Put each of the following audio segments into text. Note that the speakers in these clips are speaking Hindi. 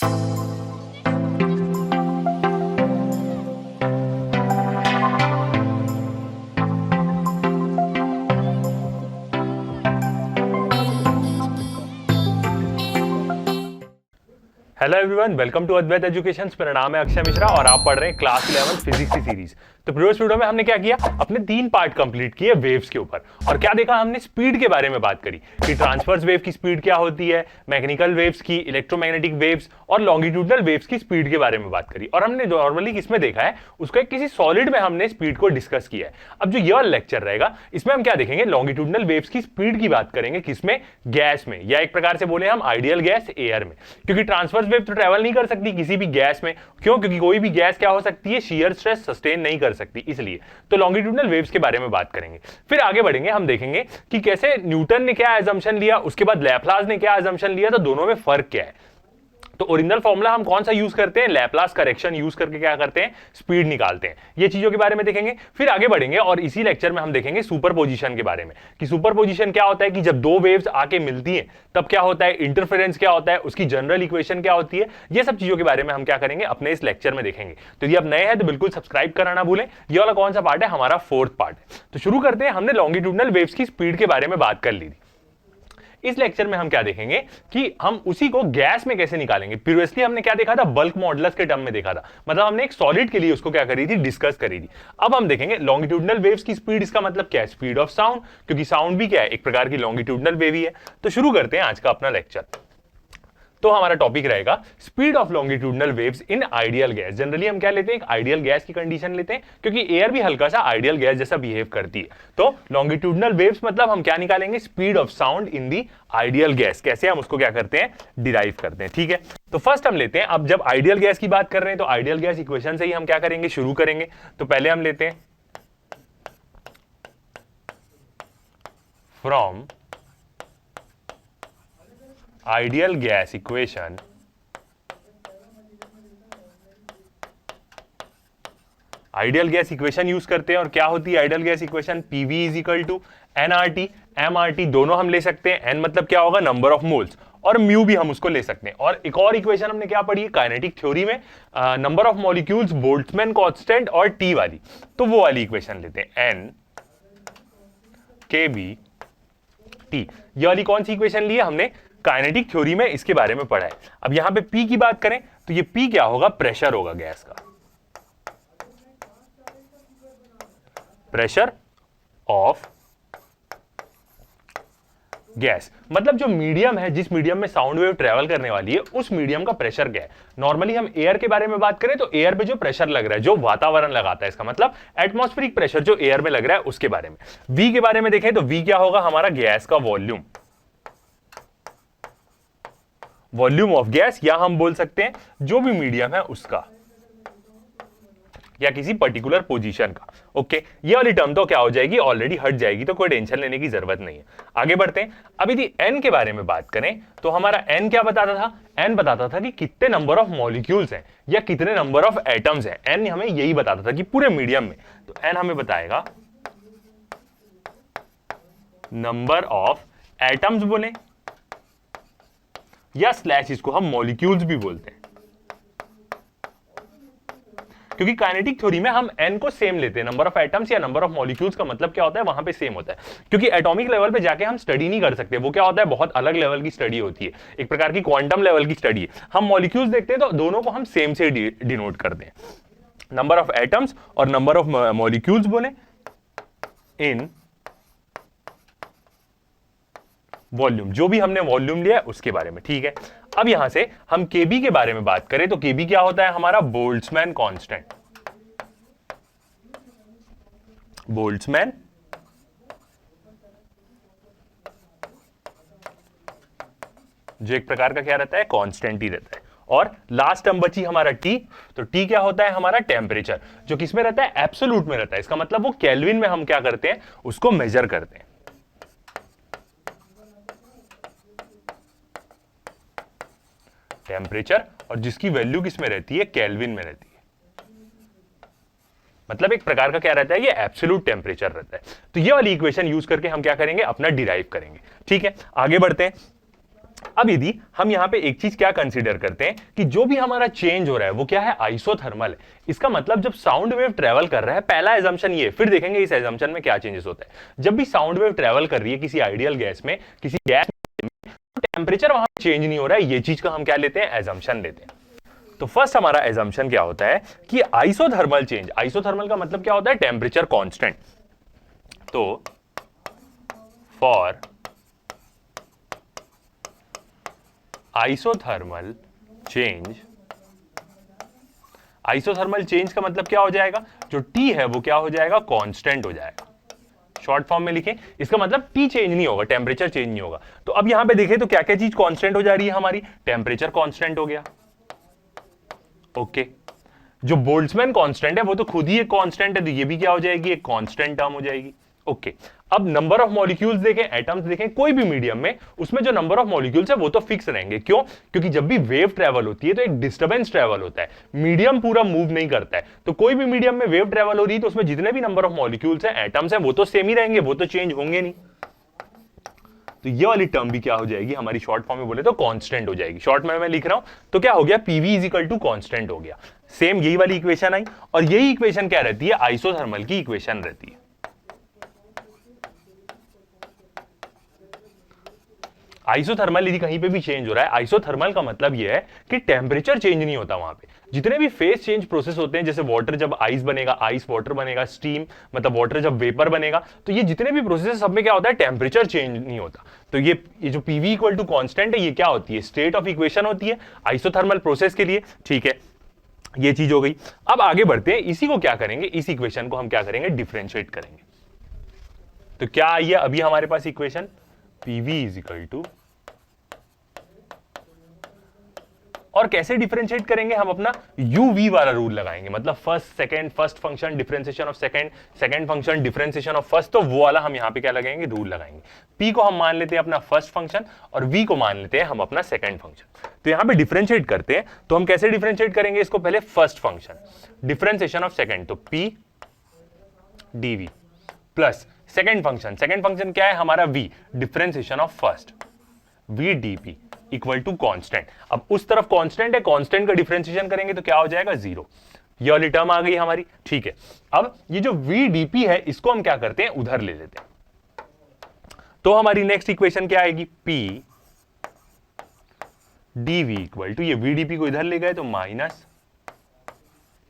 Hello everyone, welcome to Advait education. मेरा नाम है अक्षय मिश्रा और आप पढ़ रहे हैं क्लास 11 फिजिक्स की सीरीज। तो प्रीवियस वीडियो में हमने क्या किया, अपने 3 पार्ट कंप्लीट किए वेव्स के ऊपर। और क्या देखा हमने, स्पीड के बारे में बात करी कि ट्रांसवर्स वेव की स्पीड क्या होती है, मैकेनिकल वेव्स की, इलेक्ट्रोमैग्नेटिक वेव्स और लॉन्गिट्यूडनल वेव्स की स्पीड के बारे में बात करी। और हमने नॉर्मली किसमें देखा है, उसको किसी सॉलिड में हमने स्पीड को डिस्कस किया है। अब जो ये वाला लेक्चर रहेगा, इसमें हम क्या देखेंगे, लॉन्गिट्यूडनल वेव्स की स्पीड की बात करेंगे। किसमें, गैस में, या एक प्रकार से बोले हम आइडियल गैस, एयर में। क्योंकि ट्रांसवर्स वेव तो ट्रेवल नहीं कर सकती किसी भी गैस में। क्यों? क्योंकि कोई भी गैस क्या हो सकती है, शियर स्ट्रेस सस्टेन नहीं कर सकती, इसलिए। तो लॉन्गिट्यूडनल वेव्स के बारे में बात करेंगे। फिर आगे बढ़ेंगे, हम देखेंगे कि कैसे न्यूटन ने क्या असम्पशन लिया, उसके बाद लैप्लास ने क्या असम्पशन लिया, तो दोनों में फर्क क्या है। तो ओरिजिनल फॉर्मूला हम कौन सा यूज करते हैं, लैप्लास करेक्शन यूज करके क्या करते हैं, स्पीड निकालते हैं। ये चीजों के बारे में देखेंगे। फिर आगे बढ़ेंगे और इसी लेक्चर में हम देखेंगे सुपरपोजिशन के बारे में कि सुपरपोजिशन क्या होता है, कि जब दो वेव्स आके मिलती हैं तब क्या होता है, इंटरफेरेंस क्या होता है, उसकी जनरल इक्वेशन क्या होती है। ये सब चीजों के बारे में हम क्या करेंगे, अपने इस लेक्चर में देखेंगे। तो यदि आप नए हैं तो बिल्कुल सब्सक्राइब करना ना भूलें। ये वाला कौन सा पार्ट है, हमारा 4th पार्ट है। तो शुरू करते हैं। हमने लॉन्गिट्यूडनल वेव्स की स्पीड के बारे में बात कर ली थी। इस लेक्चर में हम क्या देखेंगे कि हम उसी को गैस में कैसे निकालेंगे। प्रीवियसली हमने क्या देखा था, बल्क मॉडुलस के टर्म में देखा था, मतलब हमने एक सॉलिड के लिए उसको क्या करी थी, डिस्कस करी थी। अब हम देखेंगे लॉन्गिट्यूडनल वेव्स की स्पीड, इसका मतलब क्या है, स्पीड ऑफ साउंड, क्योंकि साउंड भी क्या है, एक प्रकार की लॉन्गिट्यूडनल वेव ही है। तो शुरू करते हैं आज का अपना लेक्चर। तो हमारा टॉपिक रहेगा speed of longitudinal waves in ideal gas. Generally हम क्या लेते हैं, एक आइडियल गैस की कंडीशन लेते हैं, क्योंकि एयर भी हल्का सा आइडियल गैस जैसा बिहेव करती है। तो लॉन्गिट्यूडनल वेव्स मतलब हम क्या निकालेंगे, speed of sound in the ideal gas. कैसे हम उसको क्या करते हैं, डिराइव करते हैं। ठीक है, तो फर्स्ट हम लेते हैं, अब जब आइडियल गैस की बात कर रहे हैं तो आइडियल गैस इक्वेशन से ही हम क्या करेंगे, शुरू करेंगे। तो पहले हम लेते हैं from ideal gas equation ideal gas equation use करते हैं। और क्या होती है ideal gas equation, PV is equal to NRT, MRT दोनों हम ले सकते हैं। एन मतलब क्या होगा, नंबर ऑफ मोल्स, और म्यू भी हम उसको ले सकते हैं। और एक और इक्वेशन हमने क्या पढ़ी है काइनेटिक थ्योरी में, number of molecules, Boltzmann constant और टी वाली, तो वो वाली इक्वेशन लेते हैं, एन के बी टी। ये वाली कौन सी इक्वेशन ली है हमने, काइनेटिक थ्योरी में इसके बारे में पढ़ा है। अब यहां पे P की बात करें तो ये P क्या होगा, प्रेशर होगा गैस का, प्रेशर ऑफ गैस। मतलब जो मीडियम है, जिस मीडियम में साउंड वेव ट्रेवल करने वाली है, उस मीडियम का प्रेशर क्या है। नॉर्मली हम एयर के बारे में बात करें तो एयर पे जो प्रेशर लग रहा है, जो वातावरण लगाता है, इसका मतलब एटमॉस्फेरिक प्रेशर जो एयर में लग रहा है, उसके बारे में। V के बारे में देखें तो V क्या होगा, हमारा गैस का वॉल्यूम, वॉल्यूम ऑफ गैस, या हम बोल सकते हैं जो भी मीडियम है उसका, या किसी पर्टिकुलर पोजीशन का। ओके, ये वाली टर्म तो क्या हो जाएगी, ऑलरेडी हट जाएगी, तो कोई टेंशन लेने की जरूरत नहीं है। आगे बढ़ते हैं। अब यदि एन के बारे में बात करें तो हमारा एन क्या बताता था, एन बताता था कि कितने नंबर ऑफ मॉलिक्यूल्स हैं या कितने नंबर ऑफ एटम्स हैं। एन हमें यही बताता था कि पूरे मीडियम में, तो एन हमें बताएगा नंबर ऑफ एटम्स बोले, या स्लैश इसको हम मॉलिक्यूल्स भी बोलते हैं, क्योंकि काइनेटिक थ्योरी में हम n को सेम लेते हैं। नंबर ऑफ एटम्स या नंबर ऑफ मॉलिक्यूल्स का मतलब क्या होता है, वहां पे सेम होता है। क्योंकि एटॉमिक लेवल पे जाके हम स्टडी नहीं कर सकते, वो क्या होता है, बहुत अलग लेवल की स्टडी होती है, एक प्रकार की क्वांटम लेवल की स्टडी है। हम मॉलिक्यूल्स देखते हैं तो दोनों को हम सेम से डिनोट करते हैं, नंबर ऑफ एटम्स और नंबर ऑफ मॉलिक्यूल्स बोले इन वॉल्यूम, जो भी हमने वॉल्यूम लिया है उसके बारे में। ठीक है, अब यहां से हम केबी के बारे में बात करें तो केबी क्या होता है, हमारा बोल्ट्जमैन कांस्टेंट, बोल्ट्जमैन जो एक प्रकार का क्या रहता है, कांस्टेंट ही रहता है। और लास्ट टर्म बची हमारा टी, तो टी क्या होता है, हमारा टेम्परेचर, जो किसमें रहता है, एब्सोल्यूट में रहता है। इसका मतलब वो केल्विन में हम क्या करते हैं, उसको मेजर करते हैं। टेम्परेचर, और जिसकी वैल्यू किसमें रहती है, केल्विन में रहती है। मतलब एक प्रकार का क्या रहता है, ये एब्सोल्यूट टेम्परेचर रहता है। तो ये वाली इक्वेशन यूज करके हम क्या करेंगे, अपना डिराइव करेंगे। ठीक है, आगे बढ़ते हैं। अब यदि हम यहां पे एक चीज क्या कंसीडर करते हैं कि जो भी हमारा चेंज हो रहा है वो क्या है, आइसोथर्मल है। इसका मतलब जब साउंड वेव ट्रेवल कर रहा है, पहला एजम्पशन ये, फिर देखेंगे इस एजम्पशन में क्या चेंजेस होता है। जब भी साउंड वेव ट्रेवल कर रही है किसी आइडियल गैस में, किसी गैस में, टेम्परेचर वहां चेंज नहीं हो रहा है, ये चीज का हम क्या लेते हैं, एजम्पशन लेते हैं। तो फर्स्ट हमारा एजम्पशन क्या होता है कि आइसोथर्मल चेंज, आइसोथर्मल का मतलब क्या होता है, टेम्परेचर कांस्टेंट। तो for isothermal change, isothermal change का मतलब क्या हो जाएगा, जो T है वो क्या हो जाएगा, कांस्टेंट हो जाएगा। शॉर्ट फॉर्म में लिखें, इसका मतलब T चेंज नहीं होगा, टेम्परेचर चेंज नहीं होगा। तो अब यहां पे देखें तो क्या क्या चीज कांस्टेंट हो जा रही है हमारी, टेम्परेचर कांस्टेंट हो गया, ओके। जो बोल्ट्जमैन कांस्टेंट है वो तो खुद ही एक कांस्टेंट है, तो ये भी क्या हो जाएगी, एक कांस्टेंट टर्म हो जाएगी, ओके। अब नंबर ऑफ मॉलिक्यूल्स देखें, एटम्स देखें, कोई भी मीडियम में, उसमें जो नंबर ऑफ मॉलिक्यूल्स है वो तो फिक्स रहेंगे। क्यों? क्योंकि जब भी वेव ट्रेवल होती है तो एक डिस्टर्बेंस ट्रेवल होता है, मीडियम पूरा मूव नहीं करता है। तो कोई भी मीडियम में वेव ट्रेवल हो रही है तो उसमें जितने भी नंबर ऑफ मॉलिक्यूल्स हैं, एटम्स हैं, वो तो सेम ही रहेंगे, वो तो चेंज होंगे नहीं। तो ये वाली टर्म भी क्या हो जाएगी हमारी, शॉर्ट फॉर्म में बोले तो कांस्टेंट हो जाएगी। शॉर्ट में मैं लिख रहा हूं तो क्या हो गया, PV is equal to constant हो गया। सेम यही वाली इक्वेशन आई, और यही इक्वेशन क्या रहती है, आइसोथर्मल की इक्वेशन रहती है। आइसोथर्मल यदि कहीं पे भी चेंज हो रहा है, आइसोथर्मल का मतलब यह है कि टेम्परेचर चेंज नहीं होता वहां पे। जितने भी फेज चेंज प्रोसेस होते हैं, जैसे वाटर जब आइस बनेगा, आइस वाटर बनेगा, स्टीम मतलब वाटर जब वेपर बनेगा, तो ये जितने भी प्रोसेस है सब में क्या होता है, टेम्परेचर चेंज नहीं होता। तो ये जो पीवी इक्वल टू कांस्टेंट है, ये क्या होती है, स्टेट ऑफ इक्वेशन होती है आइसोथर्मल प्रोसेस के लिए, ठीक है। ये चीज हो गई। अब आगे बढ़ते हैं, इसी को क्या करेंगे, इस इक्वेशन को हम क्या करेंगे, डिफरेंशिएट करेंगे। तो क्या आई है अभी हमारे पास equation, PV is equal to, और कैसे डिफरेंशिएट करेंगे, हम अपना यूवी वाला रूल लगाएंगे, मतलब first second, first function differentiation of second, second function differentiation of first. तो वो वाला हम यहां पे क्या लगाएंगे, रूल लगाएंगे। पी को हम मान लेते हैं अपना फर्स्ट फंक्शन, और वी को मान लेते हैं हम अपना सेकंड फंक्शन। तो यहां पे डिफरेंशिएट करते हैं, तो हम कैसे डिफरेंशिएट करेंगे इसको, पहले first function differentiation of second, तो P DV plus second function क्या है हमारा, v differentiation of first, v DP equal to constant. अब उस तरफ कांस्टेंट है, कांस्टेंट का डिफरेंशिएशन करेंगे तो क्या हो जाएगा, 0। ये वाली टर्म आ गई हमारी, ठीक है। अब ये जो VDP है इसको हम क्या करते हैं, उधर ले लेते हैं। तो हमारी नेक्स्ट इक्वेशन क्या आएगी, P dV इक्वल टू, ये VDP को इधर ले गए तो माइनस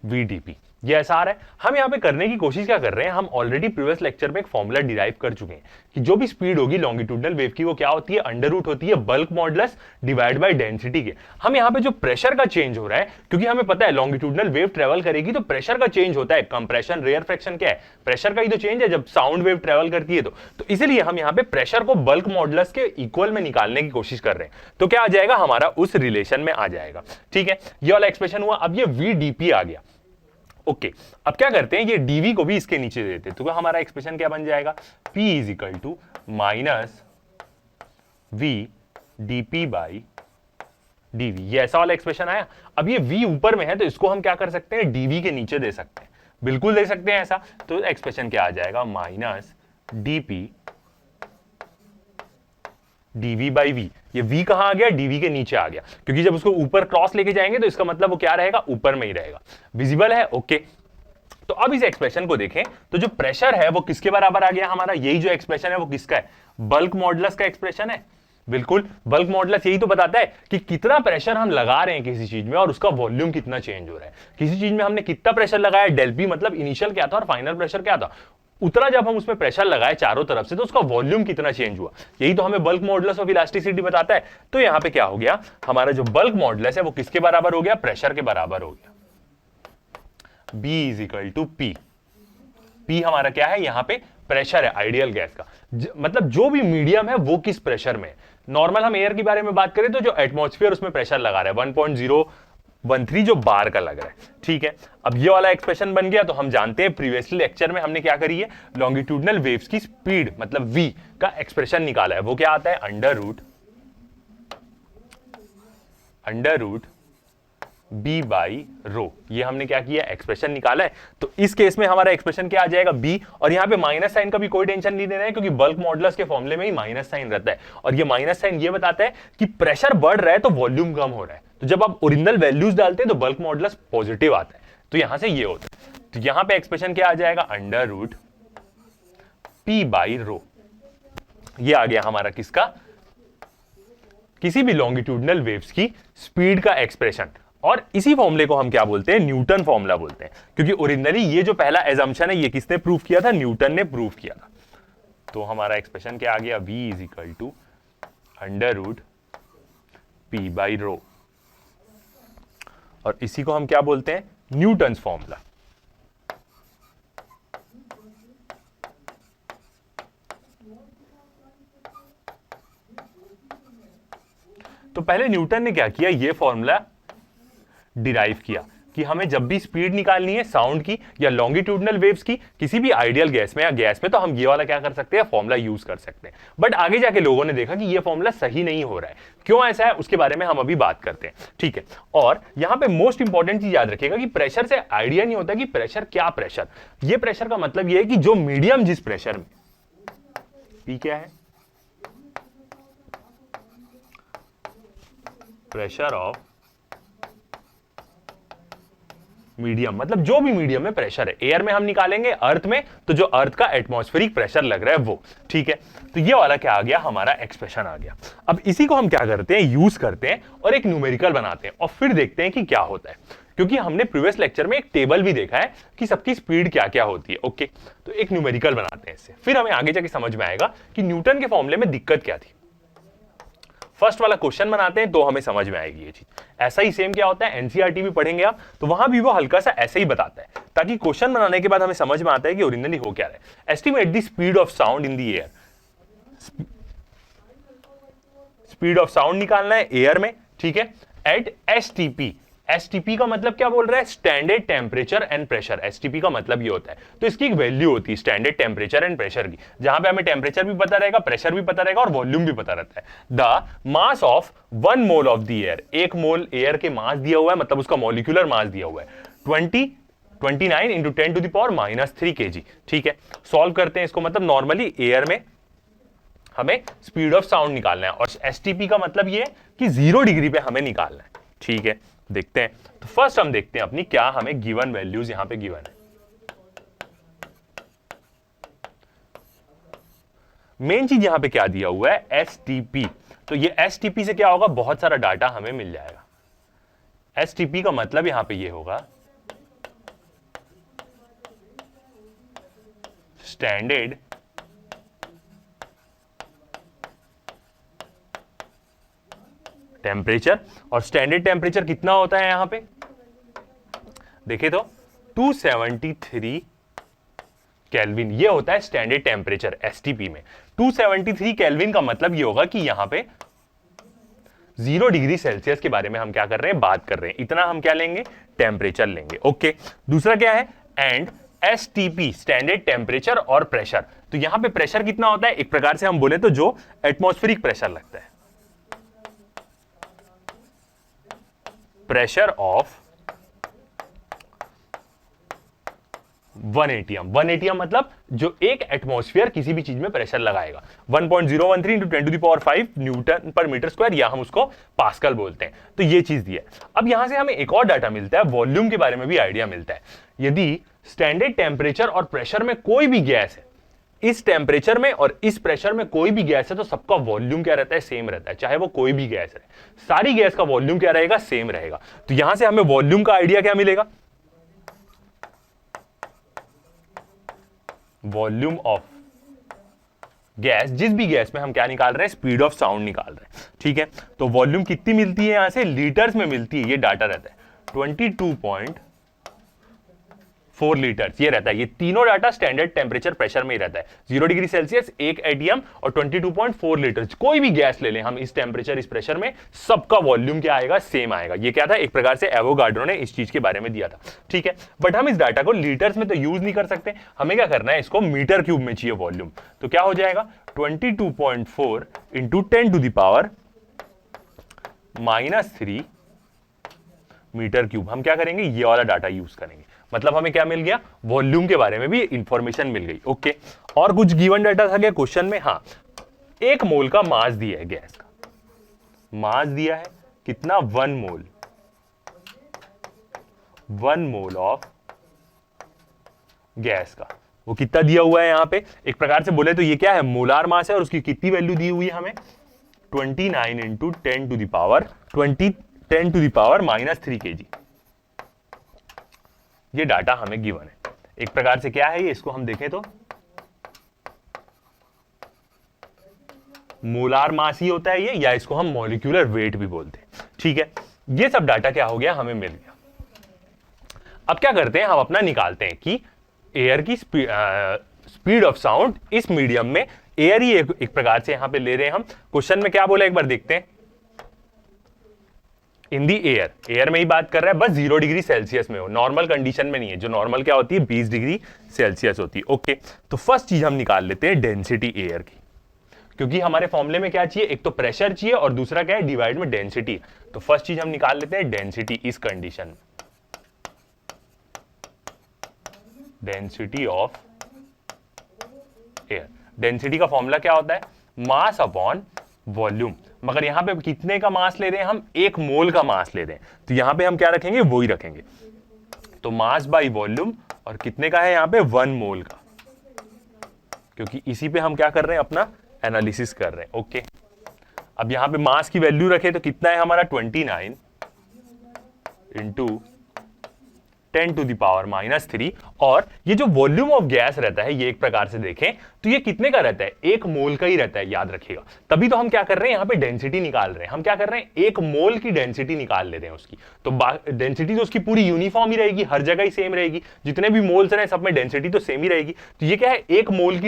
VDP। ये ऐसा आ रहा है। हम यहां पे करने की कोशिश क्या कर रहे हैं, हम ऑलरेडी प्रीवियस लेक्चर में एक फॉर्मूला डिराइव कर चुके हैं कि जो भी स्पीड होगी लॉन्गिट्यूडनल वेव की, वो क्या होती है, अंडर रूट होती है bulk modulus divide by density के। हम यहां पे जो प्रेशर का चेंज हो रहा है, क्योंकि हमें पता है लॉन्गिट्यूडनल वेव ट्रेवल करेगी तो प्रेशर का चेंज होता है, कंप्रेशन रेयर फ्रैक्शन क्या है, प्रेशर का ही तो चेंज है जब साउंड वेव ट्रेवल करती है। तो इसलिए हम यहां पे प्रेशर को बल्क मॉडुलस के इक्वल में निकालने की कोशिश कर रहे हैं। तो क्या आ जाएगा, हमारा उस रिलेशन में आ जाएगा, ठीक है। ये वाला एक्सप्रेशन हुआ। अब ये VDP आ गया, ओके। अब क्या करते हैं, ये डीवी को भी इसके नीचे देते हैं, तो हमारा एक्सप्रेशन क्या बन जाएगा, P is equal to minus V dP by dV. ये ऐसा वाला एक्सप्रेशन आया। अब ये V ऊपर में है तो इसको हम क्या कर सकते हैं, डीवी के नीचे दे सकते हैं, बिल्कुल दे सकते हैं ऐसा। तो एक्सप्रेशन क्या आ जाएगा, minus dP dV by V. ये V कहां आ गया, डीवी के नीचे आ गया, क्योंकि जब उसको ऊपर क्रॉस लेके जाएंगे तो इसका मतलब वो क्या रहेगा, ऊपर में ही रहेगा। विजिबल है, ओके। तो अब इस एक्सप्रेशन को देखें तो जो प्रेशर है वो किसके बराबर आ गया हमारा, यही जो एक्सप्रेशन है वो किसका है, बल्क मॉडुलस का एक्सप्रेशन है। बिल्कुल, बल्क मॉडुलस यही तो बताता है कि कितना प्रेशर हम लगा रहे हैं किसी चीज में और उसका वॉल्यूम कितना चेंज हो रहा है। किसी चीज में हमने कितना प्रेशर लगाया, डेल पी मतलब इनिशियल क्या था और फाइनल प्रेशर क्या था, उतना जब हम उसमें प्रेशर लगाए चारों तरफ से तो उसका वॉल्यूम कितना चेंज हुआ, यही तो हमें बल्क मॉडुलस ऑफ इलास्टिसिटी बताता है। तो यहां पे क्या हो गया, हमारा जो बल्क मॉडुलस है वो किसके बराबर हो गया, प्रेशर के बराबर हो गया। B is equal to P। P हमारा क्या है, यहां पे प्रेशर है आइडियल गैस का, मतलब जो भी मीडियम है वो किस प्रेशर में है। नॉर्मल हम एयर के बारे में बात करें तो जो एटमॉस्फेयर उसमें प्रेशर लगा रहा है 1.013 जो बार का लग रहा है, ठीक है। अब ये वाला एक्सप्रेशन बन गया। तो हम जानते हैं प्रीवियसली लेक्चर में हमने क्या करी है, लॉन्गिट्यूडनल वेव्स की स्पीड मतलब v का एक्सप्रेशन निकाला है। वो क्या आता है, under root B by rho. ये हमने क्या किया, एक्सप्रेशन निकाला है। तो इस केस में हमारा एक्सप्रेशन क्या आ जाएगा, बी। और यहां पे माइनस साइन का भी कोई टेंशन नहीं देना है, क्योंकि बल्क मॉडुलस के फॉर्मूले में ही माइनस साइन रहता है, और ये माइनस साइन ये बताता है कि प्रेशर बढ़ रहा है तो वॉल्यूम कम हो रहा है। तो जब आप ओरिजिनल वैल्यूज डालते हैं तो बल्क मॉडुलस पॉजिटिव आता है, तो यहां से ये होता है। तो यहां पे एक्सप्रेशन क्या आ जाएगा, under root P by rho. ये आ गया हमारा किसका, किसी भी लॉन्गिट्यूडनल वेव्स की स्पीड का एक्सप्रेशन। और इसी फॉर्मूले को हम क्या बोलते हैं, न्यूटन फॉर्मूला बोलते हैं, क्योंकि ओरिजिनली ये जो पहला एजम्पशन है ये किसने प्रूव किया था, न्यूटन ने प्रूव किया था। तो हमारा एक्सप्रेशन क्या आ गया, v is equal to under root P by rho, और इसी को हम क्या बोलते हैं, न्यूटन फॉर्मूला। तो पहले न्यूटन ने क्या किया, ये फॉर्मूला डिराइव किया कि हमें जब भी स्पीड निकालनी है साउंड की या लॉन्गिट्यूडनल वेव्स की किसी भी आइडियल गैस में या गैस में, तो हम ये वाला क्या कर सकते हैं, फॉर्मूला यूज कर सकते हैं। बट आगे जाके लोगों ने देखा कि ये फॉर्मूला सही नहीं हो रहा है। क्यों ऐसा है उसके बारे में हम अभी बात करते हैं, ठीक है। और यहां पे मोस्ट इंपॉर्टेंट चीज याद रखिएगा कि प्रेशर से आइडिया नहीं होता कि प्रेशर क्या प्रेशर। ये प्रेशर का मतलब ये है कि जो मीडियम जिस प्रेशर में, पी क्या है, प्रेशर ऑफ मीडियम, मतलब जो भी मीडियम में प्रेशर है। एयर में हम निकालेंगे अर्थ में, तो जो अर्थ का एटमॉस्फेरिक प्रेशर लग रहा है वो, ठीक है। तो ये वाला क्या आ गया, हमारा एक्सप्रेशन आ गया। अब इसी को हम क्या करते हैं, यूज करते हैं और एक न्यूमेरिकल बनाते हैं और फिर देखते हैं कि क्या होता है। क्योंकि हमने प्रीवियस लेक्चर में एक टेबल भी देखा है कि सबकी स्पीड क्या क्या होती है, ओके। तो एक न्यूमेरिकल बनाते हैं इससे, फिर हमें आगे जाके समझ में आएगा कि न्यूटन के फॉर्मूले में दिक्कत क्या थी। फर्स्ट वाला क्वेश्चन बनाते हैं तो हमें समझ में आएगी ये चीज। ऐसा ही सेम क्या होता है, एनसीईआरटी भी पढ़ेंगे आप, तो वहां भी वो हल्का सा ऐसे ही बताता है, ताकि क्वेश्चन बनाने के बाद हमें समझ में आता है कि ओरिजिनली हो क्या रहा है। Estimate the speed of sound in the air, speed of sound निकालना है एयर में, ठीक है, एट एसटीपी। एसटीपी का मतलब क्या बोल रहा है, standard temperature and pressure. STP का मतलब ये होता है, तो इसकी एक वैल्यू होती है स्टैंडर्ड टेम्परेचर एंड प्रेशर की, जहां पे हमें टेम्परेचर भी पता रहेगा, प्रेशर भी पता रहेगा और वॉल्यूम भी पता रहता है। The mass of 1 mole of the air, 1 mole air के मास दिया हुआ है, मतलब उसका मॉलिक्यूलर मास दिया हुआ है 29 into 10 to the power -3 kg, ठीक है। सॉल्व करते हैं इसको, मतलब नॉर्मली एयर में हमें स्पीड ऑफ साउंड निकालना है और एसटीपी का मतलब ये है कि 0 डिग्री पे हमें निकालना है, ठीक है। देखते हैं, तो फर्स्ट हम देखते हैं अपनी क्या हमें गिवन वैल्यूज यहां पे गिवन है। मेन चीज यहां पे क्या दिया हुआ है, एसटीपी। तो ये एसटीपी से क्या होगा, बहुत सारा डाटा हमें मिल जाएगा। एसटीपी का मतलब यहां पे ये होगा स्टैंडर्ड टेम्परेचर। और स्टैंडर्ड टेम्परेचर कितना होता है यहां पे, देखे तो 273 केल्विन, ये होता है स्टैंडर्ड टेम्परेचर एसटीपी में। 273 केल्विन का मतलब ये होगा कि यहां पे 0 डिग्री सेल्सियस के बारे में हम क्या कर रहे हैं, बात कर रहे हैं। इतना हम क्या लेंगे, टेम्परेचर लेंगे, ओके। दूसरा क्या है, एंड एसटीपी, स्टैंडर्ड टेम्परेचर और प्रेशर। तो यहां पे प्रेशर कितना होता है, एक प्रकार से हम बोले तो जो एटमॉस्फेरिक प्रेशर लगता है, प्रेशर ऑफ 1 एटीएम। 1 एटीएम मतलब जो एक एटमॉस्फेयर किसी भी चीज में प्रेशर लगाएगा। 1013 into 10 to the power 5 newton per metre square, या हम उसको पास्कल बोलते हैं। तो ये चीज दी है। अब यहां से हमें एक और डाटा मिलता है, वॉल्यूम के बारे में भी आइडिया मिलता है। यदि स्टैंडर्ड टेम्परेचर और प्रेशर में कोई भी गैस है, इस टेम्परेचर में और इस प्रेशर में कोई भी गैस है, तो सबका वॉल्यूम क्या रहता है, सेम रहता है, चाहे वो कोई भी गैस है। सारी गैस का वॉल्यूम क्या रहेगा, सेम रहेगा। तो यहां से हमें वॉल्यूम का आइडिया क्या मिलेगा, वॉल्यूम ऑफ गैस, जिस भी गैस में हम क्या निकाल रहे हैं, स्पीड ऑफ साउंड निकाल रहे हैं, ठीक है। तो वॉल्यूम कितनी मिलती है, यहां से लीटर्स में मिलती है, ये डाटा रहता है 22.4 लीटर्स, ये रहता है। ये तीनों डाटा स्टैंडर्ड टेम्परेचर प्रेशर में ही रहता है, 0 डिग्री सेल्सियस, 1 एटीएम और 22.4 लीटर्स। कोई भी गैस ले लें हम, इस टेम्परेचर इस प्रेशर में, सबका वॉल्यूम क्या आएगा, सेम आएगा। ये क्या था, एक प्रकार से एवोगाड्रो ने इस चीज के बारे में दिया था, ठीक है। बट हम इस डाटा को लीटर्स में तो यूज नहीं कर सकते, हमें क्या करना है, इसको मीटर क्यूब में चाहिए वॉल्यूम। तो क्या हो जाएगा, 22.4 into 10 to the power -3 metre cube. हम क्या करेंगे, ये वाला डाटा यूज करेंगे। मतलब हमें क्या मिल गया, वॉल्यूम के बारे में भी इंफॉर्मेशन मिल गई। ओके, और कुछ गिवन डाटा था क्या क्वेश्चन में? हाँ, 1 मोल का मास दिया है, गैस का मास दिया है कितना, 1 मोल, 1 मोल ऑफ गैस का। वो कितना दिया हुआ है यहां पे, एक प्रकार से बोले तो ये क्या है, मोलार मास है, और उसकी कितनी वैल्यू दी हुई है हमें, 29 into 10 to the power 20 10 to the power -3 kg। ये डाटा हमें गिवन है। एक प्रकार से क्या है ये, इसको हम देखें तो मोलार मास ही होता है ये, या इसको हम मॉलिक्यूलर वेट भी बोलते हैं। ठीक है, ये सब डाटा क्या हो गया, हमें मिल गया। अब क्या करते हैं, हम अपना निकालते हैं कि एयर की स्पीड ऑफ साउंड इस मीडियम में, एयर ही एक प्रकार से यहां पे ले रहे हैं हम। क्वेश्चन में क्या बोला एक बार देखते हैं, इन दी एयर, एयर में ही बात कर रहा है, बस 0 डिग्री सेल्सियस में हो, नॉर्मल कंडीशन में नहीं है, जो नॉर्मल क्या होती है 20 डिग्री सेल्सियस होती है। ओके, तो फर्स्ट चीज हम निकाल लेते हैं डेंसिटी एयर की, क्योंकि हमारे फॉर्मूले में क्या चाहिए, एक तो प्रेशर चाहिए और दूसरा क्या है, डिवाइड में डेंसिटी। तो फर्स्ट चीज हम निकाल लेते हैं डेंसिटी इस कंडीशन में, डेंसिटी ऑफ एयर। डेंसिटी का फॉर्मूला क्या होता है, मास अपॉन वॉल्यूम। मगर यहां पे कितने का मास ले रहे हैं हम, 1 मोल का मास ले रहे हैं, तो यहां पे हम क्या रखेंगे, वो ही रखेंगे। तो मास बाई वॉल्यूम, और कितने का है यहां पे, 1 मोल का, क्योंकि इसी पे हम क्या कर रहे हैं, अपना एनालिसिस कर रहे हैं। ओके, अब यहां पे मास की वैल्यू रखे तो कितना है हमारा, 29 इंटू 10 टू द पावर -3। और ये जो वॉल्यूम ऑफ गैस रहता है, ये एक प्रकार से देखें तो ये कितने का रहता है, 1 मोल का ही रहता है, याद रखिएगा। तभी तो हम क्या कर रहे हैं, यहां पे डेंसिटी निकाल रहे हैं। हम क्या कर रहे हैं, 1 मोल की डेंसिटी निकाल ले रहे हैं उसकी। तो डेंसिटी तो उसकी पूरी यूनिफॉर्म ही रहेगी, हर जगह ही सेम रहेगी, जितने भी मोल्स रहे सब में डेंसिटी तो सेम ही रहेगी। तो ये क्या है, 1 मोल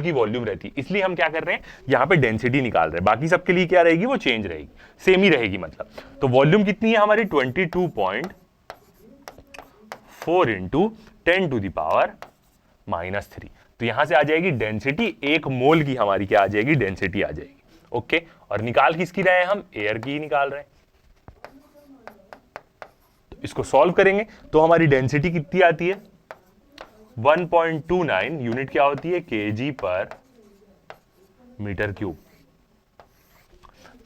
की वॉल्यूम रहती है, इसलिए हम क्या कर रहे हैं, यहां पे डेंसिटी निकाल रहे हैं। बाकी सबके लिए क्या रहेगी, वो चेंज रहेगी, सेम ही रहेगी मतलब। तो वॉल्यूम कितनी है हमारी, 22.4 इंटू 10 टू द पावर -3। तो यहां से आ जाएगी डेंसिटी, 1 मोल की हमारी क्या आ जाएगी, डेंसिटी आ जाएगी। ओके, और निकाल किसकी रहे हैं हम, एयर की निकाल रहे हैं। तो इसको सॉल्व करेंगे तो हमारी डेंसिटी कितनी आती है, 1.29, यूनिट क्या होती है, केजी पर मीटर क्यूब।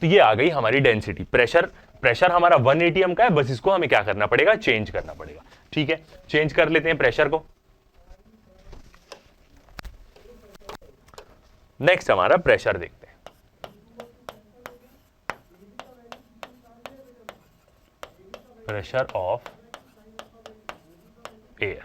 तो ये आ गई हमारी डेंसिटी। प्रेशर हमारा 1 atm का है, बस इसको हमें क्या करना पड़ेगा, चेंज करना पड़ेगा। ठीक है, चेंज कर लेते हैं प्रेशर को। नेक्स्ट हमारा प्रेशर देखते हैं। Pressure of air.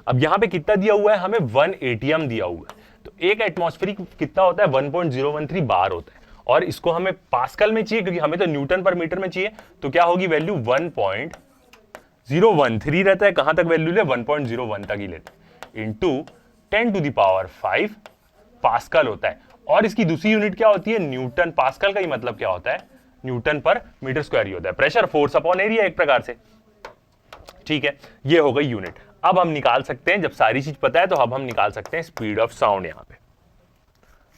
अब यहां पे कितना दिया हुआ है हमें, 1 atm दिया हुआ है। तो एक एटमॉस्फेरिक कितना होता है, 1.013 बार होता है, और इसको हमें पास्कल में चाहिए, क्योंकि हमें तो न्यूटन पर मीटर में चाहिए। तो क्या होगी वैल्यू, 1.013 रहता है। कहां तक वैल्यू ले, 1.01 तक ही लेते हैं, into 10 to the power 5 pascal होता है। और इसकी दूसरी यूनिट क्या होती है, न्यूटन। पास्कल का ही मतलब क्या होता है, न्यूटन पर मीटर स्क्वायर ही होता है। प्रेशर फोर्स अपॉन एरिया एक प्रकार से। ठीक है, ये हो गई यूनिट। अब हम निकाल सकते हैं, जब सारी चीज पता है तो अब हम निकाल सकते हैं स्पीड ऑफ साउंड। यहां पे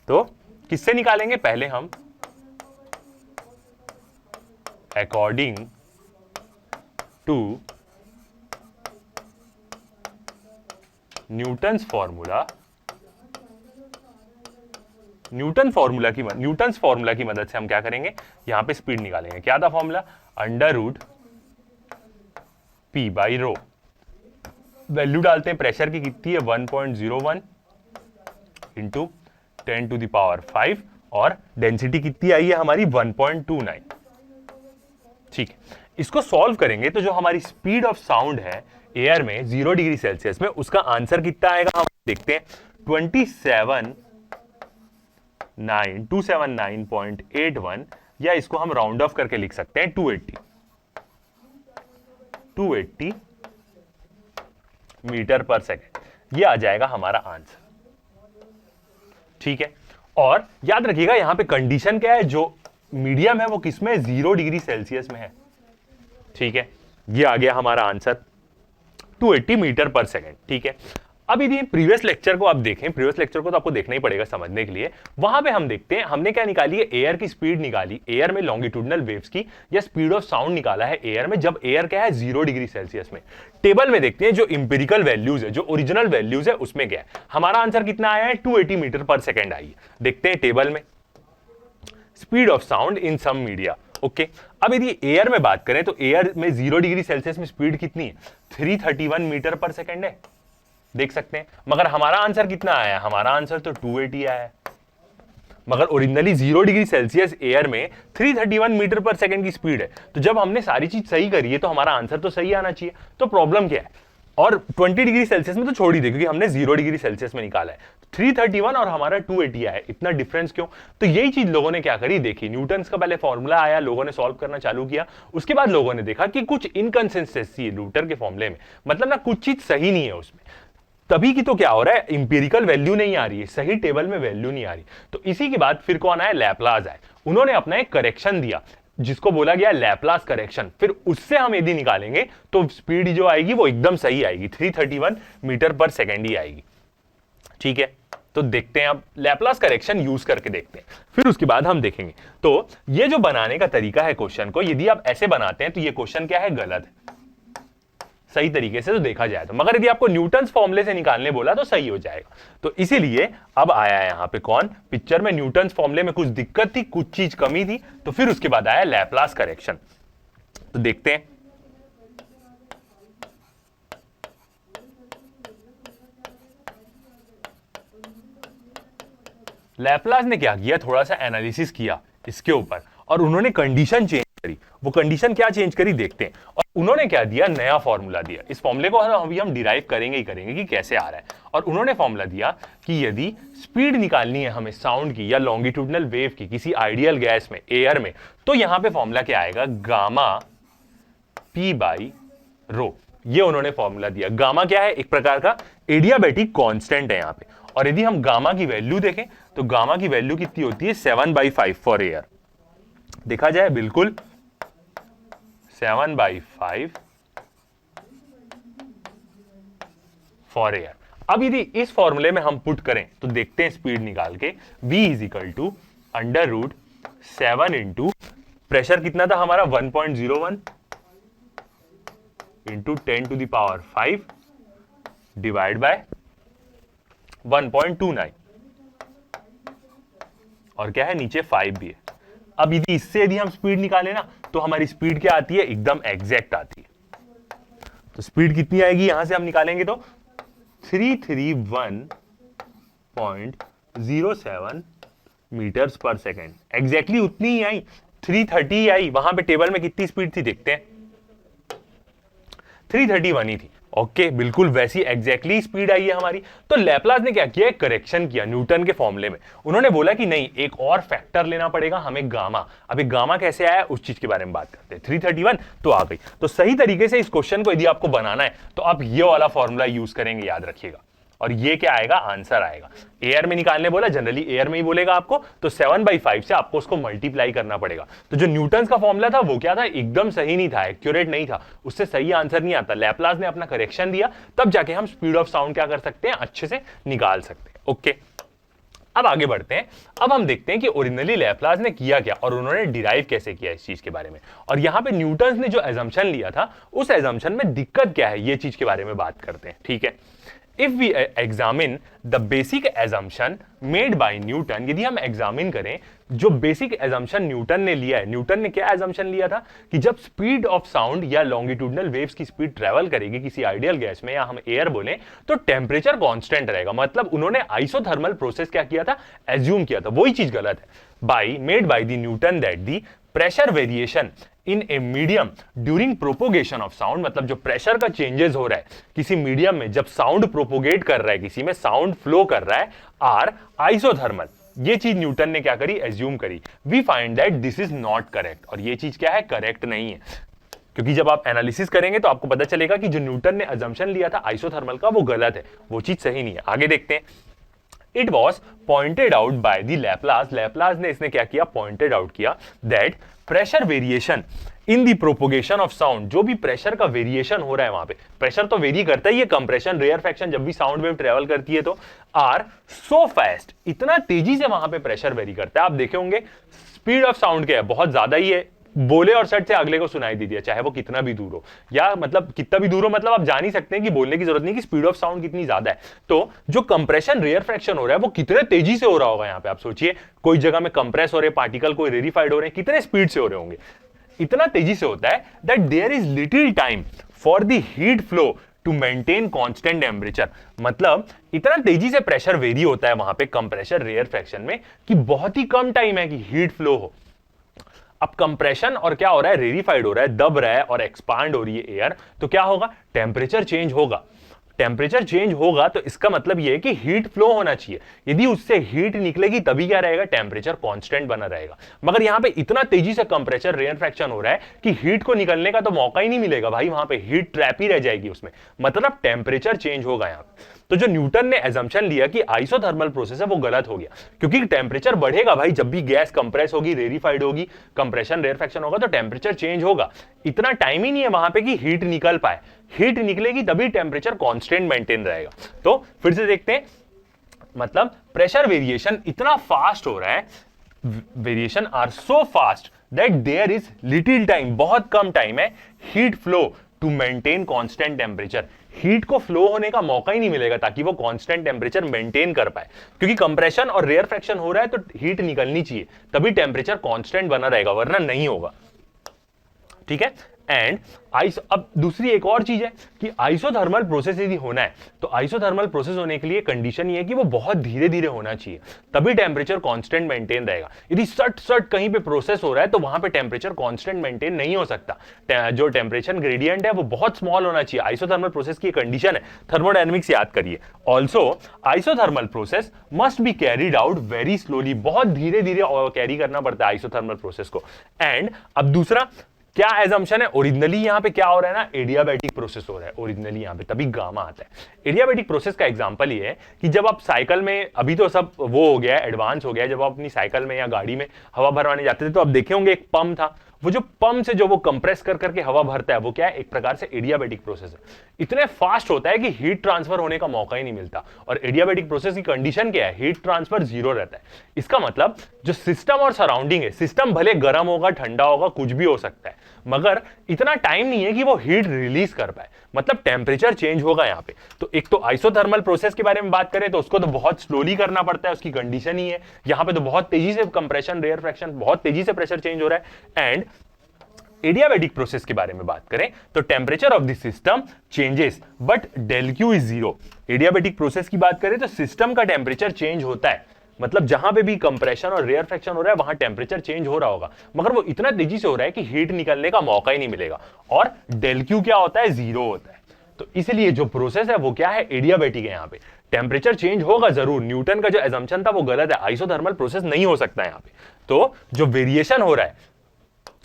तो किससे निकालेंगे, पहले हम अकॉर्डिंग टू न्यूटन्स फॉर्मूला की मदद से हम क्या करेंगे, यहां पे स्पीड निकालेंगे। क्या था फॉर्मूला, √P/ρ। वैल्यू डालते हैं, प्रेशर की कितनी है, 1.01 इंटू 10 टू द पावर 5, और डेंसिटी कितनी आई है हमारी, 1.29। ठीक है, इसको सॉल्व करेंगे तो जो हमारी स्पीड ऑफ साउंड है एयर में 0 डिग्री सेल्सियस में, उसका आंसर कितना आएगा हम देखते हैं, 279.81, या इसको हम राउंड ऑफ करके लिख सकते हैं 280 मीटर पर सेकेंड। ये आ जाएगा हमारा आंसर। ठीक है, और याद रखिएगा यहां पे कंडीशन क्या है, जो मीडियम है वो किसमें, 0 डिग्री सेल्सियस में है। ठीक है, ये आ गया हमारा आंसर, 280 मीटर पर सेकेंड। ठीक है, अब यदि प्रीवियस लेक्चर को आप देखें, प्रीवियस लेक्चर को तो आपको देखना ही पड़ेगा समझने के लिए। वहां पे हम देखते हैं हमने क्या निकाली है, एयर की स्पीड निकाली, एयर में लॉन्गिट्यूडनल वेव्स की, या स्पीड ऑफ साउंड निकाला है एयर में, जब एयर क्या है 0 डिग्री सेल्सियस में। टेबल में देखते हैं जो इंपेरिकल वैल्यूज है, जो ओरिजिनल वैल्यूज है उसमें क्या है। हमारा आंसर कितना आया है, 280 मीटर पर सेकेंड आई है। देखते हैं टेबल में, speed of sound in some media. Okay, अब यदि एयर में बात करें तो एयर में 0 डिग्री सेल्सियस में स्पीड कितनी है, 331 मीटर पर सेकेंड है, देख सकते हैं। मगर हमारा आंसर कितना आया, हमारा आंसर तो 280 आया है। मगर ओरिजिनली 0 डिग्री सेल्सियस एयर में 331 मीटर पर सेकंड की स्पीड है। तो जब हमने सारी चीज सही करी है तो हमारा आंसर तो सही आना चाहिए। तो प्रॉब्लम क्या है, और 20 डिग्री सेल्सियस में तो छोड़ ही दे क्योंकि हमने 0 डिग्री सेल्सियस में निकाला है। 331 और हमारा 280 आया, इतना डिफरेंस क्यों। तो यही चीज लोगों ने क्या करी, देखी, न्यूटन्स का पहले फॉर्मूला आया, लोगों ने सॉल्व करना चालू किया, उसके बाद लोगों ने देखा कि कुछ इनकंसिस्टेंसी है न्यूटन के फॉर्मूले में, मतलब ना कुछ चीज सही नहीं है उसमें। तभी की तो क्या हो रहा है, इंपेरिकल वैल्यू नहीं आ रही है, सही टेबल में वैल्यू नहीं आ रही। तो इसी के बाद फिर कौन आया, लैपलास आए, उन्होंने अपना एक करेक्शन दिया जिसको बोला गया लैपलास करेक्शन। फिर उससे हम यदि निकालेंगे तो स्पीड जो आएगी वो एकदम सही आएगी, 331 मीटर पर सेकेंड ही आएगी। ठीक है, तो देखते हैं अब लैपलास करेक्शन यूज करके देखते हैं, फिर उसके बाद हम देखेंगे। तो ये जो बनाने का तरीका है क्वेश्चन को, यदि आप ऐसे बनाते हैं तो ये क्वेश्चन क्या है, गलत है सही तरीके से तो देखा जाए तो। मगर यदि आपको न्यूटन्स फॉर्मूले से निकालने बोला तो सही हो जाएगा। तो इसीलिए अब आया है यहां पे कौन, पिक्चर में न्यूटन्स फॉर्मूले में कुछ दिक्कत थी, कुछ चीज कमी थी, तो फिर उसके बाद आया लैपलास करेक्शन। तो देखते हैं, लैपलास ने क्या किया, थोड़ा सा एनालिसिस किया इसके ऊपर और उन्होंने कंडीशन चेंज करी। वो कंडीशन क्या चेंज करी देखते हैं। और उन्होंने क्या दिया, नया फॉर्मूला दिया। इस फॉर्मूले को अभी हम डिराइव करेंगे ही करेंगे कि कैसे आ रहा है। और उन्होंने फॉर्मूला दिया कि यदि स्पीड निकालनी है हमें साउंड की या लॉन्गिट्यूडनल वेव की किसी आइडियल गैस में, एयर में, तो यहां पे फॉर्मूला क्या आएगा, गामा पी बाई रो। ये उन्होंने फॉर्मूला दिया। गामा क्या है, एक प्रकार का एडियाबैटिक कांस्टेंट है यहां पे। और यदि हम गामा की वैल्यू देखें तो गामा की वैल्यू कितनी होती है, 7/5 फॉर एयर। देखा जाए बिल्कुल 7/5 फॉर एयर। अब यदि इस फॉर्मूले में हम पुट करें तो देखते हैं स्पीड निकाल के, v = √7 इंटू प्रेशर कितना था हमारा 1.01 इंटू 10⁵ डिवाइड बाय 1.29 और क्या है नीचे 5 भी है। अब यदि हम स्पीड निकालें ना तो हमारी स्पीड क्या आती है, एकदम एग्जैक्ट आती है। तो स्पीड कितनी आएगी यहां से हम निकालेंगे तो 331.07 मीटर्स पर सेकेंड, एग्जैक्टली उतनी ही आई, 330 आई। वहां पे टेबल में कितनी स्पीड थी देखते हैं, 331 ही थी। ओके, बिल्कुल वैसी एग्जैक्टली स्पीड आई है हमारी। तो लैपलास ने क्या किया, करेक्शन किया न्यूटन के फॉर्मूले में। उन्होंने बोला कि नहीं, एक और फैक्टर लेना पड़ेगा हमें, गामा। अभी गामा कैसे आया उस चीज के बारे में बात करते हैं। 331 तो आ गई। तो सही तरीके से इस क्वेश्चन को यदि आपको बनाना है तो आप ये वाला फॉर्मूला यूज करेंगे, याद रखिएगा। और ये क्या आएगा, आंसर आएगा। एयर में निकालने बोला, जनरली एयर में ही बोलेगा आपको, तो 7/5 से आपको उसको मल्टीप्लाई करना पड़ेगा। तो जो न्यूटन्स का फॉर्मूला था वो क्या था, एकदम सही नहीं था, एक्यूरेट नहीं था, उससे सही आंसर नहीं आता। लैपलास ने अपना करेक्शन दिया, तब जाके हम स्पीड ऑफ साउंड क्या कर सकते हैं, अच्छे से निकाल सकते हैं। ओके, अब आगे बढ़ते हैं। अब हम देखते हैं कि ओरिजिनली लैपलास ने किया क्या और उन्होंने डिराइव कैसे किया इस चीज के बारे में। और यहां पे न्यूटन्स ने जो एजम्पशन लिया था उस एजम्पशन में दिक्कत क्या है, ये चीज के बारे में बात करते हैं। ठीक है, If we examine the basic assumption made by Newton, यदि हम एग्जामिन करें जो बेसिक एजम्पशन न्यूटन ने लिया है, न्यूटन ने क्या एजम्पशन लिया था कि जब स्पीड ऑफ साउंड या लॉन्गिट्यूडनल वेव्स की स्पीड ट्रेवल करेगी किसी आइडियल गैस में, या हम एयर बोले, तो टेम्परेचर कांस्टेंट रहेगा। मतलब उन्होंने आइसोथर्मल प्रोसेस क्या किया था, एज्यूम किया था। वही चीज गलत है। Made by the Newton that the pressure variation in a medium during propagation of sound, मतलब जो प्रेशर का चेंजेस हो रहा है किसी मीडियम में जब साउंड प्रोपोगेट कर रहा है, किसी में साउंड फ्लो कर रहा है, आर आइसोथर्मल। ये चीज न्यूटन ने क्या करी, एज्यूम करी। We find that this is not correct, और ये चीज क्या है, करेक्ट नहीं है। क्योंकि जब आप एनालिसिस करेंगे तो आपको पता चलेगा कि जो न्यूटन ने अजम्पशन लिया था आइसोथर्मल का वो गलत है, वो चीज सही नहीं है। आगे देखते हैं। It was pointed out by the Laplace, Laplace ने इसने क्या किया, पॉइंटेड आउट किया that pressure variation in the propagation of sound, जो भी प्रेशर का वेरिएशन हो रहा है वहां पे, प्रेशर तो वेरी करता ही है, कंप्रेशन रेयरफेक्शन जब भी साउंड वेव ट्रेवल करती है तो आर सो फास्ट, इतना तेजी से वहां पे प्रेशर वेरी करता है। आप देखे होंगे स्पीड ऑफ साउंड क्या है, बहुत ज्यादा ही है, बोले और सट से अगले को सुनाई दे दिया, चाहे वो कितना भी दूर हो, या मतलब कितना भी दूर हो, मतलब आप जान ही सकते हैं कि बोलने की जरूरत नहीं कि स्पीड ऑफ साउंड कितनी ज्यादा है। तो जो कंप्रेशन रेयरफेक्शन हो रहा है वो कितने तेजी से हो रहा होगा, यहां पे आप सोचिए, कोई जगह में कंप्रेस हो रहे पार्टिकल, कोई रेरिफाइड हो रहे हैं, कितने स्पीड से हो रहे होंगे, इतना तेजी से होता है that there is little time for the heat flow to maintain constant temperature, मतलब इतना तेजी से प्रेशर वेरी होता है वहां पे कंप्रेशन रेयरफेक्शन में कि बहुत ही कम टाइम है कि हीट फ्लो हो। अब कंप्रेशन और क्या हो रहा है, रेरिफाइड हो रहा है, दब रहा है और एक्सपांड हो रही है एयर, तो क्या होगा, टेम्परेचर चेंज होगा। टेम्परेचर चेंज होगा तो इसका मतलब यह है कि हीट फ्लो होना चाहिए, यदि उससे हीट निकलेगी तभी क्या रहेगा, टेम्परेचर कांस्टेंट बना रहेगा। मगर यहां पे इतना तेजी से कंप्रेचर रेयरफेक्शन हो रहा है कि हीट को निकलने का तो मौका ही नहीं मिलेगा भाई, वहां पे हीट ट्रैप ही रह जाएगी उसमें, मतलब टेम्परेचर चेंज होगा यहां पे। तो जो न्यूटन ने एजम्पशन लिया कि आइसोथर्मल प्रोसेस है वो गलत हो गया, क्योंकि टेम्परेचर बढ़ेगा भाई, जब भी गैस कंप्रेस होगी, रेरिफाइड होगी, कंप्रेशन रेयरफेक्शन होगा तो टेम्परेचर चेंज होगा। इतना टाइम ही नहीं है वहां पे कि हीट निकल पाए, हीट निकलेगी तभी टेम्परेचर कांस्टेंट मेंटेन रहेगा। तो फिर से देखते हैं, मतलब प्रेशर वेरिएशन इतना फास्ट हो रहा है, variation are so fast that there is little time, बहुत कम टाइम है, heat flow to maintain constant temperature, heat को फ्लो होने का मौका ही नहीं मिलेगा ताकि वो कांस्टेंट टेम्परेचर मेंटेन कर पाए, क्योंकि कंप्रेशन और रेयरफेक्शन हो रहा है तो हीट निकलनी चाहिए, तभी टेम्परेचर कांस्टेंट बना रहेगा, वरना नहीं होगा। ठीक है, एंड अब दूसरी एक और चीज है कि आइसोथर्मल प्रोसेस यदि होना है तो आइसोथर्मल प्रोसेस होने के लिए कंडीशन ये है कि वो बहुत धीरे धीरे होना चाहिए, तभी टेम्परेचर कांस्टेंट मेंटेन रहेगा। यदि सट सट कहीं पे प्रोसेस हो रहा है तो वहां पे टेम्परेचर कांस्टेंट मेंटेन नहीं हो सकता, जो टेम्परेचर ग्रेडियंट है वो बहुत स्मॉल होना चाहिए। आइसोथर्मल प्रोसेस की कंडीशन है, थर्मोडायनेमिक्स याद करिए। Also isothermal process must be carried out very slowly, बहुत धीरे धीरे कैरी करना पड़ता है आइसोथर्मल प्रोसेस को। एंड अब दूसरा क्या एजम्पशन है, ओरिजिनली यहां पे क्या हो रहा है ना, एडियाबैटिक प्रोसेस हो रहा है ओरिजिनली यहां पे, तभी गामा आता है। एडियाबैटिक प्रोसेस का एग्जांपल ये है कि जब आप साइकिल में, अभी तो सब वो हो गया है, एडवांस हो गया है, जब आप अपनी साइकिल में या गाड़ी में हवा भरवाने जाते थे तो आप देखे होंगे एक पंप था, वो जो पंप से जो वो कंप्रेस कर करके हवा भरता है वो क्या है, एक प्रकार से एडियाबैटिक प्रोसेस है। इतने फास्ट होता है कि हीट ट्रांसफर होने का मौका ही नहीं मिलता, और एडियाबैटिक प्रोसेस की कंडीशन क्या है, हीट ट्रांसफर जीरो रहता है। इसका मतलब जो सिस्टम और सराउंडिंग है, सिस्टम भले गर्म होगा, ठंडा होगा, कुछ भी हो सकता है, मगर इतना टाइम नहीं है कि वो हीट रिलीज कर पाए, मतलब टेम्परेचर चेंज होगा यहां पे। तो एक तो आइसोथर्मल प्रोसेस के बारे में बात करें तो उसको तो बहुत स्लोली करना पड़ता है, उसकी कंडीशन ही है। यहां पे तो बहुत तेजी से कंप्रेशन रेयरफेक्शन, बहुत तेजी से प्रेशर चेंज हो रहा है। एंड एडियाबैटिक प्रोसेस के बारे में बात करें तो temperature of the system changes but del Q is zero. Adiabatic process की बात करें तो सिस्टम का टेम्परेचर चेंज होता है, मतलब जहां पे भी कंप्रेशन और रेयरफेक्शन हो रहा है वहां टेम्परेचर चेंज हो रहा होगा, मगर वो इतना तेजी से हो रहा है कि हीट निकलने का मौका ही नहीं मिलेगा, और डेल क्यू क्या होता है, जीरो होता है। तो इसलिए जो प्रोसेस है वो क्या है, एडियाबैटिक है। यहां पे टेम्परेचर चेंज होगा जरूर, न्यूटन का जो एजम्पशन था वो गलत है, आइसोथर्मल प्रोसेस नहीं हो सकता यहां पे। तो जो वेरिएशन हो रहा है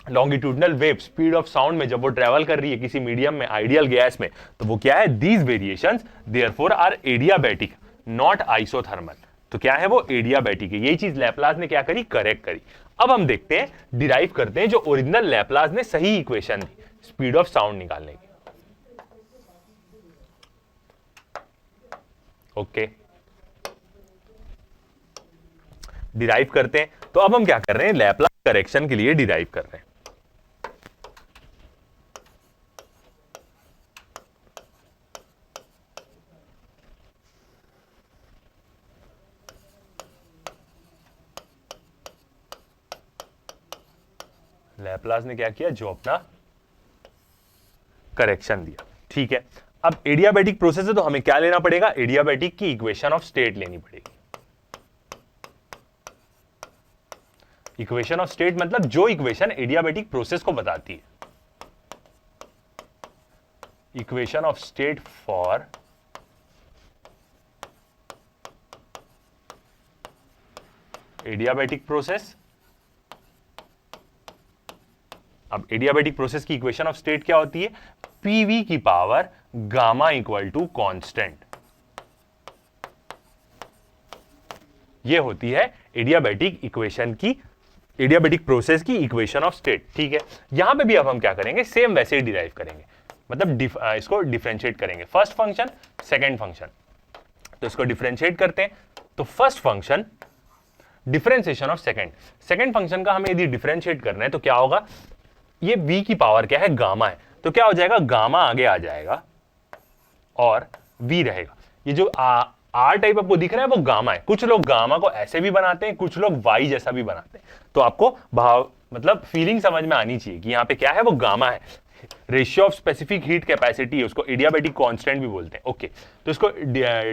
longitudinal wave speed of sound में, जब वो ट्रेवल कर रही है किसी मीडियम में, आइडियल गैस में, तो वो क्या है, these variations therefore are adiabatic not isothermal. तो क्या है, वो एडियाबैटिक है। यही चीज लैपलास ने क्या करी, करेक्ट करी। अब हम देखते हैं, डिराइव करते हैं जो ओरिजिनल लैपलास ने सही equation the speed of sound निकालने की। ओके, डिराइव करते हैं। तो अब हम क्या कर रहे हैं, लैपलास करेक्शन के लिए डिराइव कर रहे हैं। लैपलास ने क्या किया, जो अपना करेक्शन दिया। ठीक है, अब एडियाबैटिक प्रोसेस है तो हमें क्या लेना पड़ेगा, एडियाबैटिक की इक्वेशन ऑफ स्टेट लेनी पड़ेगी। इक्वेशन ऑफ स्टेट मतलब जो इक्वेशन एडियाबैटिक प्रोसेस को बताती है। Equation of state for adiabatic process. अब एडियाबैटिक प्रोसेस की इक्वेशन ऑफ स्टेट क्या होती है, पीवी की power gamma equal to constant. ये होती है एडियाबैटिक इक्वेशन की, एडियाबैटिक प्रोसेस की इक्वेशन ऑफ स्टेट। ठीक है, यहां पे भी अब हम क्या करेंगे, सेम वैसे ही डिराइव करेंगे, मतलब इसको डिफरेंशिएट करेंगे, फर्स्ट फंक्शन सेकंड फंक्शन। तो इसको डिफरेंशिएट करते हैं, तो first function differentiation of second function का हमें यदि डिफरेंशिएट करना है तो क्या होगा, ये v की पावर क्या है, गामा है, तो क्या हो जाएगा, गामा आगे आ जाएगा और v रहेगा। ये जो आर टाइप आपको दिख रहा है वो गामा है। कुछ लोग गामा को ऐसे भी बनाते हैं, कुछ लोग वाई जैसा भी बनाते हैं। तो आपको भाव मतलब फीलिंग समझ में आनी चाहिए कि यहाँ पे क्या है, वो गामा है, ratio of specific heat capacity, उसको एडियाबैटिक कांस्टेंट भी बोलते हैं। ओके, तो इसको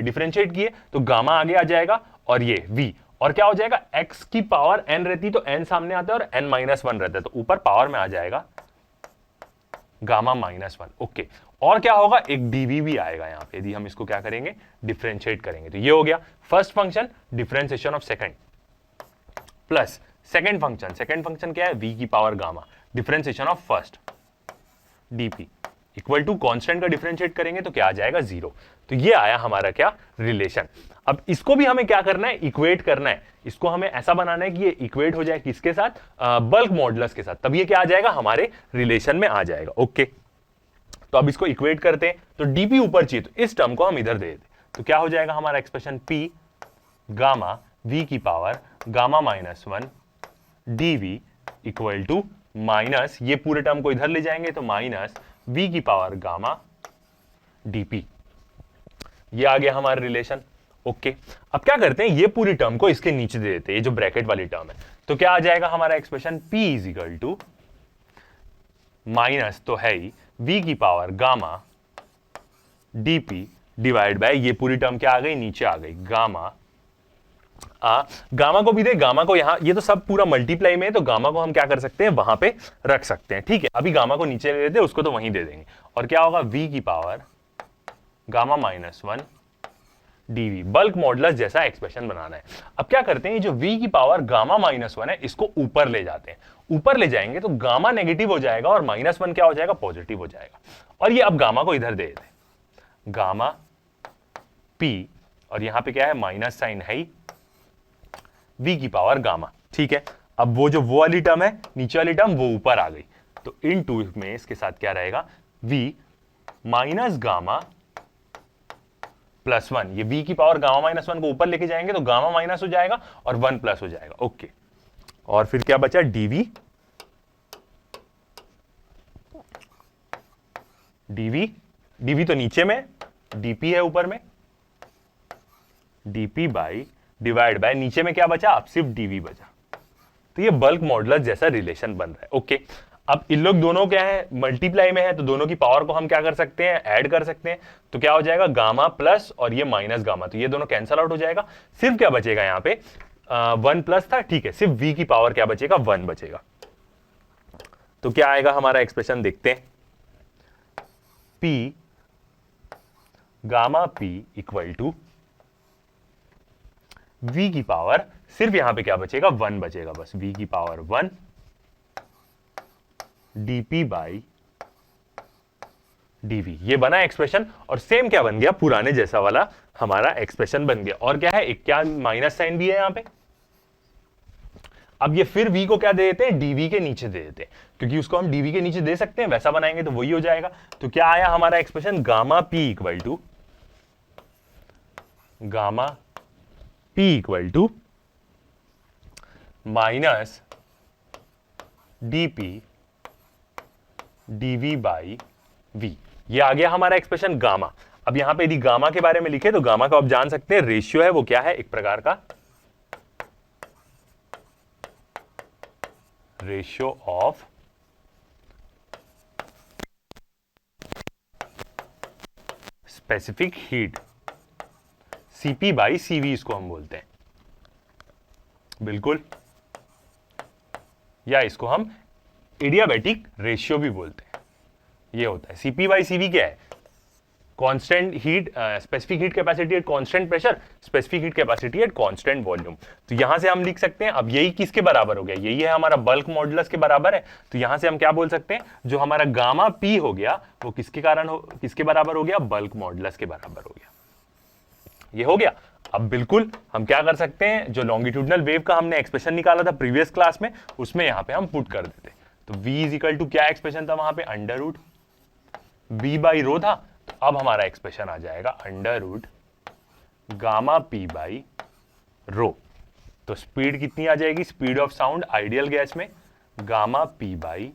डिफरेंशिएट किए तो गामा आगे आ जाएगा और ये v, और क्या हो जाएगा, x की पावर n रहती तो n सामने आता है और n -1 रहता है, तो ऊपर पावर में आ जाएगा गामा -1। ओके, और क्या होगा, एक dv भी आएगा यहाँ पे, यदि हम इसको क्या करेंगे, डिफरेंशिएट करेंगे। तो ये हो गया first function differentiation of second plus second function क्या है, v की power gamma, differentiation of first dp equal to constant का डिफरेंशिएट करेंगे तो क्या आ जाएगा, 0। तो ये आया हमारा क्या, रिलेशन। अब इसको भी हमें क्या करना है, इक्वेट करना है। इसको हमें ऐसा बनाना है कि ये इक्वेट हो जाए किसके साथ, बल्क मॉडुलस के साथ, तब ये क्या आ जाएगा, हमारे रिलेशन में आ जाएगा। ओके, तो अब इसको इक्वेट करते हैं, तो dp ऊपर चाहिए, तो इस टर्म को हम इधर दे देते, तो क्या हो जाएगा हमारा एक्सप्रेशन, p गामा v की power gamma -1 dv equal to minus, ये पूरे टर्म को इधर ले जाएंगे तो माइनस v की पावर गामा dp। ये आ गया हमारा रिलेशन। ओके, अब क्या करते हैं, ये पूरी टर्म को इसके नीचे दे देते हैं, ये जो ब्रैकेट वाली टर्म है, तो क्या आ जाएगा हमारा expression, p is equal to minus तो है ही v की power gamma dp divide by, ये पूरी टर्म क्या आ गई, नीचे आ गई, गामा गामा को भी दे, गामा को यहां, ये तो सब पूरा मल्टीप्लाई में है, तो गामा को हम क्या कर सकते हैं, वहां पे रख सकते हैं। ठीक है, अभी गामा को नीचे ले लेते हैं, उसको तो वहीं दे देंगे, और क्या होगा, v की power gamma -1 dv, bulk modulus जैसा एक्सप्रेशन बनाना है। अब क्या करते हैं, ये जो v की पावर गामा -1 है, इसको ऊपर ले जाते हैं। ऊपर ले जाएंगे तो गामा नेगेटिव हो जाएगा और -1 क्या हो जाएगा, पॉजिटिव हो जाएगा। और ये अब गामा को इधर दे देते हैं, गामा p, और यहां पे क्या है, माइनस साइन है ही, v की पावर गामा। ठीक है, अब वो जो वो वाली टर्म है, नीचे वाली टर्म, वो ऊपर आ गई, तो इन टू में इसके साथ क्या रहेगा, v माइनस गामा +1, ये v की पावर गामा -1 को ऊपर लेके जाएंगे तो गामा माइनस हो जाएगा और 1 प्लस हो जाएगा। ओके, और फिर क्या बचा, dv तो नीचे में, dp है ऊपर में, dp बाई डिवाइड बाय, नीचे में क्या बचा, अब सिर्फ dv बचा। तो ये बल्क मॉडुलस जैसा रिलेशन बन रहा है। ओके, अब इन लोग दोनों क्या है, मल्टीप्लाई में है, तो दोनों की पावर को हम क्या कर सकते हैं, ऐड कर सकते हैं। तो क्या हो जाएगा, गामा प्लस और ये माइनस गामा, तो ये दोनों कैंसल आउट हो जाएगा। सिर्फ क्या बचेगा यहाँ पे, 1 प्लस था, ठीक है, सिर्फ v की पावर क्या बचेगा, 1 बचेगा। तो क्या आएगा हमारा एक्सप्रेशन, देखते हैं, p gamma p equal to v की पावर, सिर्फ यहां पे क्या बचेगा, 1 बचेगा बस, v की पावर 1 dp बाई dv, ये बना एक्सप्रेशन। और सेम क्या बन गया, पुराने जैसा वाला हमारा एक्सप्रेशन बन गया। और क्या है, एक क्या माइनस साइन भी है यहां पे। अब ये फिर v को क्या दे देते हैं, dv के नीचे दे देते हैं, क्योंकि उसको हम dv के नीचे दे सकते हैं, वैसा बनाएंगे तो वही हो जाएगा। तो क्या आया हमारा expression, gamma p equal to gamma p equal to minus dp dv by v, ये आ गया हमारा एक्सप्रेशन गामा। अब यहां पे यदि गामा के बारे में लिखे तो गामा का आप जान सकते हैं, रेशियो है वो क्या है, एक प्रकार का ratio of specific heat, Cp by Cv इसको हम बोलते हैं, बिल्कुल, या इसको हम एडियाबैटिक रेशियो भी बोलते हैं। ये होता है Cp बाई Cv, क्या है, constant heat, specific heat capacity at constant pressure, specific heat capacity at constant volume. तो यहां से हम लिख सकते हैं, अब यही किसके बराबर हो गया, यही है हमारा बल्क मॉडुलस के बराबर है। तो यहां से हम क्या बोल सकते हैं, जो हमारा गामा p हो गया वो किसके कारण हो, किसके बराबर हो गया, बल्क मॉडुलस के बराबर हो गया। ये हो गया। अब बिल्कुल हम क्या कर सकते हैं, जो लॉन्गिट्यूडनल वेव का हमने एक्सप्रेशन निकाला था प्रीवियस क्लास में, उसमें यहां पे हम पुट कर देते। तो v इज इक्वल टू क्या एक्सप्रेशन था वहां पे, under root b by rho था। तो अब हमारा एक्सप्रेशन आ जाएगा under root gamma p by rho. तो स्पीड कितनी आ जाएगी, speed of sound ideal gas में gamma p by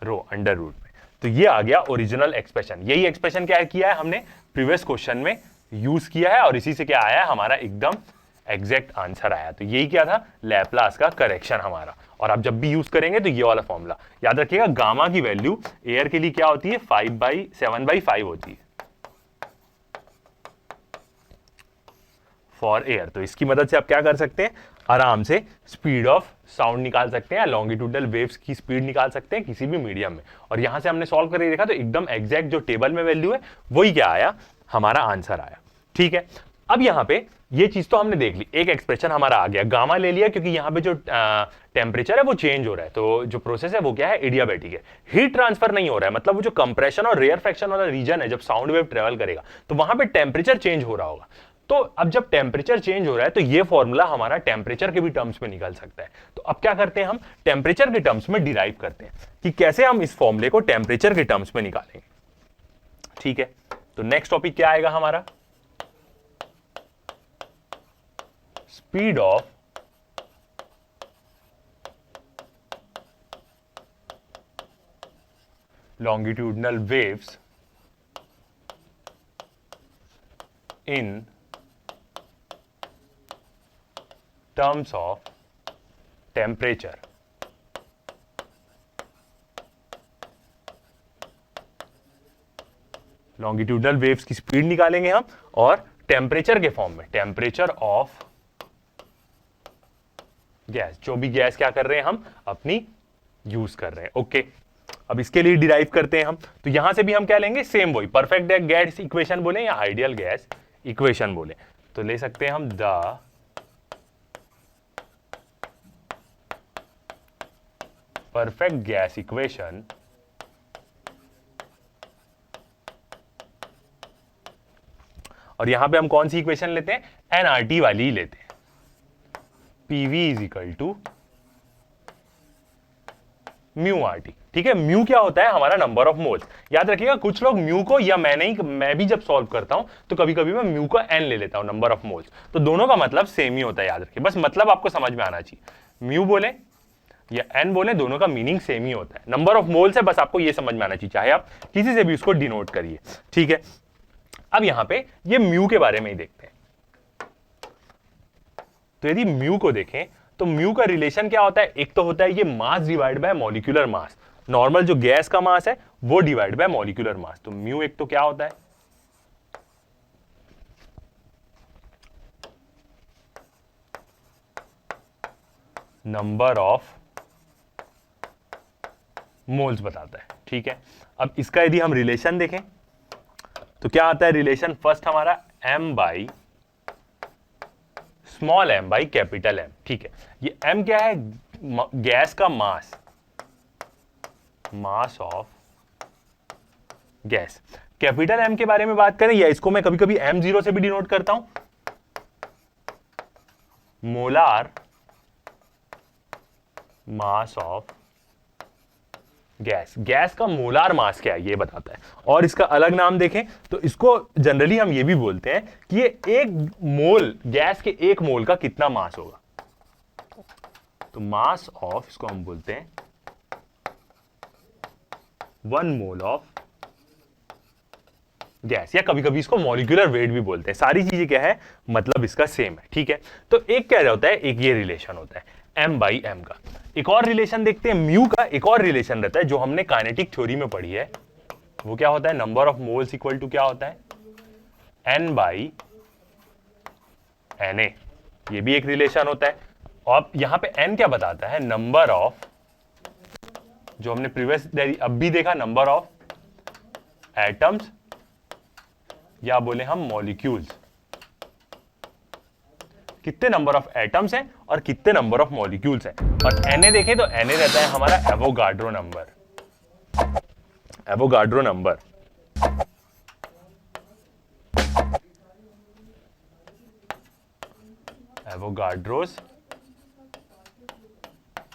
rho under root में। तो ये आ गया ओरिजिनल एक्सप्रेशन। यही एक्सप्रेशन क्या किया है हमने प्रीवियस क्वेश्चन में यूज किया है, और इसी से क्या आया है, हमारा एकदम एग्जैक्ट आंसर आया। तो यही क्या था, लैप्लास का करेक्शन हमारा। और आप जब भी यूज करेंगे तो ये वाला फॉर्मूला याद रखिएगा। गामा की वैल्यू एयर के लिए क्या होती है, 7/5 होती है फॉर एयर। तो इसकी मदद से आप क्या कर सकते हैं, आराम से स्पीड ऑफ साउंड निकाल सकते हैं, लॉन्गिट्यूडनल वेव्स की स्पीड निकाल सकते हैं किसी भी मीडियम में। और यहां से हमने सॉल्व करके देखा तो एकदम एग्जैक्ट जो टेबल में वैल्यू है वही क्या आया, हमारा आंसर आया। ठीक है, अब यहां पे ये चीज तो हमने देख ली, एक एक्सप्रेशन हमारा आ गया, गामा ले लिया क्योंकि यहां पे जो टेम्परेचर है वो चेंज हो रहा है। तो जो प्रोसेस है वो क्या है, एडियाबैटिक है, हीट ट्रांसफर नहीं हो रहा है। मतलब वो जो कंप्रेशन और रेयर फ्रैक्शन वाला रीजन है, जब साउंड वेव ट्रेवल करेगा तो वहां पे टेम्परेचर चेंज हो रहा होगा। तो अब जब टेम्परेचर चेंज हो रहा है तो ये फॉर्मूला हमारा टेम्परेचर के भी टर्म्स में निकल सकता है। तो अब क्या करते हैं, हम टेम्परेचर के टर्म्स में डिराइव करते हैं कि कैसे हम इस फॉर्मूले को टेम्परेचर के टर्म्स में निकालेंगे। ठीक है, तो नेक्स्ट टॉपिक क्या आएगा हमारा, speed of longitudinal waves in terms of temperature। Longitudinal waves की स्पीड निकालेंगे हम, और टेम्परेचर के फॉर्म में, टेम्परेचर ऑफ गैस, जो भी गैस क्या कर रहे हैं हम अपनी यूज कर रहे हैं। ओके, अब इसके लिए डिराइव करते हैं हम। तो यहां से भी हम क्या लेंगे, सेम वही परफेक्ट गैस इक्वेशन बोले या आइडियल गैस इक्वेशन बोले, तो ले सकते हैं हम द परफेक्ट गैस इक्वेशन और यहां पे हम कौन सी इक्वेशन लेते हैं, एनआरटी वाली ही लेते हैं। PV is equal to mu R T. ठीक है, म्यू क्या होता है, हमारा नंबर ऑफ मोल्स। याद रखिएगा कुछ लोग म्यू को, या मैं भी जब सॉल्व करता हूं तो कभी कभी मैं म्यू को एन ले लेता हूं, नंबर ऑफ मोल्स। तो दोनों का मतलब सेम ही होता है, याद रखिए, बस मतलब आपको समझ में आना चाहिए। म्यू बोले या एन बोले, दोनों का मीनिंग सेम ही होता है। नंबर ऑफ मोल्स है, बस आपको ये समझ में आना चाहिए, चाहे आप किसी से भी उसको डिनोट करिए। ठीक है, अब यहां पे ये म्यू के बारे में ही देखते हैं। तो यदि म्यू को देखें तो म्यू का रिलेशन क्या होता है, एक तो होता है ये mass divide by molecular mass, normal जो गैस का मास है वो डिवाइड बाय मॉलिक्यूलर मास। तो म्यू एक तो क्या होता है, नंबर ऑफ मोल्स बताता है। ठीक है, अब इसका यदि हम रिलेशन देखें तो क्या आता है रिलेशन, फर्स्ट हमारा m by small m by capital M। ठीक है, ये m क्या है, गैस का mass, mass of gas. Capital M के बारे में बात करें, या इसको मैं कभी कभी m0 से भी डिनोट करता हूं, molar mass of gas. Gas का मोलार मास क्या है ये बताता है। और इसका अलग नाम देखें तो इसको जनरली हम ये भी बोलते हैं कि ये एक मोल, गैस के एक मोल का कितना मास होगा। तो मास ऑफ, इसको हम बोलते हैं 1 मोल ऑफ गैस, या कभी कभी इसको मॉलिक्यूलर वेट भी बोलते हैं। सारी चीजें क्या है, मतलब इसका सेम है। ठीक है, तो एक क्या होता है, एक ये रिलेशन होता है m बाई m का। एक और रिलेशन देखते हैं, म्यू का एक और रिलेशन रहता है जो हमने काइनेटिक थ्योरी में पढ़ी है। वो क्या होता है, number of moles equal to क्या होता है, n बाई Na। ये भी एक रिलेशन होता है। और यहां पे n क्या बताता है, नंबर ऑफ, जो हमने प्रीवियस अब भी देखा, नंबर ऑफ एटम्स, या बोले हम मॉलिक्यूल्स, कितने नंबर ऑफ एटम्स हैं और कितने नंबर ऑफ मॉलिक्यूल्स हैं। और Na देखें तो Na रहता है हमारा Avogadro number, Avogadro number. Avogadro's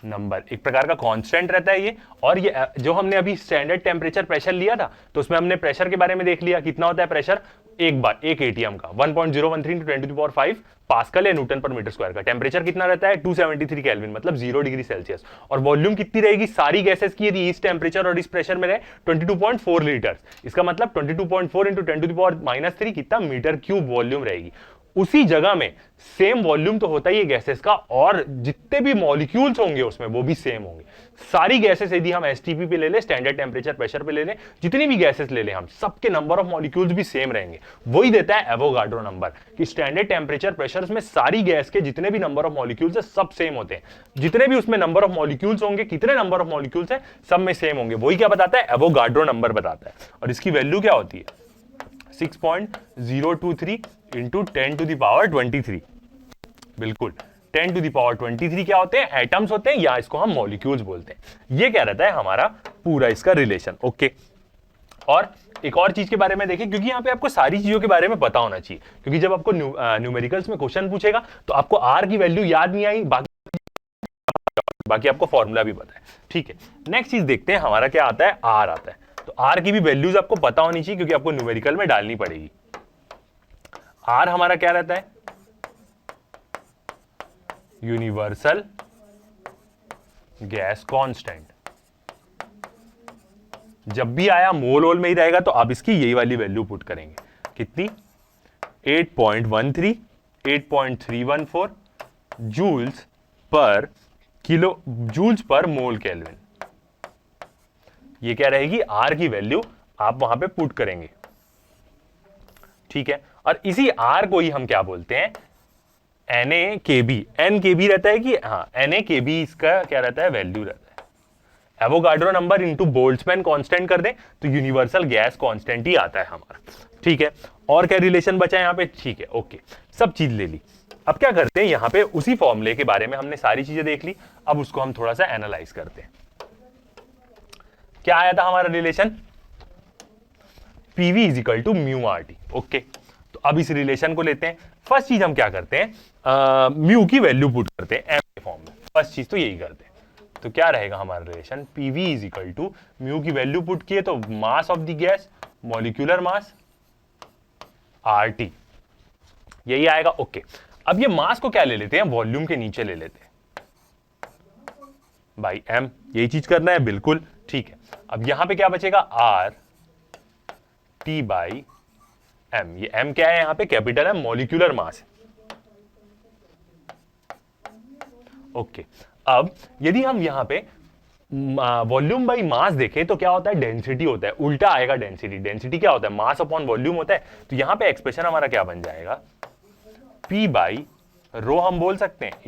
number एक प्रकार का कांस्टेंट रहता है ये। और ये जो हमने अभी स्टैंडर्ड टेम्परेचर प्रेशर लिया था तो उसमें हमने प्रेशर के बारे में देख लिया कितना होता है प्रेशर एक एटीएम का 1.013 × 10⁵ पास्कल या न्यूटन पर मीटर स्क्वायर का। टेम्परेचर कितना रहता है 273 केल्विन मतलब 0 डिग्री सेल्सियस। और वॉल्यूम कितनी रहेगी सारी गैसेस की यदि इस टेम्परेचर और इस प्रेशर में रहे 22.4 लीटर। इसका मतलब 22.4 × 10⁻³ कितना मीटर क्यूब वॉल्यूम रहेगी। उसी जगह में सेम वॉल्यूम तो होता ही है गैसेस का और जितने भी मॉलिक्यूल्स होंगे उसमें वो भी सेम होंगे। सारी गैसेस यदि हम एसटीपी पे ले ले स्टैंडर्ड टेम्परेचर प्रेशर पे ले ले जितनी भी गैसेस ले ले हम सबके नंबर ऑफ मॉलिक्यूल्स भी सेम रहेंगे। वही देता है एवोगाड्रो नंबर कि स्टैंडर्ड टेम्परेचर प्रेशर में सारी गैस के जितने भी नंबर ऑफ मॉलिक्यूल्स है सब सेम होते हैं। जितने भी उसमें नंबर ऑफ मॉलिक्यूल्स होंगे कितने नंबर ऑफ मॉलिक्यूल्स है सब में सेम होंगे। वही क्या बताता है एवोगाड्रो नंबर बताता है। और इसकी वैल्यू क्या होती है 6.023 इंटू 10⁻23। बिल्कुल 10⁻23 क्या होते हैं एटम्स होते हैं या इसको हम मॉलिक्यूल्स बोलते हैं। ये क्या रहता है हमारा पूरा इसका रिलेशन। ओके और एक और चीज के बारे में देखें क्योंकि यहाँ पे आपको सारी चीजों के बारे में पता होना चाहिए क्योंकि जब आपको न्यूमेरिकल्स में क्वेश्चन पूछेगा तो आपको आर की वैल्यू याद नहीं आई बाकी आपको फॉर्मूला भी पता है। ठीक है नेक्स्ट चीज देखते हैं हमारा क्या आता है आर आता है। तो आर की भी वैल्यूज आपको पता होनी चाहिए क्योंकि आपको न्यूमेरिकल में डालनी पड़ेगी। आर हमारा क्या रहता है यूनिवर्सल गैस कांस्टेंट। जब भी आया मोल वोल में ही रहेगा तो आप इसकी यही वाली वैल्यू पुट करेंगे कितनी 8.13 8.314 जूल्स पर मोल केल्विन। ये क्या रहेगी आर की वैल्यू आप वहां पे पुट करेंगे। ठीक है और इसी आर को ही हम क्या बोलते हैं NaKB। NKB रहता है कि हाँ NaKB इसका क्या रहता है वैल्यू रहता है। Avogadro number into Boltzmann constant कर दें तो यूनिवर्सल गैस कांस्टेंट ही आता है हमारा। ठीक है और क्या रिलेशन बचा है यहाँ पे। ठीक है ओके सब चीज ले ली। अब क्या करते हैं यहाँ पे उसी फॉर्मूले के बारे में हमने सारी चीजें देख ली। अब उसको हम थोड़ा सा एनालाइज करते हैं। क्या आया था हमारा रिलेशन PV = μRT। ओके तो अब इस रिलेशन को लेते हैं। फर्स्ट चीज हम क्या करते हैं म्यू की वैल्यू पुट करते हैं एम के फॉर्म में। फर्स्ट चीज तो यही करते हैं। तो क्या रहेगा हमारा रिलेशन PV = म्यू की वैल्यू पुट किए तो mass of the gas molecular mass RT यही आएगा। ओके अब ये मास को क्या ले लेते हैं वॉल्यूम के नीचे ले लेते हैं बाई M। यही चीज करना है बिल्कुल ठीक है। अब यहां पे क्या बचेगा RT/M। ये M क्या है यहां पे कैपिटल है मॉलिक्यूलर मास। ओके अब यदि हम यहां पे वॉल्यूम बाई मास देखें तो क्या होता है डेंसिटी होता है। उल्टा आएगा डेंसिटी। डेंसिटी क्या होता है मास अपॉन वॉल्यूम होता है। तो यहां पे एक्सप्रेशन हमारा क्या बन जाएगा P/ρ हम बोल सकते हैं =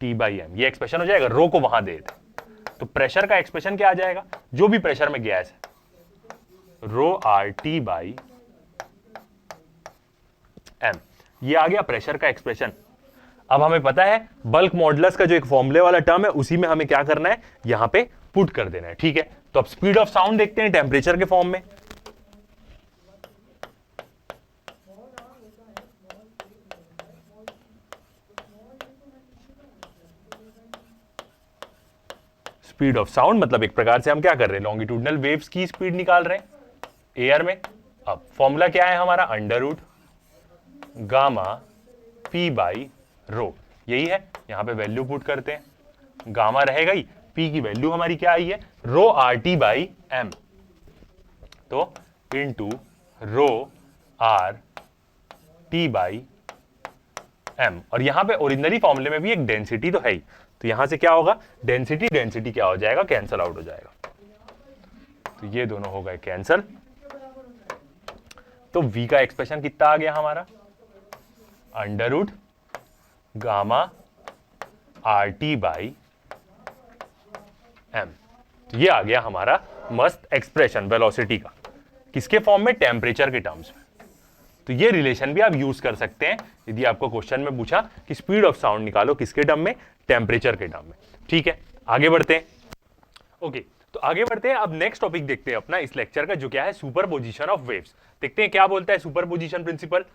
RT/M। ये एक्सप्रेशन हो जाएगा रो को वहां दे दे तो प्रेशर का एक्सप्रेशन क्या आ जाएगा जो भी प्रेशर में गैस है ρRT/M। ये आ गया प्रेशर का एक्सप्रेशन। अब हमें पता है बल्क मॉडुलस का जो एक फॉर्मूले वाला टर्म है उसी में हमें क्या करना है यहां पे पुट कर देना है। ठीक है तो अब स्पीड ऑफ साउंड देखते हैं टेम्परेचर के फॉर्म में। स्पीड ऑफ साउंड मतलब एक प्रकार से हम क्या कर रहे हैं लॉन्गिट्यूडनल वेव्स की स्पीड निकाल रहे हैं एयर में। अब फॉर्मूला क्या है हमारा √P/ρ यही है। यहां पे वैल्यू पुट करते हैं गामा रहेगा ही। P की वैल्यू हमारी क्या आई है ρRT/M तो इंटू ρRT/M। और यहां पे ओरिजिनली फॉर्मूले में भी एक डेंसिटी तो है ही तो यहां से क्या होगा डेंसिटी क्या हो जाएगा कैंसल आउट हो जाएगा। तो ये दोनों हो गए कैंसल। तो V का एक्सप्रेशन कितना आ गया हमारा √γRT/M। तो ये आ गया हमारा मस्त एक्सप्रेशन वेलोसिटी का किसके फॉर्म में टेम्परेचर के टर्म्स में। तो ये रिलेशन भी आप यूज कर सकते हैं यदि आपको क्वेश्चन में पूछा कि स्पीड ऑफ साउंड निकालो किसके टर्म में टेम्परेचर के टर्म में। ठीक है आगे बढ़ते हैं। ओके तो आगे बढ़ते हैं, अब नेक्स्ट टॉपिक देखते हैं अपना इस लेक्चर का, जो क्या है सुपरपोजिशन ऑफ वेव्स। देखते हैं क्या बोलता है सुपरपोजिशन प्रिंसिपल।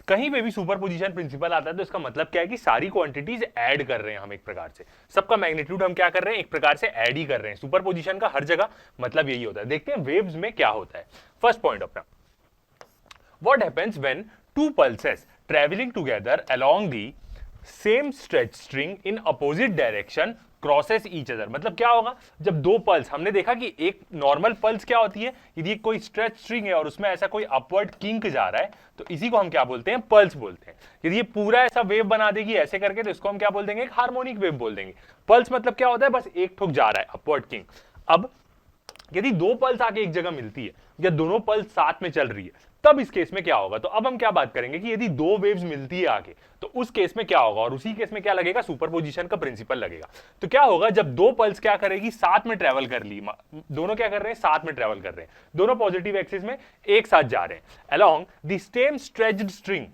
कहीं पे भी सुपरपोजिशन प्रिंसिपल आता है तो इसका मतलब क्या है कि सारी क्वांटिटीज ऐड कर रहे हैं हम एक प्रकार से, सबका मैग्नीट्यूड हम क्या कर रहे हैं एक प्रकार से ऐड ही कर रहे हैं। सुपरपोजिशन का हर जगह मतलब यही होता है। देखते हैं वेव्स में क्या होता है। फर्स्ट पॉइंट अपना, what happens when two pulses travelling together along the same stretch string in opposite direction crosses each other. मतलब क्या होगा जब दो पल्स, हमने देखा कि एक नॉर्मल पल्स क्या होती है, यदि कोई स्ट्रेच स्ट्रिंग है और उसमें ऐसा कोई अपवर्ड किंक जा रहा है तो इसी को हम क्या बोलते हैं, पल्स बोलते हैं। यदि ये पूरा ऐसा वेव बना देगी ऐसे करके तो इसको हम क्या बोल देंगे, एक हार्मोनिक वेव बोल देंगे। पल्स मतलब क्या होता है, बस एक ठोक जा रहा है अपवर्ड किंक। अब यदि दो पल्स आके एक जगह मिलती है या दोनों पल्स साथ में चल रही है तब इस केस में क्या होगा। तो अब हम क्या बात करेंगे कि यदि दो वेव्स मिलती है आगे तो उस केस में क्या होगा, और उसी केस में क्या लगेगा, सुपरपोजिशन का प्रिंसिपल लगेगा। तो क्या होगा जब दो पल्स क्या करेगी, साथ में ट्रेवल कर ली, दोनों क्या कर रहे हैं, साथ में ट्रेवल कर रहे हैं, दोनों पॉजिटिव एक्सिस में एक साथ जा रहे हैं along the same stretched string.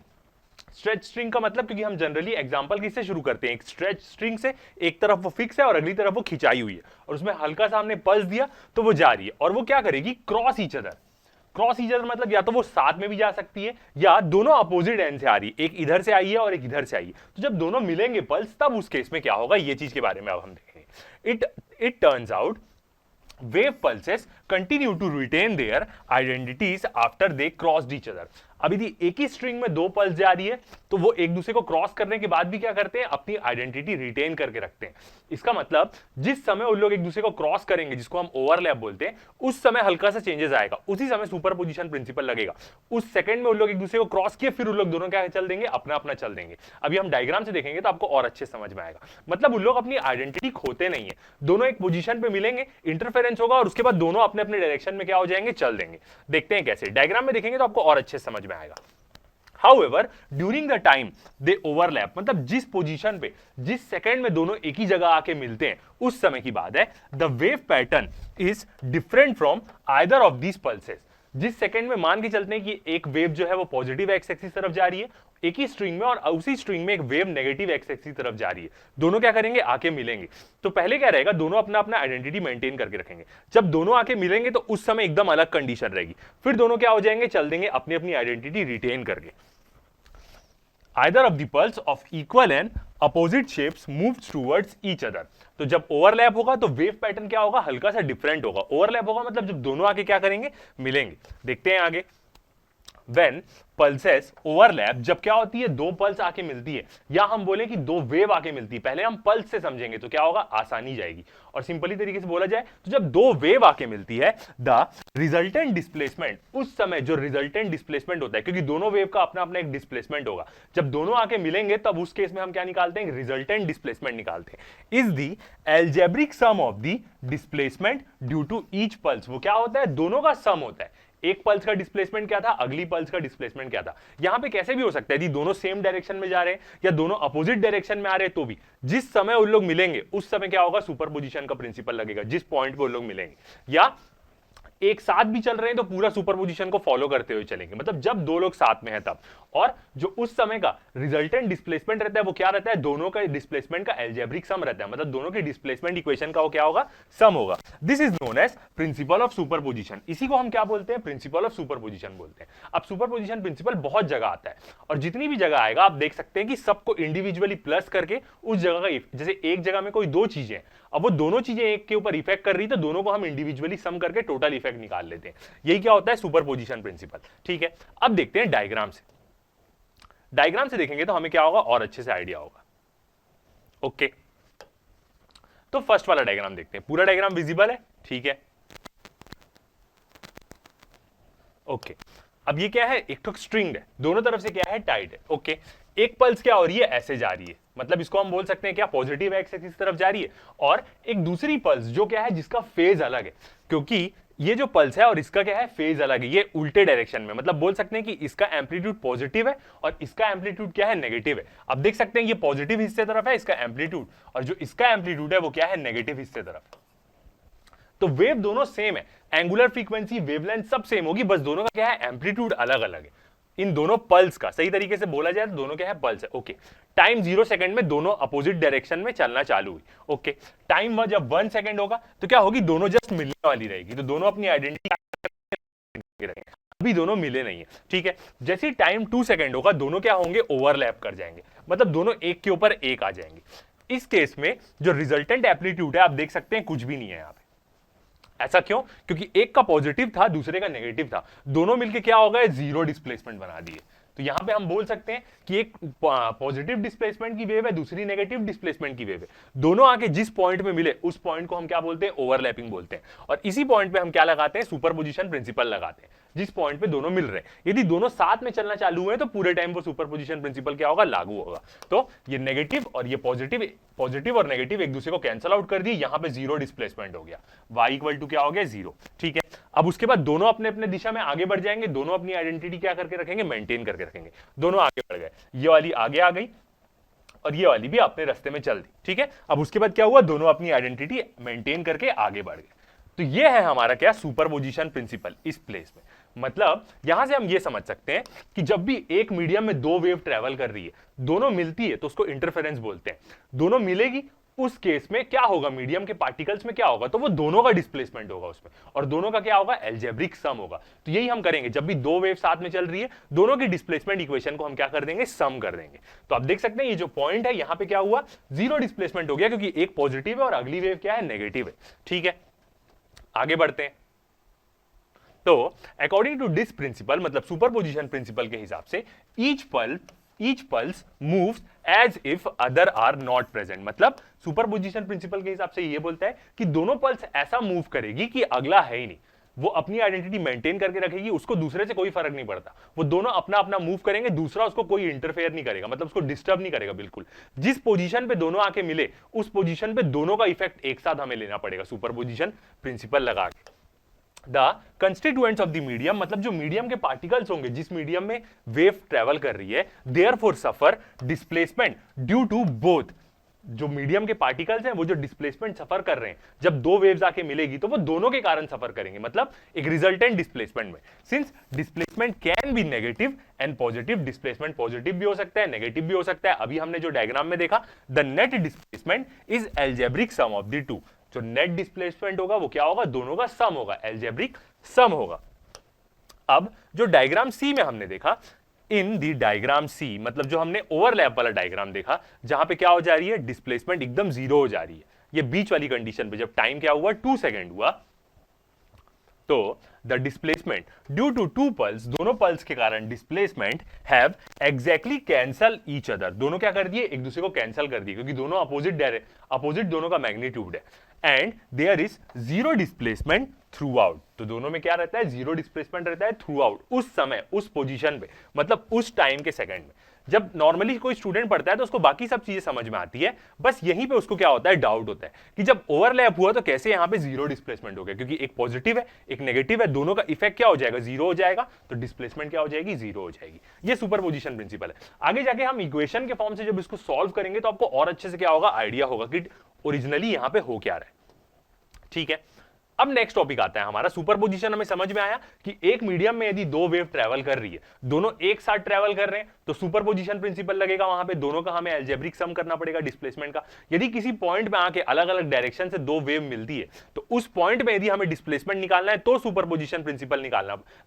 Stretch string का मतलब, क्योंकि हम जनरली एग्जांपल किससे शुरू करते हैं, एक स्ट्रेच स्ट्रिंग से, एक तरफ वो फिक्स है और अगली तरफ वो खिंचाई हुई है और उसमें हल्का सा हमने पल्स दिया तो वो जा रही है और वो क्या करेगी, cross each other. Cross each other मतलब या तो वो साथ में भी जा सकती है या दोनों अपोजिट एंड से आ रही है, एक इधर से आई है और एक इधर से आई है। तो जब दोनों मिलेंगे पल्स तब उस केस में क्या होगा, ये चीज के बारे में अब हम देखेंगे। It turns out wave pulses continue to retain their identities after they crossed each other। अब यदि एक ही स्ट्रिंग में दो पल्स जा रही है तो वो एक दूसरे को क्रॉस करने के बाद भी क्या करते हैं, अपनी आइडेंटिटी रिटेन करके रखते हैं। इसका मतलब जिस समय उन लोग एक दूसरे को क्रॉस करेंगे, जिसको हम ओवरलैप बोलते हैं, उस समय हल्का सा चेंजेस आएगा, उसी समय सुपरपोजिशन प्रिंसिपल लगेगा। उस सेकंड में उन लोग एक दूसरे को क्रॉस किए फिर उन लोग दोनों क्या चल देंगे, अपना अपना चल देंगे। अभी हम डायग्राम से देखेंगे तो आपको और अच्छे समझ में आएगा। मतलब उन लोग अपनी आइडेंटिटी खोते नहीं है, दोनों एक पोजीशन पे मिलेंगे, इंटरफेरेंस होगा और उसके बाद दोनों अपने अपने डायरेक्शन में क्या हो जाएंगे, चल देंगे। देखते हैं कैसे, डायग्राम में देखेंगे तो आपको और अच्छे समझ में आएगा। However, during the time they overlap, मतलब जिस पोजीशन पे, जिस सेकंड में दोनों एक ही जगह आके मिलते हैं उस समय की बात है, the wave pattern is different from either of these pulses। जिस सेकंड में मान के चलते हैं कि एक वेव जो है वो पॉजिटिव एक्स एक्सिस तरफ जा रही है एक ही स्ट्रिंग में, और उसी स्ट्रिंग में एक वेव नेगेटिव एक्स एक्सिस तरफ जा रही है, दोनों क्या करेंगे, आके मिलेंगे। तो पहले क्या रहेगा, दोनों अपना अपना आइडेंटिटी मेंटेन करके रखेंगे। जब दोनों आके मिलेंगे तो उस समय एकदम अलग कंडीशन रहेगी, फिर दोनों क्या हो जाएंगे, चल देंगे अपनी अपनी आइडेंटिटी रिटेन करके। Either of the pulse of equal and opposite shapes moves towards each other। तो जब ओवरलैप होगा तो वेव पैटर्न क्या होगा, हल्का सा डिफरेंट होगा। ओवरलैप होगा मतलब जब दोनों आके क्या करेंगे, मिलेंगे। देखते हैं आगे, when pulses overlap, जब क्या होती है, दो पल्स आके मिलती है, या हम बोले कि दो वेव आके मिलती है। पहले हम पल्स से समझेंगे तो क्या होगा, आसानी जाएगी। और सिंपली तरीके से बोला जाए तो जब दो वेव आके मिलती है, द रिजल्टेंट डिस्प्लेसमेंट, उस समय जो रिजल्टेंट डिस्प्लेसमेंट होता है, क्योंकि दोनों वेव का अपना अपना एक डिस्प्लेसमेंट होगा, जब दोनों आके मिलेंगे तब उस केस में हम क्या निकालते हैं, रिजल्टेंट डिस्प्लेसमेंट निकालते हैं। Is the algebraic sum of the displacement due to each pulse. वो क्या होता है, दोनों का सम होता है। एक पल्स का डिस्प्लेसमेंट क्या था, अगली पल्स का डिस्प्लेसमेंट क्या था। यहां पे कैसे भी हो सकता है, यदि दोनों सेम डायरेक्शन में जा रहे हैं या दोनों अपोजिट डायरेक्शन में आ रहे हैं तो भी जिस समय उन लोग मिलेंगे उस समय क्या होगा, सुपरपोजिशन का प्रिंसिपल लगेगा। जिस पॉइंट पे उन लोग मिलेंगे, या एक साथ भी चल रहे हैं तो पूरा सुपरपोजिशन को फॉलो करते हुए चलेंगे, मतलब जब दो लोग साथ में हैं तब। और जो उस समय का रिजल्टेंट डिस्प्लेसमेंट रहता है वो क्या रहता है, दोनों का डिस्प्लेसमेंट का एल्जेब्रिक सम रहता है, मतलब दोनों के डिस्प्लेसमेंट इक्वेशन का वो क्या होगा, सम होगा। This is known as principle of superposition. इसी को हम क्या बोलते हैं, प्रिंसिपल ऑफ सुपरपोजिशन बोलते हैं। अब सुपरपोजिशन प्रिंसिपल बहुत जगह आता है और जितनी भी जगह आएगा आप देख सकते हैं कि सबको इंडिविजुअली प्लस करके उस जगह का, जैसे एक जगह में कोई दो चीजें, अब वो दोनों चीजें एक के ऊपर इफेक्ट कर रही तो दोनों को हम इंडिविजुअली सम करके टोटल इफेक्ट निकाल लेते हैं। यही क्या होता है, सुपरपोजिशन प्रिंसिपल। ठीक है, अब देखते हैं डायग्राम से। डायग्राम से देखेंगे तो हमें क्या होगा, और अच्छे से आइडिया होगा। ओके, तो फर्स्ट वाला डायग्राम देखते हैं। पूरा डायग्राम विजिबल है, ठीक है। ओके, अब ये क्या है, एक तो स्ट्रिंग है, दोनों तरफ से क्या है, टाइट है। ओके, एक पल्स क्या हो रही है, ऐसे जा रही है, मतलब इसको हम बोल सकते हैं क्या, पॉजिटिव एक्स एक्सिस तरफ जा रही है। और एक दूसरी पल्स जो क्या है, जिसका फेज अलग है, क्योंकि ये जो पल्स है और इसका क्या है, फेज अलग है, ये उल्टे डायरेक्शन में, मतलब बोल सकते हैं कि इसका एम्पलीट्यूड पॉजिटिव है और इसका एम्पलीट्यूड क्या है, नेगेटिव है। अब देख सकते हैं ये पॉजिटिव हिस्से तरफ है इसका एम्पलीट्यूड, और जो इसका एम्पलीट्यूड है वो क्या है, नेगेटिव हिस्से तरफ। तो वेव दोनों सेम है, एंगुलर फ्रीक्वेंसी, वेवलेंथ सब सेम होगी, बस दोनों का क्या है, एम्पलीट्यूड अलग अलग है। इन दोनों पल्स का, सही तरीके से बोला जाए तो दोनों क्या है, पल्स है। ओके, टाइम 0 सेकंड में दोनों अपोजिट डायरेक्शन में चलना चालू हुई। ओके, टाइम जब 1 सेकंड होगा तो क्या होगी, दोनों जस्ट मिलने वाली रहेगी, तो दोनों अपनी आइडेंटिटी रहेंगे। अभी दोनों मिले नहीं है, ठीक है। जैसे ही टाइम 2 सेकंड होगा दोनों क्या होंगे, ओवरलैप कर जाएंगे, मतलब दोनों एक के ऊपर एक आ जाएंगे। इस केस में जो रिजल्टेंट एम्पलीट्यूड है आप देख सकते हैं कुछ भी नहीं है यहां पे। ऐसा क्यों? क्योंकि एक का पॉजिटिव था दूसरे का नेगेटिव था, दोनों मिलके क्या हो गए, जीरो डिस्प्लेसमेंट बना दिए। तो यहां पे हम बोल सकते हैं कि एक पॉजिटिव डिस्प्लेसमेंट की वेव है, दूसरी नेगेटिव डिस्प्लेसमेंट की वेव है, दोनों आके जिस पॉइंट में मिले उस पॉइंट को हम क्या बोलते हैं, ओवरलैपिंग बोलते हैं। और इसी पॉइंट पे हम क्या लगाते हैं, सुपरपोजिशन प्रिंसिपल लगाते हैं, जिस पॉइंट पे दोनों मिल रहे हैं। यदि दोनों साथ में चलना चालू हुए तो पूरे टाइम वो सुपरपोजिशन प्रिंसिपल क्या होगा, लागू होगा। तो ये नेगेटिव और ये पॉजिटिव और नेगेटिव एक दूसरे को कैंसिल आउट कर दिए, यहां पे जीरो डिस्प्लेसमेंट हो गया, y इक्वल टू क्या हो गया, जीरो। ठीक है, अब उसके बाद दोनों अपने अपने दिशा में आगे बढ़ जाएंगे, दोनों अपनी आइडेंटिटी क्या करके रखेंगे, मेंटेन करके रखेंगे, दोनों आगे बढ़ गए, ये वाली आगे आ गई और ये वाली भी अपने रास्ते में चल दी। ठीक है, अब उसके बाद क्या हुआ, दोनों अपनी आइडेंटिटी मेंटेन करके आगे बढ़ गए। तो ये है हमारा क्या, सुपरपोजिशन प्रिंसिपल इस प्लेस में। मतलब यहां से हम ये समझ सकते हैं कि जब भी एक मीडियम में दो वेव ट्रेवल कर रही है, दोनों मिलती है तो उसको इंटरफेरेंस बोलते हैं। दोनों मिलेगी उस केस में क्या होगा, मीडियम के पार्टिकल्स में क्या होगा, तो वो दोनों का डिस्प्लेसमेंट होगा उसमें, और दोनों का क्या होगा, अलजेब्रिक सम होगा। तो यही हम करेंगे, जब भी दो वेव साथ में चल रही है दोनों की डिस्प्लेसमेंट इक्वेशन को हम क्या कर देंगे, सम कर देंगे। तो आप देख सकते हैं ये जो पॉइंट है यहां पे क्या हुआ, जीरो डिस्प्लेसमेंट हो गया, क्योंकि एक पॉजिटिव है और अगली वेव क्या है, नेगेटिव है। ठीक है, आगे बढ़ते हैं। तो अकॉर्डिंग टू दिस प्रिंसिपल, मतलब सुपरपोजिशन प्रिंसिपल के हिसाब से each pulse moves as if other are not present. मतलब सुपरपोजिशन प्रिंसिपल के हिसाब से ये बोलता है कि दोनों पल्स ऐसा मूव करेगी कि अगला है ही नहीं, वो अपनी आइडेंटिटी मेंटेन करके रखेगी, उसको दूसरे से कोई फर्क नहीं पड़ता, वो दोनों अपना अपना मूव करेंगे, दूसरा उसको कोई इंटरफेयर नहीं करेगा, मतलब उसको डिस्टर्ब नहीं करेगा बिल्कुल। जिस पोजीशन पे दोनों आके मिले उस पोजीशन पे दोनों का इफेक्ट एक साथ हमें लेना पड़ेगा सुपरपोजिशन प्रिंसिपल लगा के। The constituents of the medium, मतलब जो मीडियम के पार्टिकल्स होंगे जिस मीडियम में वेव ट्रेवल कर रही है, therefore suffer displacement due to both. जो मीडियम के पार्टिकल्स हैं वो जो डिस्प्लेसमेंट सफर कर रहे हैं, जब दो वेव्स आके मिलेगी तो वो दोनों के कारण सफर करेंगे, मतलब एक रिजल्टेंट डिस्प्लेसमेंट में। Since displacement can be negative and positive, displacement positive भी हो सकता है, नेगेटिव भी हो सकता है। अभी हमने जो डायग्राम में देखा, the net displacement is algebraic sum of the two. जो नेट डिस्प्लेसमेंट होगा वो क्या होगा, दोनों का सम होगा, अलजेब्रिक सम होगा। अब जो डायग्राम सी में हमने देखा, इन दी डायग्राम सी, मतलब जो हमने ओवरलैप वाला डायग्राम देखा, जहां पे क्या हो जा रही है, डिस्प्लेसमेंट एकदम जीरो हो जा रही है। ये बीच वाली कंडीशन पे जब टाइम क्या हुआ, 2 सेकंड हुआ, तो the displacement due to two pulse, दोनों पल्स के कारण displacement have exactly cancel each other, दोनों क्या कर दिए, एक दूसरे को कैंसल कर दिए, क्योंकि दोनों अपोजिट दोनों का मैग्नीट्यूड है। And there is zero displacement throughout, तो दोनों में क्या रहता है, जीरो डिस्प्लेसमेंट रहता है थ्रू आउट, उस समय उस पोजीशन पे, मतलब उस टाइम के सेकंड में। जब नॉर्मली कोई स्टूडेंट पढ़ता है तो उसको बाकी सब चीजें समझ में आती है, बस यहीं पे उसको क्या होता है, डाउट होता है कि जब ओवरलैप हुआ तो कैसे यहां पे जीरो डिस्प्लेसमेंट हो गया, क्योंकि एक पॉजिटिव है एक नेगेटिव है, दोनों का इफेक्ट क्या हो जाएगा, जीरो हो जाएगा, तो डिस्प्लेसमेंट क्या हो जाएगी, जीरो हो जाएगी। ये सुपरपोजिशन प्रिंसिपल है। आगे जाके हम इक्वेशन के फॉर्म से जब इसको सॉल्व करेंगे तो आपको और अच्छे से क्या होगा, आइडिया होगा कि ओरिजिनली यहां पे हो क्या रहा है। ठीक है, अब नेक्स्ट टॉपिक आता है हमारा सुपरपोजिशन। हमें समझ में आया कि एक मीडियम में यदि दो वेव ट्रेवल कर रही है, दोनों एक साथ ट्रेवल कर रहे हैं, तो सुपरपोजिशन प्रिंसिपल लगेगा वहां पे, दोनों का हमें अलजेब्रिक सम करना पड़ेगा डिस्प्लेसमेंट का। यदि किसी पॉइंट में आके अलग अलग डायरेक्शन से दो वेव मिलती है तो उस पॉइंट में यदि हमें डिस्प्लेसमेंट निकालना है तो सुपरपोजिशन प्रिंसिपल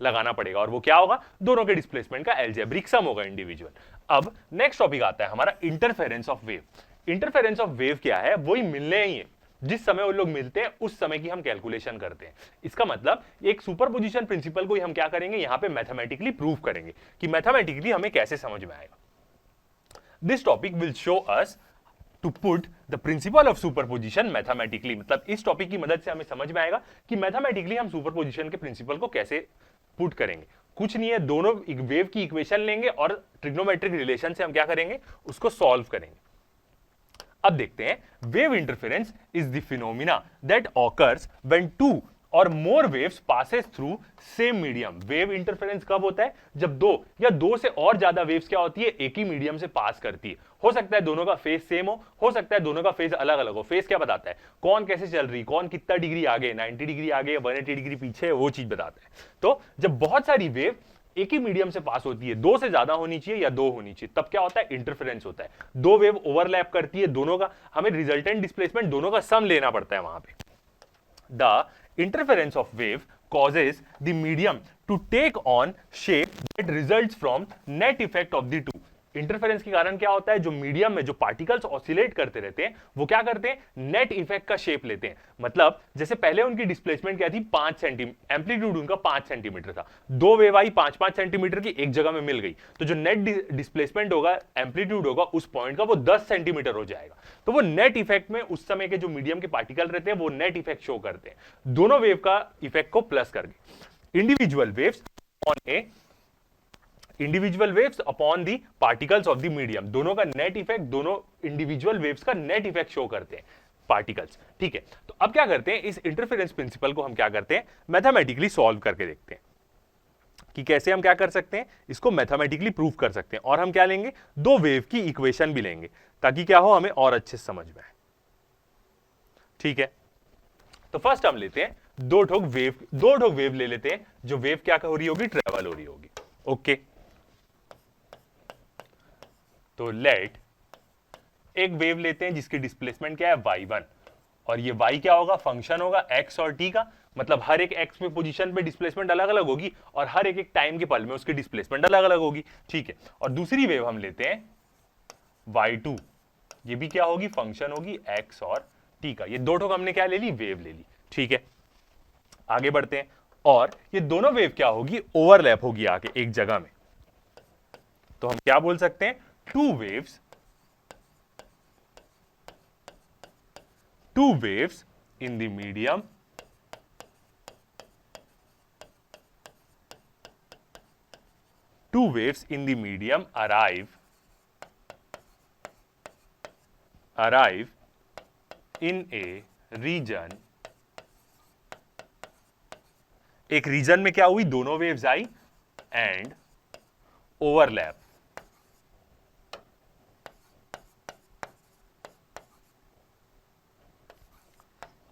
लगाना पड़ेगा, और वो क्या होगा, दोनों के डिस्प्लेसमेंट का अलजेब्रिक सम होगा इंडिविजुअल। अब नेक्स्ट टॉपिक आता है हमारा interference of wave. Interference of wave क्या है, वही मिलने ही है, जिस समय वो लोग मिलते हैं उस समय की हम कैलकुलेशन करते हैं। इसका मतलब एक सुपरपोजिशन प्रिंसिपल को ही हम क्या करेंगे, यहां पे मैथमेटिकली प्रूव करेंगे कि मैथमेटिकली हमें कैसे समझ में आएगा। This topic will show us to put the principle of superposition mathematically, मतलब इस टॉपिक की मदद से हमें समझ में आएगा कि मैथमेटिकली हम सुपरपोजिशन के प्रिंसिपल को कैसे पुट करेंगे। कुछ नहीं है, दोनों वेव की इक्वेशन लेंगे और ट्रिग्नोमेट्रिक रिलेशन से हम क्या करेंगे, उसको सॉल्व करेंगे। अब देखते हैं, wave interference is the phenomena that occurs when two और more waves passes through same medium. Wave interference कब होता है, जब दो या दो से और ज्यादा वेव्स क्या होती है, एक ही मीडियम से पास करती है। हो सकता है दोनों का फेज सेम हो सकता है दोनों का फेज अलग अलग हो। फेज क्या बताता है, कौन कैसे चल रही, कौन कितना डिग्री आगे, 90 डिग्री आगे या 180 डिग्री पीछे है, वो चीज बताता है। तो जब बहुत सारी वेव एक ही मीडियम से पास होती है, दो से ज्यादा होनी चाहिए या दो होनी चाहिए, तब क्या होता है, इंटरफेरेंस होता है। दो वेव ओवरलैप करती है, दोनों का हमें रिजल्टेंट डिस्प्लेसमेंट दोनों का सम लेना पड़ता है वहां पे। The interference of wave causes the medium to take on shape that results from net effect of the two। Interference के कारण क्या होता है, जो मीडियम में जो पार्टिकल्स ऑसिलेट करते रहते हैं वो क्या करते हैं, नेट इफेक्ट का शेप लेते हैं। मतलब जैसे पहले उनकी डिस्प्लेसमेंट क्या थी, 5 सेंटीमीटर, एम्पलीट्यूड उनका 5 सेंटीमीटर था, दो वेव आई 5-5 सेंटीमीटर की एक जगह में मिल गई, तो जो नेट डिस्प्लेसमेंट होगा, एम्पलीट्यूड होगा उस पॉइंट का, वो 10 सेंटीमीटर हो जाएगा। तो वो नेट इफेक्ट में उस समय के जो मीडियम के पार्टिकल रहते हैं वो नेट इफेक्ट शो करते हैं, दोनों वेव का इफेक्ट को प्लस करके। Individual waves on A individual waves upon the particles of the medium, दोनों का नेट इफेक्ट, दोनों इंडिविजुअल वेव्स का नेट इफेक्ट शो करते हैं पार्टिकल्स। ठीक है, तो अब क्या करते हैं, इस इंटरफेरेंस प्रिंसिपल को हम क्या करते हैं, मैथमेटिकली सॉल्व करके देखते हैं कि कैसे हम क्या कर सकते हैं, इसको मैथमेटिकली प्रूव कर सकते हैं। और हम क्या लेंगे, दो वेव की इक्वेशन भी लेंगे ताकि क्या हो, हमें और अच्छे से समझ में आए। ठीक है, तो फर्स्ट हम लेते हैं दो ठोक वेव ले लेते हैं, जो वेव क्या हो रही होगी, ट्रेवल हो रही होगी। ओके, तो लेट एक वेव लेते हैं जिसकी डिस्प्लेसमेंट क्या है, y1, और ये y क्या होगा, फंक्शन होगा x और t का, मतलब हर एक x में पोजीशन पे डिस्प्लेसमेंट अलग अलग होगी और हर एक टाइम के पल में उसकी डिस्प्लेसमेंट अलग अलग होगी। ठीक है, और दूसरी वेव हम लेते हैं y2, ये भी क्या होगी, फंक्शन होगी x और t का। ये दो ठोक हमने क्या ले ली, वेव ले ली। ठीक है, आगे बढ़ते हैं, और ये दोनों वेव क्या होगी, ओवरलैप होगी आके एक जगह में। तो हम क्या बोल सकते हैं, two waves in the medium arrive in a region, एक रीजन में क्या हुई, दोनों वेव्स आई एंड ओवरलैप,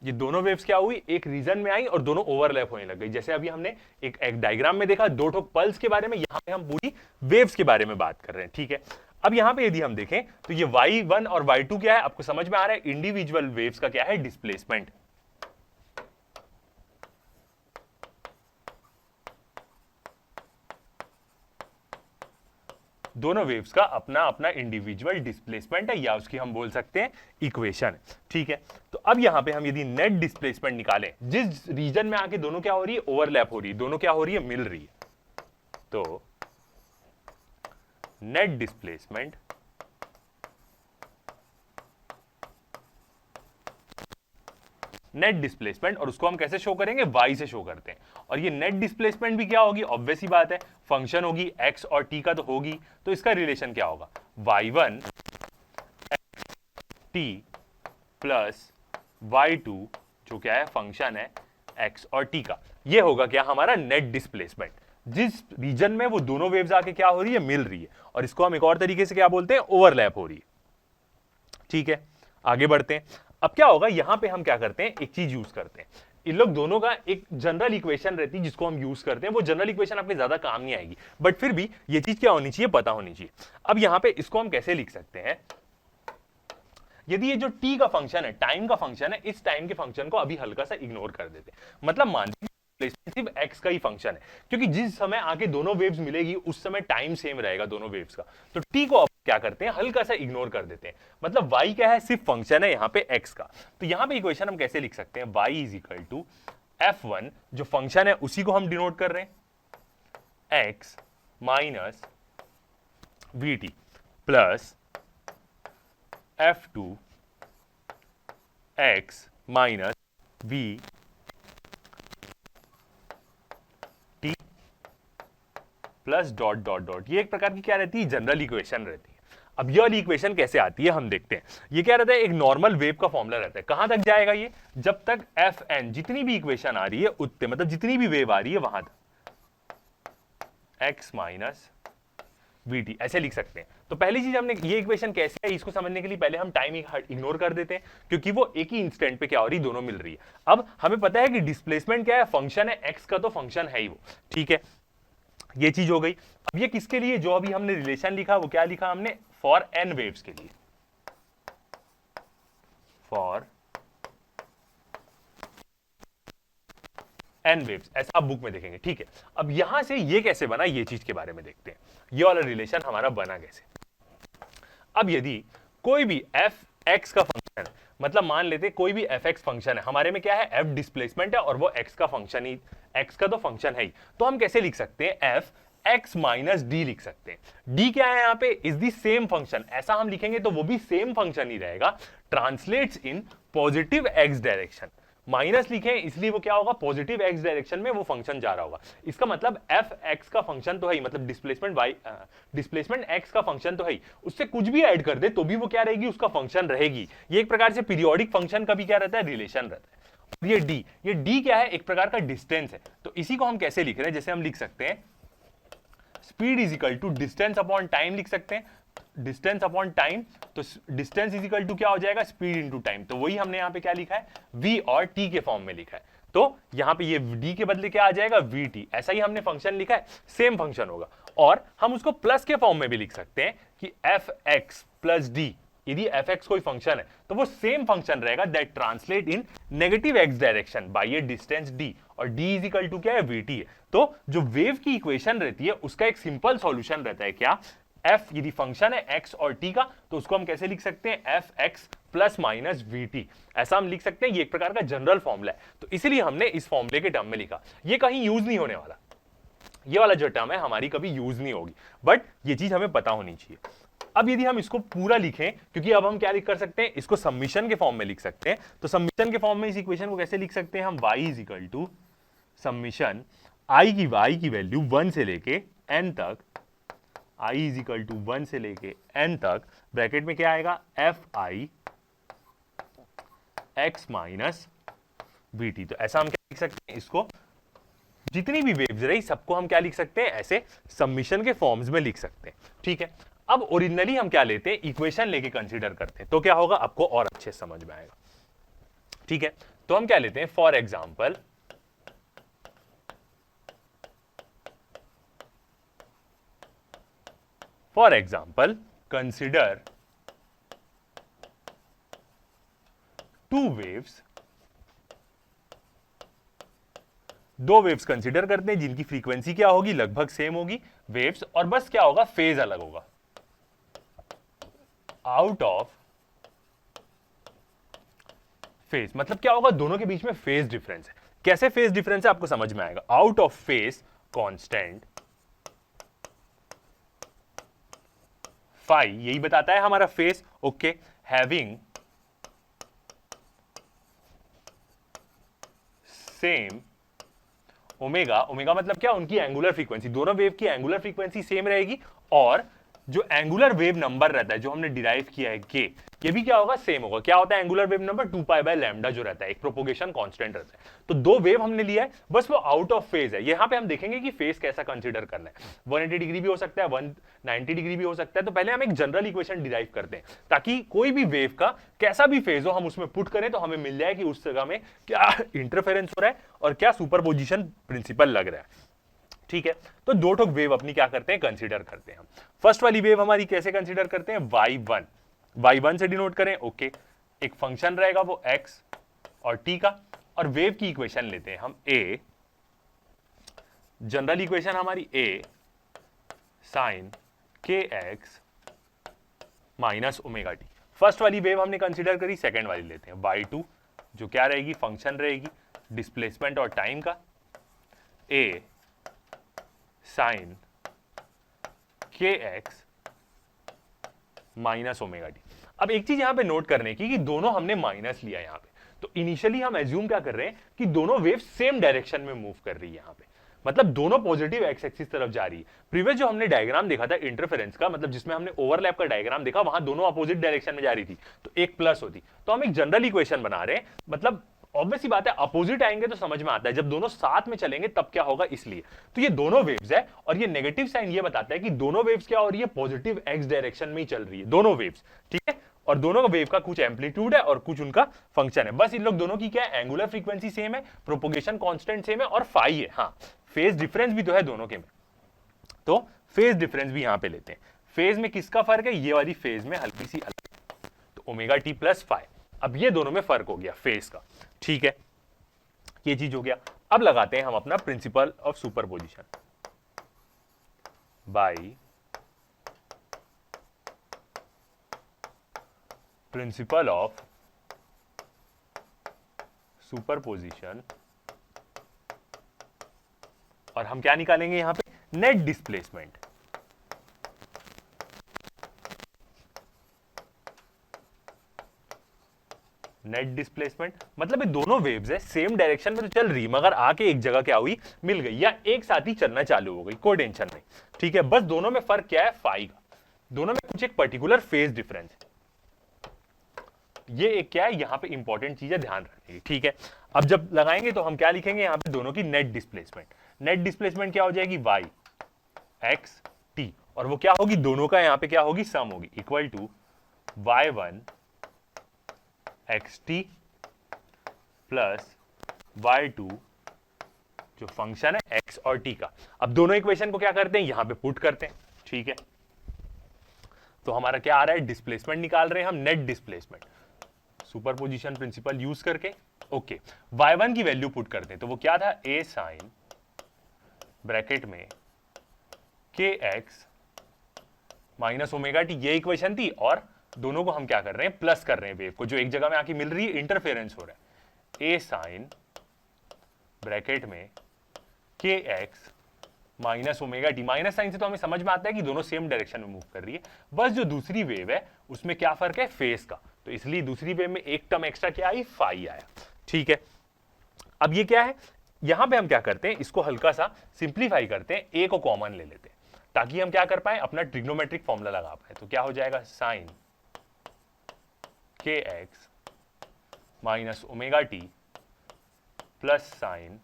ये दोनों वेव्स क्या हुई, एक रीजन में आई और दोनों ओवरलैप होने लग गई। जैसे अभी हमने एक डायग्राम में देखा दो ठोक पल्स के बारे में, यहां पे हम पूरी वेव्स के बारे में बात कर रहे हैं। ठीक है, अब यहां पे यदि हम देखें तो ये y1 और y2 क्या है, आपको समझ में आ रहा है, इंडिविजुअल वेव्स का क्या है, डिस्प्लेसमेंट। दोनों वेव्स का अपना अपना इंडिविजुअल डिस्प्लेसमेंट है, या उसकी हम बोल सकते हैं इक्वेशन। ठीक है, तो अब यहां पे हम यदि नेट डिस्प्लेसमेंट निकालें, जिस रीजन में आके दोनों क्या हो रही है, ओवरलैप हो रही है, दोनों क्या हो रही है, मिल रही है, तो नेट डिस्प्लेसमेंट और उसको हम कैसे शो करेंगे, y से शो करते हैं। और ये नेट डिस्प्लेसमेंट भी क्या होगी, ऑब्वियस ही बात है, फंक्शन होगी x और t का, तो होगी, तो इसका रिलेशन क्या होगा, y1 t प्लस y2, जो क्या है, फंक्शन है x और t का। ये होगा क्या, हमारा नेट डिस्प्लेसमेंट, जिस रीजन में वो दोनों वेव्स आके क्या हो रही है, मिल रही है, और इसको हम एक और तरीके से क्या बोलते हैं, ओवरलैप हो रही है। ठीक है, आगे बढ़ते हैं। अब क्या होगा, यहां पे हम क्या करते हैं, एक चीज यूज करते हैं, इन लोग दोनों का एक जनरल इक्वेशन रहती है जिसको हम यूज करते हैं। वो जनरल इक्वेशन आपके ज्यादा काम नहीं आएगी, बट फिर भी ये चीज क्या होनी चाहिए, पता होनी चाहिए। अब यहां पे इसको हम कैसे लिख सकते हैं, यदि ये जो t का फंक्शन है, टाइम का फंक्शन है, इस टाइम के फंक्शन को अभी हल्का सा इग्नोर कर देते हैं। मतलब मान लीजिए सिर्फ x का ही फंक्शन है, क्योंकि जिस समय आके दोनों वेव्स मिलेगी उस समय टाइम सेम रहेगा दोनों वेव्स का, तो t को अब क्या करते हैं, हल्का सा इग्नोर कर देते हैं। मतलब y क्या है, सिर्फ फंक्शन है यहाँ पे x का। तो यहाँ पे इक्वेशन हम कैसे लिख सकते हैं, y is equal to f1, जो फंक्शन है उसी को हम डिनोट कर रहे हैं, x minus vt plus f2 x minus v t plus dot dot dot. ये एक प्रकार की क्या रहती है, जनरल इक्वेशन रहती है। अब ये वाली इक्वेशन कैसे आती है हम देखते हैं। ये क्या रहता है, एक नॉर्मल वेव का फॉर्मूला रहता है। कहां तक जाएगा ये, जब तक एफ एन, जितनी भी इक्वेशन आ रही है उतने, मतलब जितनी भी वेव आ रही है वहां तक x माइनस vt, ऐसे लिख सकते हैं। तो पहली चीज हमने, ये इक्वेशन कैसे है इसको समझने के लिए पहले हम टाइम इग्नोर कर देते हैं, क्योंकि वो एक ही इंस्टेंट पे क्या हो रही, दोनों मिल रही है। अब हमें पता है कि डिस्प्लेसमेंट क्या है, फंक्शन है x का, तो फंक्शन है ही वो। ठीक है, ये चीज हो गई। अब ये किसके लिए, जो अभी हमने रिलेशन लिखा वो क्या लिखा हमने, फॉर एन वेव्स के लिए, फॉर एन वेव्स, ऐसा आप बुक में देखेंगे। ठीक है, अब यहां से ये कैसे बना, ये चीज के बारे में देखते हैं। ये वाला रिलेशन हमारा बना कैसे। अब यदि कोई भी एफ एक्स का फंक्शन है, मतलब मान लेते कोई भी एफ एक्स फंक्शन है, हमारे में क्या है, एफ डिस्प्लेसमेंट है और वो एक्स का फंक्शन ही, एक्स का तो फंक्शन है ही, तो हम कैसे लिख सकते हैं, एफ एक्स माइनस डी लिख सकते हैं। डी क्या है यहाँ पे, इज दी सेम फंक्शन, ऐसा हम लिखेंगे तो वो भी सेम फंक्शन ही रहेगा, translates in positive x direction. Minus लिखे इसलिए वो क्या होगा, पॉजिटिव एक्स डायरेक्शन में वो फंक्शन जा रहा होगा। इसका मतलब एफ एक्स का फंक्शन तो है ही, मतलब डिस्प्लेसमेंट वाई, डिस्प्लेसमेंट एक्स का फंक्शन तो है ही, उससे कुछ भी ऐड कर दे तो भी वो क्या रहेगी, उसका फंक्शन रहेगी। ये एक प्रकार से पीरियोडिक फंक्शन का भी क्या रहता है, रिलेशन रहता है। ये डी क्या है, एक प्रकार का डिस्टेंस है। तो इसी को हम कैसे लिख रहे हैं, जैसे हम लिख सकते हैं speed is equal to distance upon time लिख सकते हैं, डिस्टेंस अपॉन टाइम। तो डिस्टेंस इज इक्वल टू क्या हो जाएगा, स्पीड इनटू टाइम। तो वही हमने यहां पे क्या लिखा है, v और t के फॉर्म में लिखा है। तो यहां पे ये d के बदले क्या आ जाएगा, vt। ऐसा ही हमने फंक्शन लिखा है, सेम फंक्शन होगा। और हम उसको प्लस के फॉर्म में भी लिख सकते हैं कि fx प्लस डी, यदि fx कोई फंक्शन है तो वो सेम फंक्शन रहेगा that translate in negative x direction by A distance d, और d इज इक्वल टू क्या है, vt है। तो जो वेव की इक्वेशन रहती है उसका एक सिंपल सॉल्यूशन रहता है क्या, f यदि फंक्शन है x और t का, तो उसको हम कैसे लिख सकते हैं, fx प्लस माइनस vt, ऐसा हम लिख सकते हैं। ये एक प्रकार का जनरल फॉर्मूला है, तो इसीलिए हमने इस फॉर्मूले के टर्म में लिखा। ये कहीं यूज नहीं होने वाला, ये वाला जो टर्म है हमारी कभी यूज नहीं होगी, बट ये चीज हमें पता होनी चाहिए। अब यदि हम इसको पूरा लिखें, क्योंकि अब हम क्या लिख कर सकते हैं, इसको समीशन के फॉर्म में लिख सकते हैं। तो समीशन के फॉर्म में इस इक्वेशन को कैसे लिख सकते हैं हम, y is equal to summation i की वैल्यू 1 से लेके n तक, i इज इक्वल टू 1 से लेके n तक, ब्रैकेट में क्या आएगा, F I x minus we T. तो ऐसा हम क्या लिख सकते हैं, इसको जितनी भी वेव्स रही सबको हम क्या लिख सकते हैं, ऐसे समीशन के फॉर्म्स में लिख सकते हैं। ठीक है, अब ओरिजिनली हम क्या लेते हैं, इक्वेशन लेके कंसीडर करते हैं, तो क्या होगा आपको और अच्छे समझ में आएगा। ठीक है, तो हम क्या लेते हैं, for example consider two waves, दो वेव्स कंसीडर करते हैं जिनकी फ्रीक्वेंसी क्या होगी, लगभग सेम होगी वेव्स, और बस क्या होगा, फेज अलग होगा, आउट ऑफ फेज। मतलब क्या होगा, दोनों के बीच में फेज डिफरेंस है। कैसे फेज डिफरेंस है आपको समझ में आएगा, out of phase constant phi, यही बताता है हमारा phase. Okay, having same omega, omega मतलब क्या, उनकी एंगुलर फ्रीक्वेंसी, दोनों वेव की एंगुलर फ्रीक्वेंसी सेम रहेगी, और जो एंगुलर वेव नंबर रहता है जो हमने डिराइव किया है के, ये भी क्या होगा, सेम होगा। क्या होता है angular wave number, 2 pi by lambda जो रहता है, एक प्रोपोगेशन कांस्टेंट रहता है। तो दो वेव हमने लिया है, बस वो आउट ऑफ फेज है। यहां पे हम देखेंगे कि फेज कैसा कंसीडर करना है, 180 डिग्री भी हो सकता है, 190 डिग्री भी हो सकता है। तो पहले हम एक जनरल इक्वेशन डिराइव करते हैं, ताकि कोई भी वेव का कैसा भी फेज हो हम उसमें पुट करें तो हमें मिल जाए कि उस जगह में क्या इंटरफेरेंस हो रहा है और क्या सुपरपोजिशन प्रिंसिपल लग रहा है। ठीक है, तो दो ठोक वेव अपनी क्या करते हैं, कंसीडर करते हैं हम। फर्स्ट वाली वेव हमारी कैसे कंसीडर करते हैं, y1, y1 से डिनोट करें। ओके, एक फंक्शन रहेगा वो x और t का, और वेव की इक्वेशन लेते हैं हम a, जनरल इक्वेशन हमारी a sin kx minus omega T. First वाली वेव हमने कंसीडर करी, सेकेंड वाली लेते हैं y2, जो क्या रहेगी, फंक्शन रहेगी डिस्प्लेसमेंट और टाइम का, a sine kx minus omega T. अब एक चीज यहां पे नोट करने की कि दोनों हमने माइनस लिया यहां पे, तो इनिशियली हम एज्यूम क्या कर रहे हैं कि दोनों वेव सेम डायरेक्शन में मूव कर रही है यहां पे, मतलब दोनों पॉजिटिव एक्स एक्सिस तरफ जा रही है। प्रीवियस जो हमने डायग्राम देखा था इंटरफेरेंस का, मतलब जिसमें हमने ओवरलैप का डायग्राम देखा, वहां दोनों अपोजिट डायरेक्शन में जा रही थी, तो एक प्लस होती। तो हम एक जनरल इक्वेशन बना रहे हैं, मतलब ऑब्वियस सी बात है अपोजिट आएंगे तो समझ में आता है, जब दोनों साथ में चलेंगे तब क्या होगा, इसलिए। तो ये दोनों वेव्स है, और ये नेगेटिव साइन ये बताता है कि दोनों वेव्स क्या हो रही है, पॉजिटिव एक्स डायरेक्शन में ही चल रही है दोनों वेव्स। ठीक है, और दोनों वेव का कुछ एम्पलीट्यूड है और कुछ उनका फंक्शन है। बस इन लोग दोनों की क्या है, एंगुलर फ्रीक्वेंसी सेम है, प्रोपोगेशन कांस्टेंट सेम है और फाई है। हाँ, फेज डिफरेंस भी तो है दोनों के में। तो फेज डिफरेंस भी यहां पे लेते हैं। फेज में किसका फर्क है, ये वाली फेज में हल्की सी अलग, तो ओमेगा टी प्लस फाइव। अब ये दोनों में फर्क हो गया फेज का, ठीक है, ये चीज हो गया। अब लगाते हैं हम अपना principal of superposition by principal of superposition, और हम क्या निकालेंगे यहां पे, नेट डिस्प्लेसमेंट। नेट डिस्प्लेसमेंट मतलब ये दोनों वेव्स है, सेम डायरेक्शन में तो चल रही, मगर आके एक जगह क्या हुई, मिल गई, या एक साथ ही चलना चालू हो गई, कोई टेंशन नहीं, ठीक है। बस दोनों में फर्क क्या है, फाई का, दोनों में कुछ एक पर्टिकुलर फेज डिफरेंस है। ये एक क्या है, यहां पे इंपॉर्टेंट चीज है, ध्यान रखने की, ठीक है। अब जब लगाएंगे तो हम क्या लिखेंगे यहां पे, दोनों की नेट डिस्प्लेसमेंट। नेट डिस्प्लेसमेंट क्या हो जाएगी, वाई एक्स टी, और वो क्या होगी, दोनों का यहां पे क्या होगी, सम होगी, equal to y1 X T plus y2 जो फंक्शन है x और t का। अब दोनों इक्वेशन को क्या करते हैं, यहां पे पुट करते हैं, ठीक है। तो हमारा क्या आ रहा है, डिस्प्लेसमेंट निकाल रहे हैं हम, net displacement superposition principle use करके, ओके। y1 की वैल्यू पुट करते हैं, तो वो क्या था, a साइन ब्रैकेट में kx माइनस ओमेगा टी, ये इक्वेशन थी, और दोनों को हम क्या कर रहे हैं, प्लस कर रहे हैं, वेव को जो एक जगह में आके मिल रही है, इंटरफेरेंस हो रहा है, a साइन ब्रैकेट में kx minus omega T. Minus sign से तो हमें समझ में आता है कि दोनों सेम डायरेक्शन में मूव कर रही है, बस जो दूसरी वेव है उसमें क्या फर्क है, फेस का, तो इसलिए दूसरी वेव में एक टर्म एक्स्ट्रा क्या आई, फाई आया, ठीक है। अब ये क्या है, यहां पे हम क्या करते हैं, इसको हल्का सा सिंप्लीफाई करते हैं, ए को कॉमन ले लेते हैं, ताकि हम क्या कर पाए, अपना ट्रिग्नोमेट्रिक फॉर्मूला लगा पाए। तो क्या हो जाएगा, sine k x minus omega t plus sine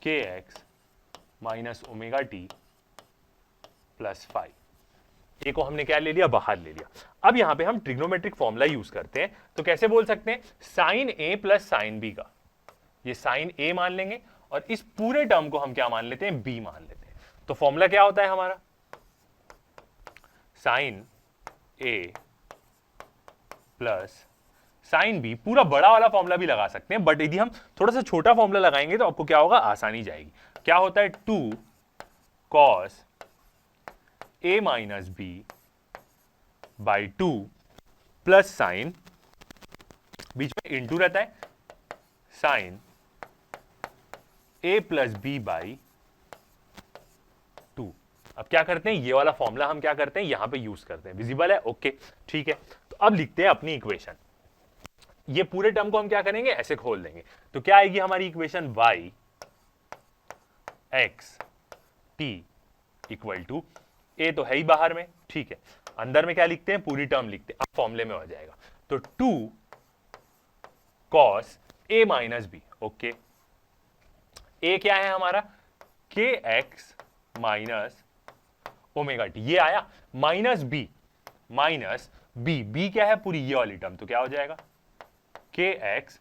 k x minus omega t plus five. A को हमने क्या ले लिया, बाहर ले लिया। अब यहां पे हम ट्रिग्नोमेट्रिक फॉर्मूला यूज करते हैं, तो कैसे बोल सकते हैं, sign A plus sine B का, ये साइन ए मान लेंगे, और इस पूरे टर्म को हम क्या मान लेते हैं, बी मान लेते हैं। तो फॉर्मूला क्या होता है हमारा, sign A plus sine B, पूरा बड़ा वाला फॉर्मूला भी लगा सकते हैं, बट यदि हम थोड़ा सा छोटा फॉर्मूला लगाएंगे तो आपको क्या होगा, आसानी जाएगी। क्या होता है, 2 cos A minus B by 2 plus sine, बीच में इंटू रहता है, sine A plus B by 2। अब क्या करते हैं, ये वाला फॉर्मूला हम क्या करते हैं, यहां पे यूज करते हैं, विजिबल है, ओके, ठीक है। तो अब लिखते हैं अपनी इक्वेशन, ये पूरे टर्म को हम क्या करेंगे, ऐसे खोल देंगे, तो क्या आएगी हमारी equation, y x T equal to, A तो है ही बाहर में, ठीक है, अंदर में क्या लिखते हैं, पूरी टर्म लिखते हैं, अब फॉर्मूले में हो जाएगा, तो 2 cos A minus B, okay, ए क्या है हमारा, के एक्स माइनस ओमेगा टी, ये आया, माइनस बी, बी क्या है, पूरी ये वाली टर्म, तो क्या हो जाएगा, के x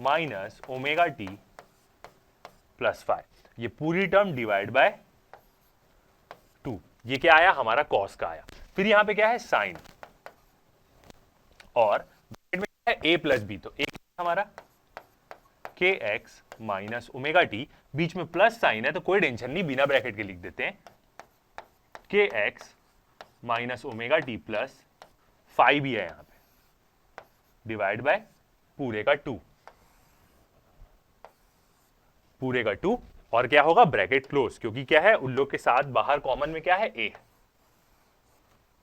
minus omega t plus 5, ये पूरी टर्म डिवाइड बाय 2, ये क्या आया, हमारा कॉस का आया। फिर यहां पे क्या है, साइन, और ब्रैकेट में क्या है, ए प्लस बी, तो एक हमारा के एक्स माइनस ओमेगा टी, बीच में प्लस साइन है तो कोई टेंशन नहीं, बिना ब्रैकेट के लिख देते हैं, के x minus omega t plus 5 भी है यहां पे, डिवाइड बाय पूरे का 2, पूरे का 2, और क्या होगा, ब्रैकेट क्लोज, क्योंकि क्या है, उन लोग के साथ बाहर कॉमन में क्या है, ए,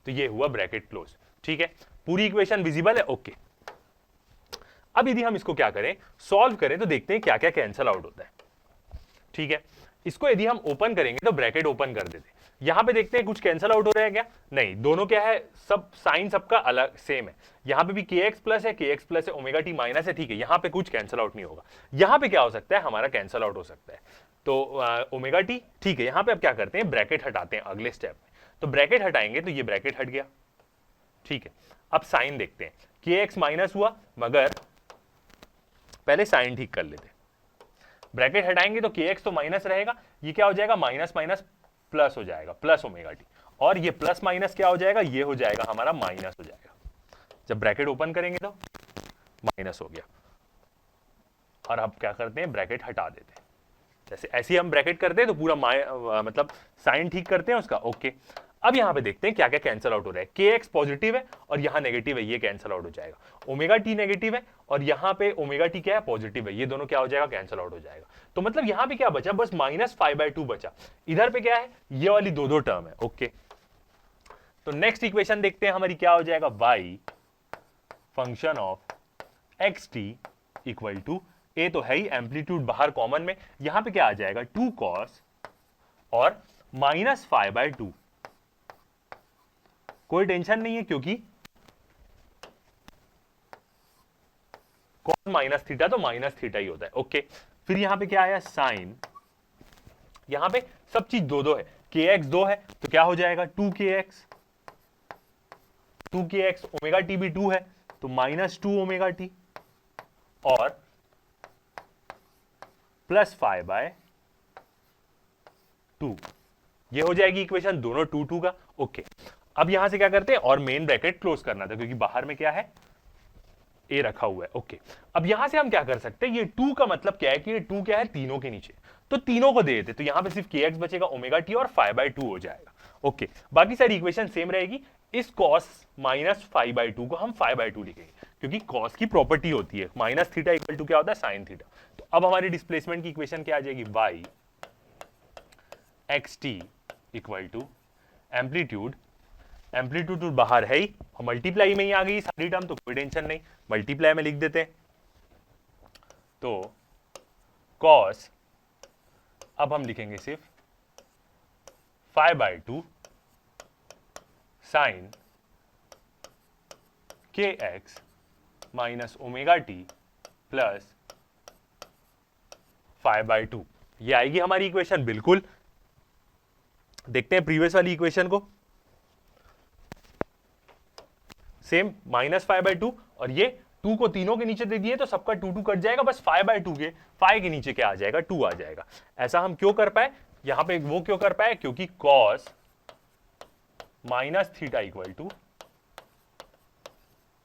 तो ये हुआ ब्रैकेट क्लोज, ठीक है। पूरी इक्वेशन विजिबल है, ओके। अब यदि हम इसको क्या करें, सॉल्व करें, तो देखते हैं क्या क्या कैंसल आउट होता है, ठीक है। इसको यदि हम ओपन करेंगे तो ब्रैकेट ओपन कर देते हैं, यहां पे देखते हैं कुछ कैंसल आउट हो रहा है क्या, नहीं, दोनों क्या है, सब साइन सबका अलग सेम है, यहां पे भी के एक्स प्लस है, ओमेगा टी माइनस है, ठीक है, यहां पे कुछ कैंसल आउट नहीं होगा। यहां पे क्या हो सकता है, हमारा कैंसल आउट हो सकता है, तो ओमेगा टी, ठीक है। यहां पे अब क्या करते हैं, ब्रैकेट हटाते हैं अगले स्टेप में, तो ब्रैकेट हटाएंगे तो ये ब्रैकेट हट गया, ठीक है। अब साइन देखते हैं, के एक्स माइनस हुआ, मगर पहले साइन ठीक कर लेते, ब्रैकेट हटाएंगे तो के एक्स तो माइनस रहेगा, ये क्या हो जाएगा माइनस माइनस प्लस हो जाएगा, प्लस ओमेगा टी, और ये प्लस माइनस क्या हो जाएगा, ये हो जाएगा हमारा माइनस हो जाएगा। जब ब्रैकेट ओपन करेंगे तो माइनस हो गया, और अब क्या करते हैं ब्रैकेट हटा देते हैं। जैसे ऐसे ही हम ब्रैकेट करते हैं तो पूरा मतलब साइन ठीक करते हैं उसका। ओके, अब यहां पे देखते हैं क्या क्या कैंसिल आउट हो रहा है। के एक्स पॉजिटिव है और यहां नेगेटिव है, ये कैंसिल आउट हो जाएगा। ओमेगा टी नेगेटिव है और यहां पे ओमेगा टी क्या है पॉजिटिव है, ये दोनों क्या हो जाएगा कैंसिल आउट हो जाएगा। तो मतलब यहां पे क्या बचा, बस -5/2 बचा। इधर पे क्या है, ये वाली दो टर्म है। ओके, तो नेक्स्ट इक्वेशन देखते हैं हमारी क्या हो जाएगा, y function of x T equal to, A तो है ही, एम्पलीट्यूड बाहर कॉमन में, यहां पे क्या आ जाएगा 2 cos और -5/2। कोई टेंशन नहीं है क्योंकि cos माइनस थीटा तो माइनस थीटा ही होता है। ओके, फिर यहां पे क्या आया साइन, यहां पे सब चीज दो है, के एक्स 2 है तो क्या हो जाएगा 2kx, ओमेगा टी भी 2 है तो -2 ओमेगा टी, और +5/2, ये हो जाएगी इक्वेशन दोनों 2 का। ओके, अब यहां से क्या करते हैं, और मेन ब्रैकेट क्लोज करना था क्योंकि बाहर में क्या है ए रखा हुआ है। ओके, अब यहां से हम क्या कर सकते हैं, ये 2 का मतलब क्या है कि ये 2 क्या है तीनों के नीचे, तो तीनों को दे देते, तो यहां पे सिर्फ के एक्स बचेगा, ओमेगा टी और 5/2 हो जाएगा। ओके, बाकी सारी इक्वेशन सेम रहेगी। इस cos -5/2 को हम 5/2 लिखेंगे क्योंकि cos की प्रॉपर्टी होती है माइनस थीटा इक्वल टू क्या होता है साइन थीटा। तो अब हमारी डिस्प्लेसमेंट की इक्वेशन क्या आ जाएगी, y x T equal to amplitude, amplitude बाहर है ही, मल्टीप्लाई में ही आ गई सारी टर्म तो कोई टेंशन नहीं, मल्टीप्लाई में लिख देते हैं। तो cos, अब हम लिखेंगे सिर्फ 5/2 sign k x minus omega t plus 5/2, ये आएगी हमारी इक्वेशन। बिल्कुल, देखते हैं प्रीवियस वाली इक्वेशन को, सेम -5/2, और ये 2 को तीनों के नीचे दे दिए तो सबका 2 कट जाएगा, बस 5/2 के 5 के नीचे क्या आ जाएगा 2 आ जाएगा। ऐसा हम क्यों कर पाए, यहां पे वो क्यों कर पाए, क्योंकि cos -theta equal to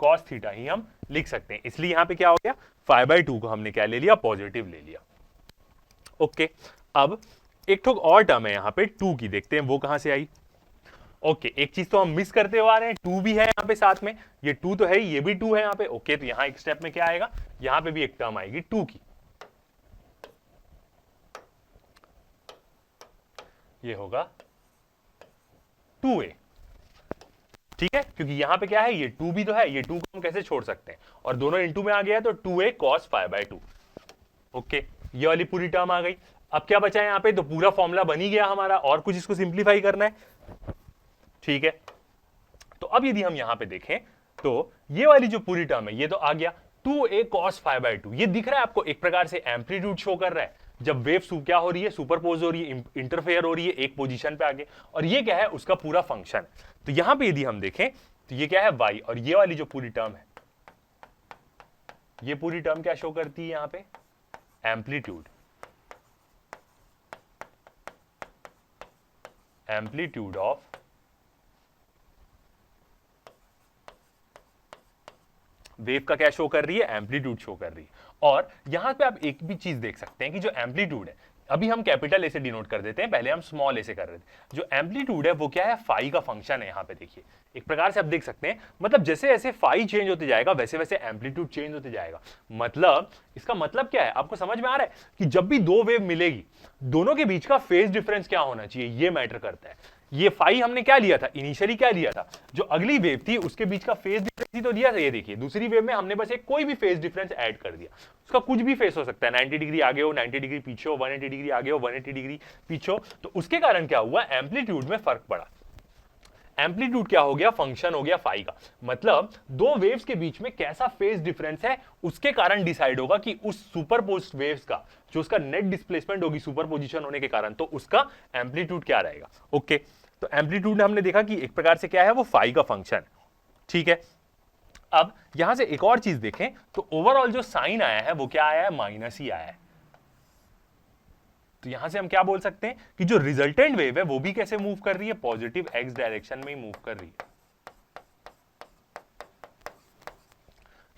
cos theta ही हम लिख सकते हैं, इसलिए यहां पे क्या हो गया 5/2 को हमने क्या ले लिया, पॉजिटिव ले लिया। ओके, अब एक ठोक और टर्म है यहां पे 2 की, देखते हैं वो कहां से आई। ओके, एक चीज तो हम मिस करते हुए आ रहे हैं, 2 भी है यहां पे साथ में, ये 2 तो है ही, ये भी 2 है यहां पे। ओके, तो यहां एक स्टेप में क्या आएगा, यहां पे भी एक टर्म आएगी 2 की, ये होगा 2a, ठीक है, क्योंकि यहां पे क्या है, ये 2 भी तो है, ये 2 को हम कैसे छोड़ सकते हैं, और दोनों इनटू में आ गया तो 2a cos 5/2। ओके, ये वाली पूरी टर्म आ गई। अब क्या बचा है यहां पे, तो पूरा फॉर्मूला बन ही गया हमारा, और कुछ इसको सिंप्लीफाई करना है, ठीक है। तो अब यदि हम यहां पे देखें तो ये वाली जो पूरी टर्म है ये तो आ गया 2a cos 5/2, ये दिख रहा है आपको, एक प्रकार से एम्पलीट्यूड शो कर रहा है जब वेव क्या हो रही है, सुपरपोज हो रही है, इंटरफेयर हो रही है एक पोजीशन पे आगे, और ये क्या है उसका पूरा फंक्शन। तो यहां पे यदि हम देखें तो ये क्या है y, और ये वाली जो पूरी टर्म है, ये पूरी टर्म क्या शो करती है यहां पे, एम्पलीट्यूड, एम्पलीट्यूड ऑफ वेव का क्या शो कर रही है, एम्पलीट्यूड शो कर रही है। और यहां पे आप एक भी चीज देख सकते हैं कि जो एम्पलीट्यूड है, अभी हम कैपिटल ए से डिनोट कर देते हैं, पहले हम स्मॉल ए से कर रहे थे, जो एम्पलीट्यूड है वो क्या है, फाई का फंक्शन है। यहां पे देखिए एक प्रकार से आप देख सकते हैं, मतलब जैसे जैसे फाई चेंज होते जाएगा वैसे वैसे एम्पलीट्यूड चेंज होते जाएगा। मतलब इसका मतलब क्या है, आपको समझ में आ रहा है कि जब भी दो वेव मिलेगी, दोनों के बीच का फेज डिफरेंस क्या होना चाहिए, ये मैटर करता है। ये फाई हमने क्या लिया था, इनिशियली क्या लिया था, जो अगली वेव थी उसके बीच का फेज डिफरेंस ही तो लिया था। ये देखिए दूसरी वेव में हमने बस एक कोई भी फेज डिफरेंस ऐड कर दिया, उसका कुछ भी फेस हो सकता है, 90 डिग्री आगे हो, 90 डिग्री पीछे हो, 180 डिग्री आगे हो, 180 डिग्री पीछे हो, तो उसके कारण क्या हुआ, एम्पलीट्यूड में फर्क पड़ा। एम्पलीट्यूड क्या हो गया, फंक्शन हो गया फाई का। मतलब दो वेव्स के बीच में कैसा फेज डिफरेंस है उसके कारण डिसाइड होगा कि उस सुपरपोज्ड वेव्स का जो उसका नेट डिस्प्लेसमेंट होगी सुपरपोजिशन होने के कारण, तो उसका एम्पलीट्यूड क्या रहेगा। ओके, तो एम्पलीट्यूड हमने देखा कि एक प्रकार से क्या है, वो फाई का फंक्शन, ठीक है। अब यहां से एक और चीज देखें तो ओवरऑल जो साइन आया है वो क्या आया है, माइनस ही आया है। तो यहां से हम क्या बोल सकते हैं कि जो रिजल्टेंट वेव है वो भी कैसे मूव कर रही है, पॉजिटिव एक्स डायरेक्शन में ही मूव कर रही है।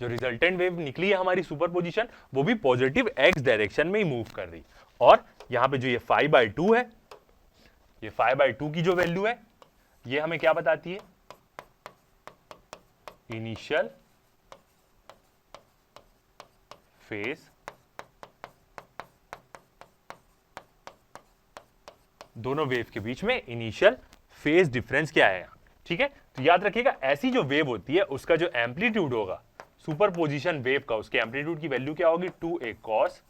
जो रिजल्टेंट वेव निकली है हमारी सुपरपोजिशन, वो भी पॉजिटिव एक्स डायरेक्शन में ही मूव कर रही है। और यहां पे जो ये 5/2 है, ये 5/2 की जो वैल्यू है, ये हमें क्या बताती है, इनिशियल फेज, दोनों वेव के बीच में इनिशियल फेज डिफरेंस क्या है। ठीक है, तो याद रखिएगा ऐसी जो वेव होती है उसका जो एम्पलीट्यूड होगा सुपरपोजिशन वेव का, उसके एम्पलीट्यूड की वैल्यू क्या होगी, 2a cos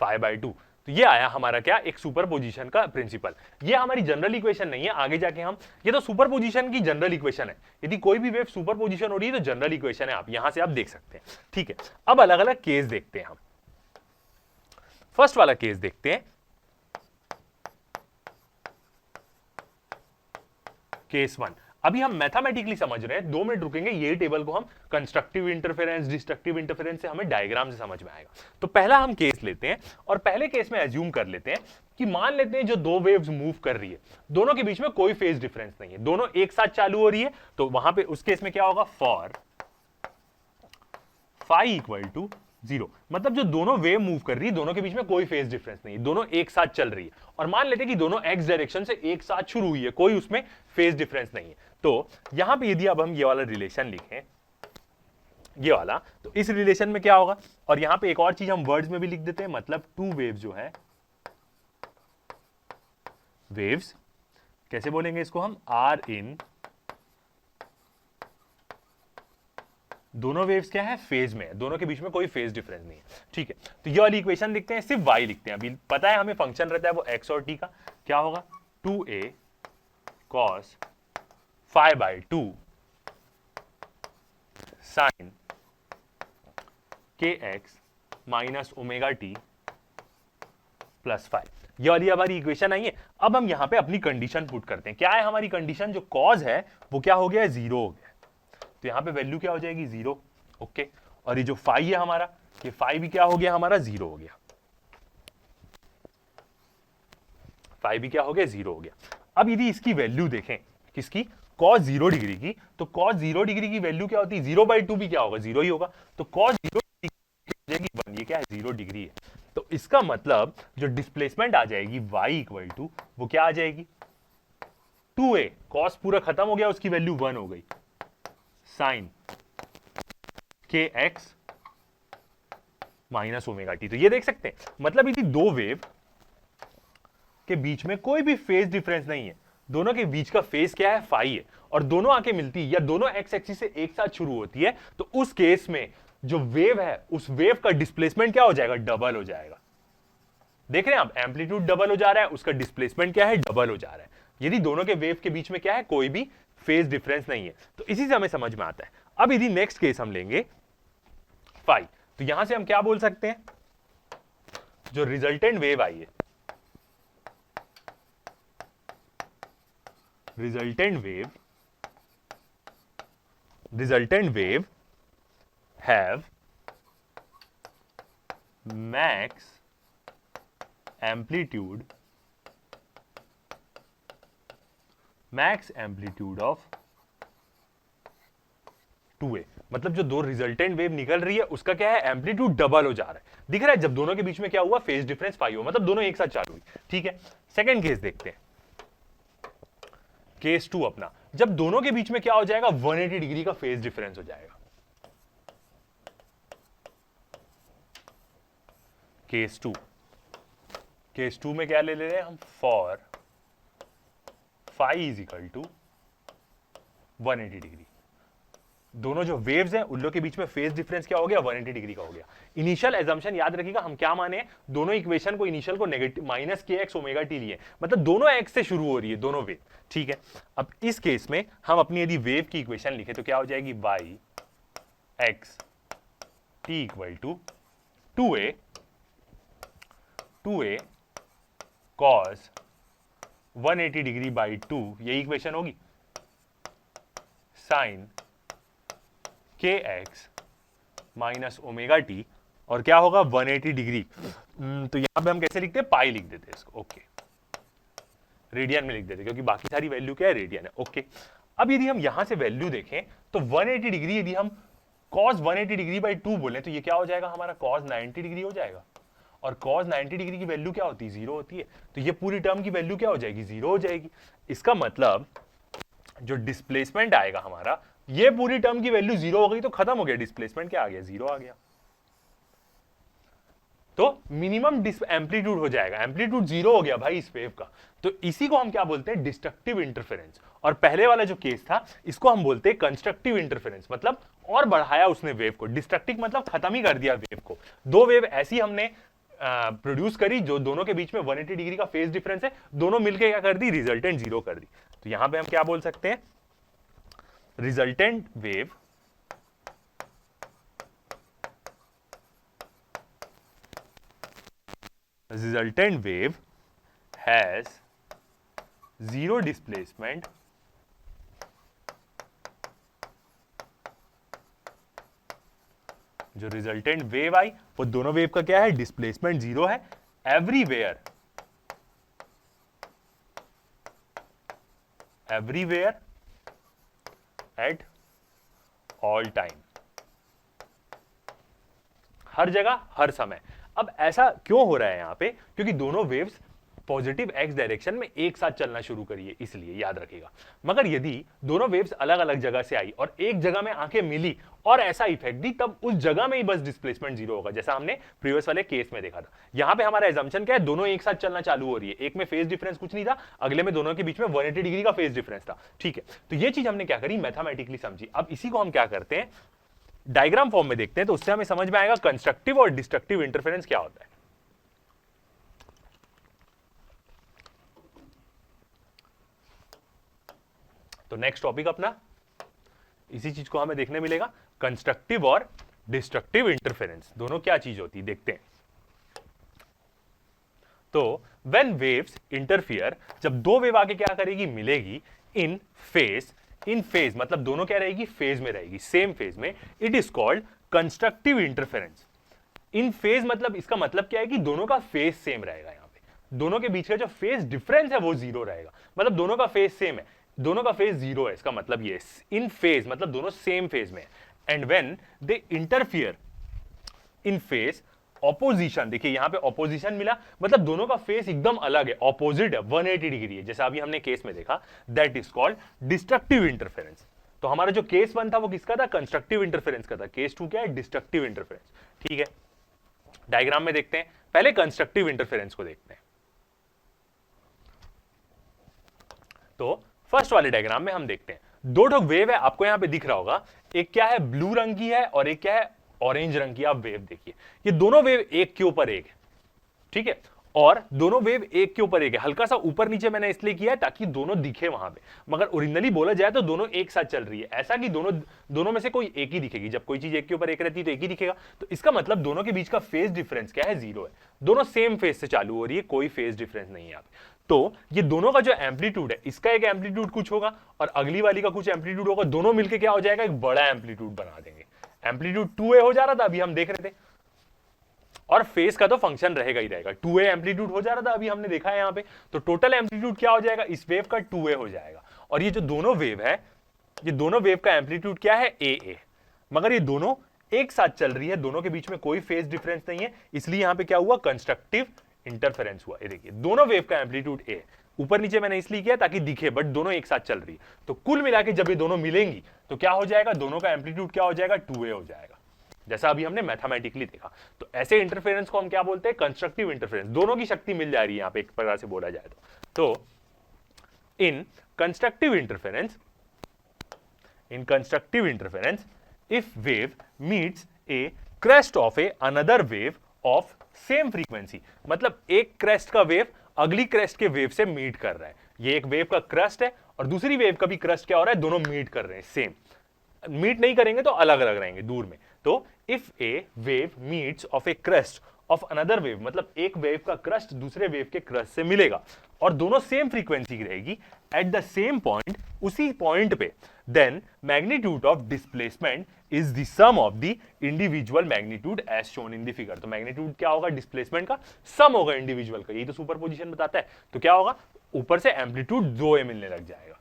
5/2। तो ये आया हमारा क्या, एक सुपरपोजिशन का प्रिंसिपल। ये हमारी जनरल इक्वेशन नहीं है, आगे जाके हम, ये तो सुपरपोजिशन की जनरल इक्वेशन है। यदि कोई भी वेव सुपरपोजिशन हो रही है तो जनरल इक्वेशन है, आप यहां से आप देख सकते हैं। ठीक है, अब अलग अलग केस देखते हैं हम। फर्स्ट वाला केस देखते हैं, केस 1। अभी हम मैथमेटिकली समझ रहे हैं, 2 मिनट रुकेंगे, ये टेबल को हम कंस्ट्रक्टिव इंटरफेरेंस, डिस्ट्रक्टिव इंटरफेरेंस से हमें डायग्राम से समझ में आएगा। तो पहला हम केस लेते हैं, और पहले केस में एज्यूम कर लेते हैं कि मान लेते हैं जो दो वेव्स मूव कर रही है, दोनों के बीच में कोई फेज डिफरेंस नहीं है, दोनों एक साथ चालू हो रही है। तो वहां पे उस केस में क्या होगा, फॉर फाई इक्वल टू 0, मतलब जो दोनों वेव मूव कर रही है दोनों के बीच में कोई फेज डिफरेंस नहीं है, दोनों एक साथ चल रही है। और मान लेते हैं कि दोनों एक्स डायरेक्शन से एक साथ शुरू हुई है, कोई उसमें फेज डिफरेंस नहीं है। तो यहां पे यदि अब हम ये वाला रिलेशन लिखें, ये वाला, तो इस रिलेशन में क्या होगा, और यहां पे एक और चीज हम वर्ड्स में भी लिख देते हैं, मतलब टू वेव जो है, वेव्स कैसे बोलेंगे इसको हम, आर इन, दोनों वेव्स क्या है, फेज में, दोनों के बीच में कोई फेज डिफरेंस नहीं है। ठीक है, तो ये वाली इक्वेशन लिखते हैं, सिर्फ y लिखते हैं। अभी पता है हमें फंक्शन रहता है वो x और t का, क्या होगा, 2a cos 5/2 sin kx minus omega t plus 5। ये वाली हमारी इक्वेशन आई है। अब हम यहां पे अपनी कंडीशन पुट करते हैं। क्या है हमारी कंडीशन, जो कॉज है वो क्या हो गया, 0 हो गया। तो यहां पे वैल्यू क्या हो जाएगी, 0। ओके, और ये जो 5 है हमारा, ये 5 भी क्या हो गया हमारा, 0 हो गया। 5 भी क्या हो गया, 0 हो गया। अब यदि इसकी वैल्यू देखें, किसकी, cos 0 डिग्री की, तो cos 0 डिग्री की वैल्यू क्या होती है, 0/2 भी क्या होगा, 0 ही होगा। तो cos 0 हो जाएगी 1, ये क्या है, 0 डिग्री है। तो इसका मतलब जो डिस्प्लेसमेंट आ जाएगी y इक्वल टू, वो क्या आ जाएगी, 2a, cos पूरा खत्म हो गया, उसकी वैल्यू 1 हो गई, sine kx minus omega T. तो ये देख सकते हैं, मतलब यदि दो वेव के बीच में कोई भी फेज डिफरेंस नहीं है, दोनों के बीच का फेज क्या है, फाई है, और दोनों आके मिलती है या दोनों एक्स एक्सिस से एक साथ शुरू होती है, तो उस केस में जो वेव है उस वेव का डिस्प्लेसमेंट क्या हो जाएगा, डबल हो जाएगा। देख रहे हैं आप, एम्पलीट्यूड डबल हो जा रहा है, उसका डिस्प्लेसमेंट क्या है, डबल हो जा रहा है, यदि दोनों के वेव के बीच में क्या है, कोई भी फेज डिफरेंस नहीं है। तो इसी से हमें समझ में आता है। अब यदि नेक्स्ट केस हम लेंगे फाई, तो यहां से हम क्या बोल सकते हैं, जो रिजल्टेंट वेव आई है, resultant wave have max amplitude of 2a, मतलब जो दो रिजल्टेंट वेव निकल रही है उसका क्या है, एम्पलीट्यूड डबल हो जा रहा है। दिख रहा है जब दोनों के बीच में क्या हुआ, फेज डिफरेंस 5 हुआ, मतलब दोनों एक साथ चालू हुई। ठीक है, सेकंड केस देखते हैं, केस 2 अपना, जब दोनों के बीच में क्या हो जाएगा, 180 डिग्री का फेज डिफरेंस हो जाएगा। केस 2 में क्या ले रहे हैं हम, for phi is equal to 180 degree, दोनों जो वेव्स हैं उन लोग के बीच में फेज डिफरेंस क्या हो गया, 180 डिग्री का हो गया। इनिशियल एजम्पशन याद रखिएगा, हम क्या माने हैं, दोनों इक्वेशन को इनिशियल को नेगेटिव माइनस के एक्स ओमेगा टी लिए, मतलब दोनों एक्स से शुरू हो रही है दोनों वेव। ठीक है, अब इस केस में हम अपनी यदि वेव की इक्वेशन लिखे तो क्या हो जाएगी, Y X T equal to 2a cos 180 degree by 2, यही इक्वेशन होगी, sine kx minus omega T और क्या होगा 180 डिग्री। तो यहां पे हम कैसे लिखते हैं, पाई लिख देते हैं इसको, ओके, रेडियन में लिख देते हैं क्योंकि बाकी सारी वैल्यू क्या है, रेडियन है, ओके। अब यदि हम यहां से वैल्यू देखें तो 180 डिग्री यदि हम cos 180 डिग्री बाई 2 बोले तो ये क्या हो जाएगा हमारा cos 90 डिग्री हो जाएगा। और cos 90 डिग्री की वैल्यू क्या होती है, 0 होती है। तो ये पूरी टर्म की वैल्यू क्या हो जाएगी, 0 हो जाएगी। इसका मतलब जो डिस्प्लेसमेंट आएगा हमारा, ये पूरी टर्म की वैल्यू 0 हो गई तो खत्म हो गया, डिस्प्लेसमेंट क्या आ गया, 0 आ गया। तो मिनिमम एम्पलीट्यूड हो जाएगा, एम्पलीट्यूड 0 हो गया भाई इस वेव का। तो इसी को हम क्या बोलते हैं, डिस्ट्रक्टिव इंटरफेरेंस। और पहले वाला जो केस था इसको हम बोलते हैं कंस्ट्रक्टिव इंटरफेरेंस, मतलब और बढ़ाया उसने वेव को। डिस्ट्रक्टिव मतलब खत्म ही कर दिया वेव को। दो वेव ऐसी हमने प्रोड्यूस करी जो दोनों के बीच में 180 डिग्री का फेज डिफरेंस है, दोनों मिलकर क्या कर दी, रिजल्टेंट 0 कर दी। तो यहां पे हम क्या बोल सकते हैं, resultant wave has zero displacement जो रिजल्टेंट वेव आई वो दोनों वेव का क्या है, डिस्प्लेसमेंट 0 है एवरीवेयर एट ऑल टाइम, हर जगह हर समय। अब ऐसा क्यों हो रहा है यहां पे, क्योंकि दोनों वेव्स पॉजिटिव एक्स डायरेक्शन में एक साथ चलना शुरू करिए, इसलिए याद रखिएगा। मगर यदि दोनों वेव्स अलग अलग जगह से आई और एक जगह में आके मिली और ऐसा इफेक्ट दी, तब उस जगह में ही बस डिस्प्लेसमेंट 0 होगा, जैसा हमने प्रीवियस वाले केस में देखा था। यहां पे हमारा एजम्पशन क्या है, दोनों एक साथ चलना चालू हो रही है, एक में फेज डिफरेंस कुछ नहीं था, अगले में दोनों के बीच में 180 डिग्री का फेज डिफरेंस था, ठीक है। तो ये चीज हमने क्या करी, मैथमेटिकली समझी। अब इसी को हम क्या करते हैं, डायग्राम फॉर्म में देखते हैं, तो उससे हमें समझ में आएगा कंस्ट्रक्टिव और डिस्ट्रक्टिव इंटरफेरेंस क्या होता है। तो नेक्स्ट टॉपिक अपना इसी चीज को हमें देखने मिलेगा, कंस्ट्रक्टिव और डिस्ट्रक्टिव इंटरफेरेंस दोनों क्या चीज होती है, देखते हैं। तो व्हेन वेव्स इंटरफियर, जब दो वेव आके क्या करेगी, मिलेगी इन फेज मतलब दोनों क्या रहेगी, फेज में रहेगी, सेम फेज में, it is called constructive interference. In phase मतलब इसका मतलब क्या है कि दोनों का फेज सेम रहेगा, यहां पे दोनों के बीच का जो फेज डिफरेंस है वो 0 रहेगा, मतलब दोनों का फेज सेम है, दोनों का फेज 0 है, इसका मतलब ये इन फेज मतलब दोनों सेम फेज में। And when they interfere in phase opposition, देखिए यहां पे ऑपोजिशन मिला, मतलब दोनों का फेस एकदम अलग है, ऑपोजिट है, 180 डिग्री है, जैसा अभी हमने केस में देखा, that is called destructive interference. तो हमारा जो केस 1 था वो किसका था, कंस्ट्रक्टिव इंटरफेरेंस का था। केस 2 क्या है, डिस्ट्रक्टिव इंटरफेरेंस, ठीक है। डायग्राम में देखते हैं, पहले कंस्ट्रक्टिव इंटरफेरेंस को देखते हैं। तो फर्स्ट वाले डायग्राम में हम देखते हैं, दो ठो वेव है, आपको यहां पे दिख रहा होगा, एक क्या है ब्लू रंग की है और एक क्या है ऑरेंज रंग की। आप वेव देखिए, ये दोनों वेव एक के ऊपर एक है, ठीक है, और दोनों वेव एक के ऊपर एक है। हल्का सा ऊपर नीचे मैंने इसलिए किया है ताकि दोनों दिखे वहां पे, मगर ओरिजिनली बोला जाए तो दोनों एक साथ चल रही है, ऐसा कि दोनों में से कोई एक ही दिखेगी। जब कोई चीज एक के ऊपर एक रहती है तो एक ही दिखेगा, तो इसका मतलब दोनों के बीच का फेज डिफरेंस क्या है, 0 है, दोनों सेम फेज से चालू हो रही है, कोई फेज डिफरेंस नहीं है यहाँ पे। तो ये दोनों का जो एम्पलीट्यूड है, इसका एक एम्पलीट्यूड कुछ होगा और अगली वाली का कुछ एम्पलीट्यूड होगा, दोनों मिलकर क्या हो जाएगा, एक बड़ा एम्पलीट्यूड बना देंगे। एम्पलीट्यूड 2a हो जा रहा था, अभी हम देख रहे थे, और फेस का तो फंक्शन रहेगा ही रहेगा। 2a एम्पलीट्यूड हो जा रहा था, अभी हमने देखा है यहां पे, तो टोटल एम्पलीट्यूड क्या हो जाएगा, इस वेव का 2a हो जाएगा। और ये जो दोनों वेव है, ये दोनों वेव का एम्पलीट्यूड क्या है, a, मगर ये दोनों एक साथ चल रही है, दोनों के बीच में कोई फेज डिफरेंस नहीं है, इसलिए यहां पे क्या हुआ, कंस्ट्रक्टिव इंटरफेरेंस हुआ। ये देखिए दोनों वेव का एम्पलीट्यूड a, ऊपर नीचे मैंने इसलिए किया ताकि दिखे, बट दोनों एक साथ चल रही है। तो कुल मिला के जब ये दोनों मिलेंगी तो क्या हो जाएगा, दोनों का एम्पलीट्यूड क्या हो जाएगा, 2a हो जाएगा, जैसा अभी हमने मैथमेटिकली देखा। तो ऐसे इंटरफेरेंस को हम क्या बोलते हैं, कंस्ट्रक्टिव इंटरफेरेंस। दोनों की शक्ति मिल जा रही है यहां पे, एक प्रकार से बोला जाए तो इन constructive interference if wave meets A crest of a another wave of same frequency, मतलब एक क्रेस्ट का वेव अगली क्रेस्ट के वेव से मीट कर रहा है। ये एक वेव का क्रेस्ट है और दूसरी वेव का भी क्रेस्ट क्या हो रहा है, दोनों मीट कर रहे हैं, सेम मीट नहीं करेंगे तो अलग अलग रहेंगे दूर में। तो if A wave meets of A crest of another wave, मतलब एक वेव का क्रेस्ट दूसरे वेव के क्रेस्ट से मिलेगा और दोनों सेम फ्रीक्वेंसी की रहेगी, एट द सेम पॉइंट, उसी पॉइंट पे, then magnitude of displacement is the sum of the individual magnitude as shown in the figure. तो मैग्नीट्यूड क्या होगा, डिस्प्लेसमेंट का सम होगा इंडिविजुअल का, यही तो सुपरपोजिशन बताता है। तो क्या होगा, ऊपर से एम्पलीट्यूड 2a मिलने लग जाएगा,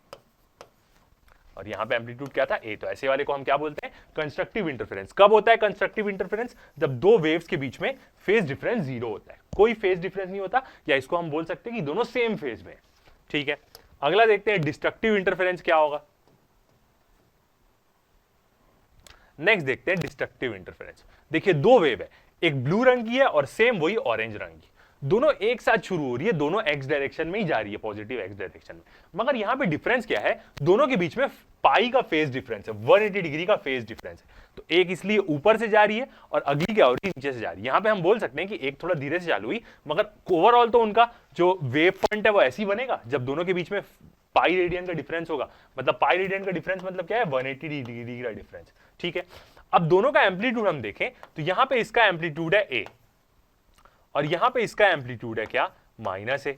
और यहां पे एम्पलीट्यूड क्या था, a। तो ऐसे वाले को हम क्या बोलते हैं, कंस्ट्रक्टिव इंटरफेरेंस। कब होता है कंस्ट्रक्टिव इंटरफेरेंस, जब दो वेव्स के बीच में फेज डिफरेंस 0 होता है, कोई फेज डिफरेंस नहीं होता, या इसको हम बोल सकते हैं कि दोनों सेम फेज में। ठीक है, अगला देखते हैं डिस्ट्रक्टिव इंटरफेरेंस क्या होगा। नेक्स्ट देखते हैं डिस्ट्रक्टिव इंटरफेरेंस। देखिए दो वेव है, एक ब्लू रंग की है और सेम वही ऑरेंज रंग की, दोनों एक साथ शुरू हो रही है, दोनों एक्स डायरेक्शन में ही जा रही है, पॉजिटिव एक्स डायरेक्शन में। मगर यहां पे डिफरेंस क्या है, दोनों के बीच में पाई का फेज डिफरेंस है, 180 डिग्री का फेज डिफरेंस है। तो एक इसलिए ऊपर से जा रही है और अगली क्या हो रही है, नीचे से जा रही है। यहां पे हम बोल सकते हैं कि एक थोड़ा धीरे से चालू हुई, मगर ओवरऑल तो उनका जो वेव फ्रंट है वो ऐसी बनेगा जब दोनों के बीच में पाई रेडियन का डिफरेंस होगा। मतलब पाई रेडियन का डिफरेंस मतलब क्या है, 180 डिग्री का डिफरेंस। ठीक है, अब दोनों का एम्पलीट्यूड हम देखें तो यहां पे इसका एम्पलीट्यूड है a, और यहां पे इसका एम्पलीट्यूड है क्या, -a।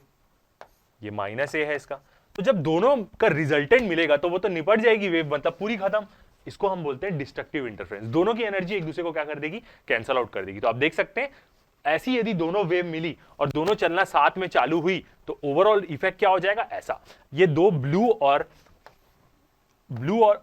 ये -a है इसका। तो जब दोनों का रिजल्टेंट मिलेगा तो वो तो निपट जाएगी वेव, मतलब पूरी खत्म। इसको हम बोलते हैं डिस्ट्रक्टिव इंटरफेरेंस। दोनों की एनर्जी एक दूसरे को क्या कर देगी, कैंसल आउट कर देगी। तो आप देख सकते हैं ऐसी यदि दोनों वेव मिली और दोनों चलना साथ में चालू हुई तो ओवरऑल इफेक्ट क्या हो जाएगा, ऐसा। ये दो ब्लू और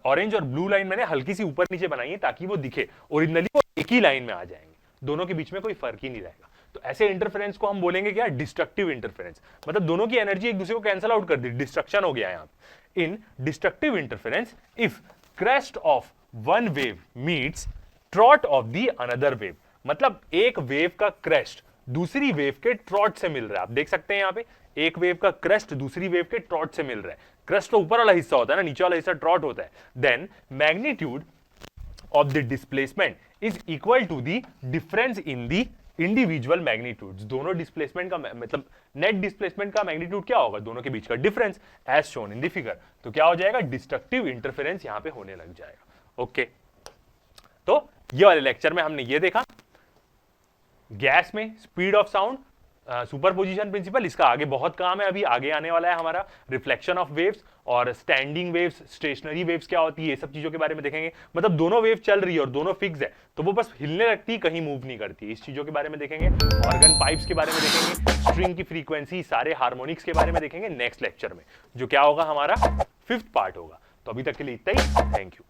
ऑरेंज और ब्लू लाइन मैंने हल्की सी ऊपर नीचे बनाई है ताकि वो दिखे, ओरिजिनली वो एक ही लाइन में आ जाएंगे, दोनों के बीच में कोई फर्क ही नहीं रहेगा। तो ऐसे इंटरफेरेंस को हम बोलेंगे क्या, डिस्ट्रक्टिव इंटरफेरेंस। मतलब दोनों की एनर्जी एक दूसरे को कैंसल आउट कर दी, डिस्ट्रक्शन हो गया यहां पे। In destructive interference, if crest of one wave meets trough of the another wave, मतलब एक वेव का क्रेस्ट दूसरी वेव के ट्रॉट से मिल रहा है। आप देख सकते हैं यहां पे एक वेव का क्रेस्ट दूसरी वेव के ट्रॉट से मिल रहा है। क्रेस्ट तो ऊपर वाला हिस्सा होता है ना, नीचे वाला हिस्सा ट्रॉट होता है। Then magnitude of the displacement is equal to the difference in the individual magnitudes. दोनों डिस्प्लेसमेंट का मतलब नेट डिस्प्लेसमेंट का मैग्नीट्यूड क्या होगा, दोनों के बीच का difference, as shown in the figure. तो क्या हो जाएगा, डिस्ट्रक्टिव इंटरफेरेंस यहां पे होने लग जाएगा। ओके, तो ये वाले लेक्चर में हमने ये देखा गैस में speed of sound, superposition principle. इसका आगे बहुत काम है, अभी आगे आने वाला है हमारा रिफ्लेक्शन ऑफ वेव्स और स्टैंडिंग वेव्स, स्टेशनरी वेव्स क्या होती है, ये सब चीजों के बारे में देखेंगे। मतलब दोनों वेव चल रही है और दोनों फिक्स है, तो वो बस हिलने लगती, कहीं मूव नहीं करती, इस चीजों के बारे में देखेंगे। ऑर्गन पाइप्स के बारे में देखेंगे, स्ट्रिंग की फ्रीक्वेंसी, सारे हार्मोनिक्स के बारे में देखेंगे नेक्स्ट लेक्चर में, जो क्या होगा हमारा 5th पार्ट होगा। तो अभी तक के लिए इतना ही, थैंक यू।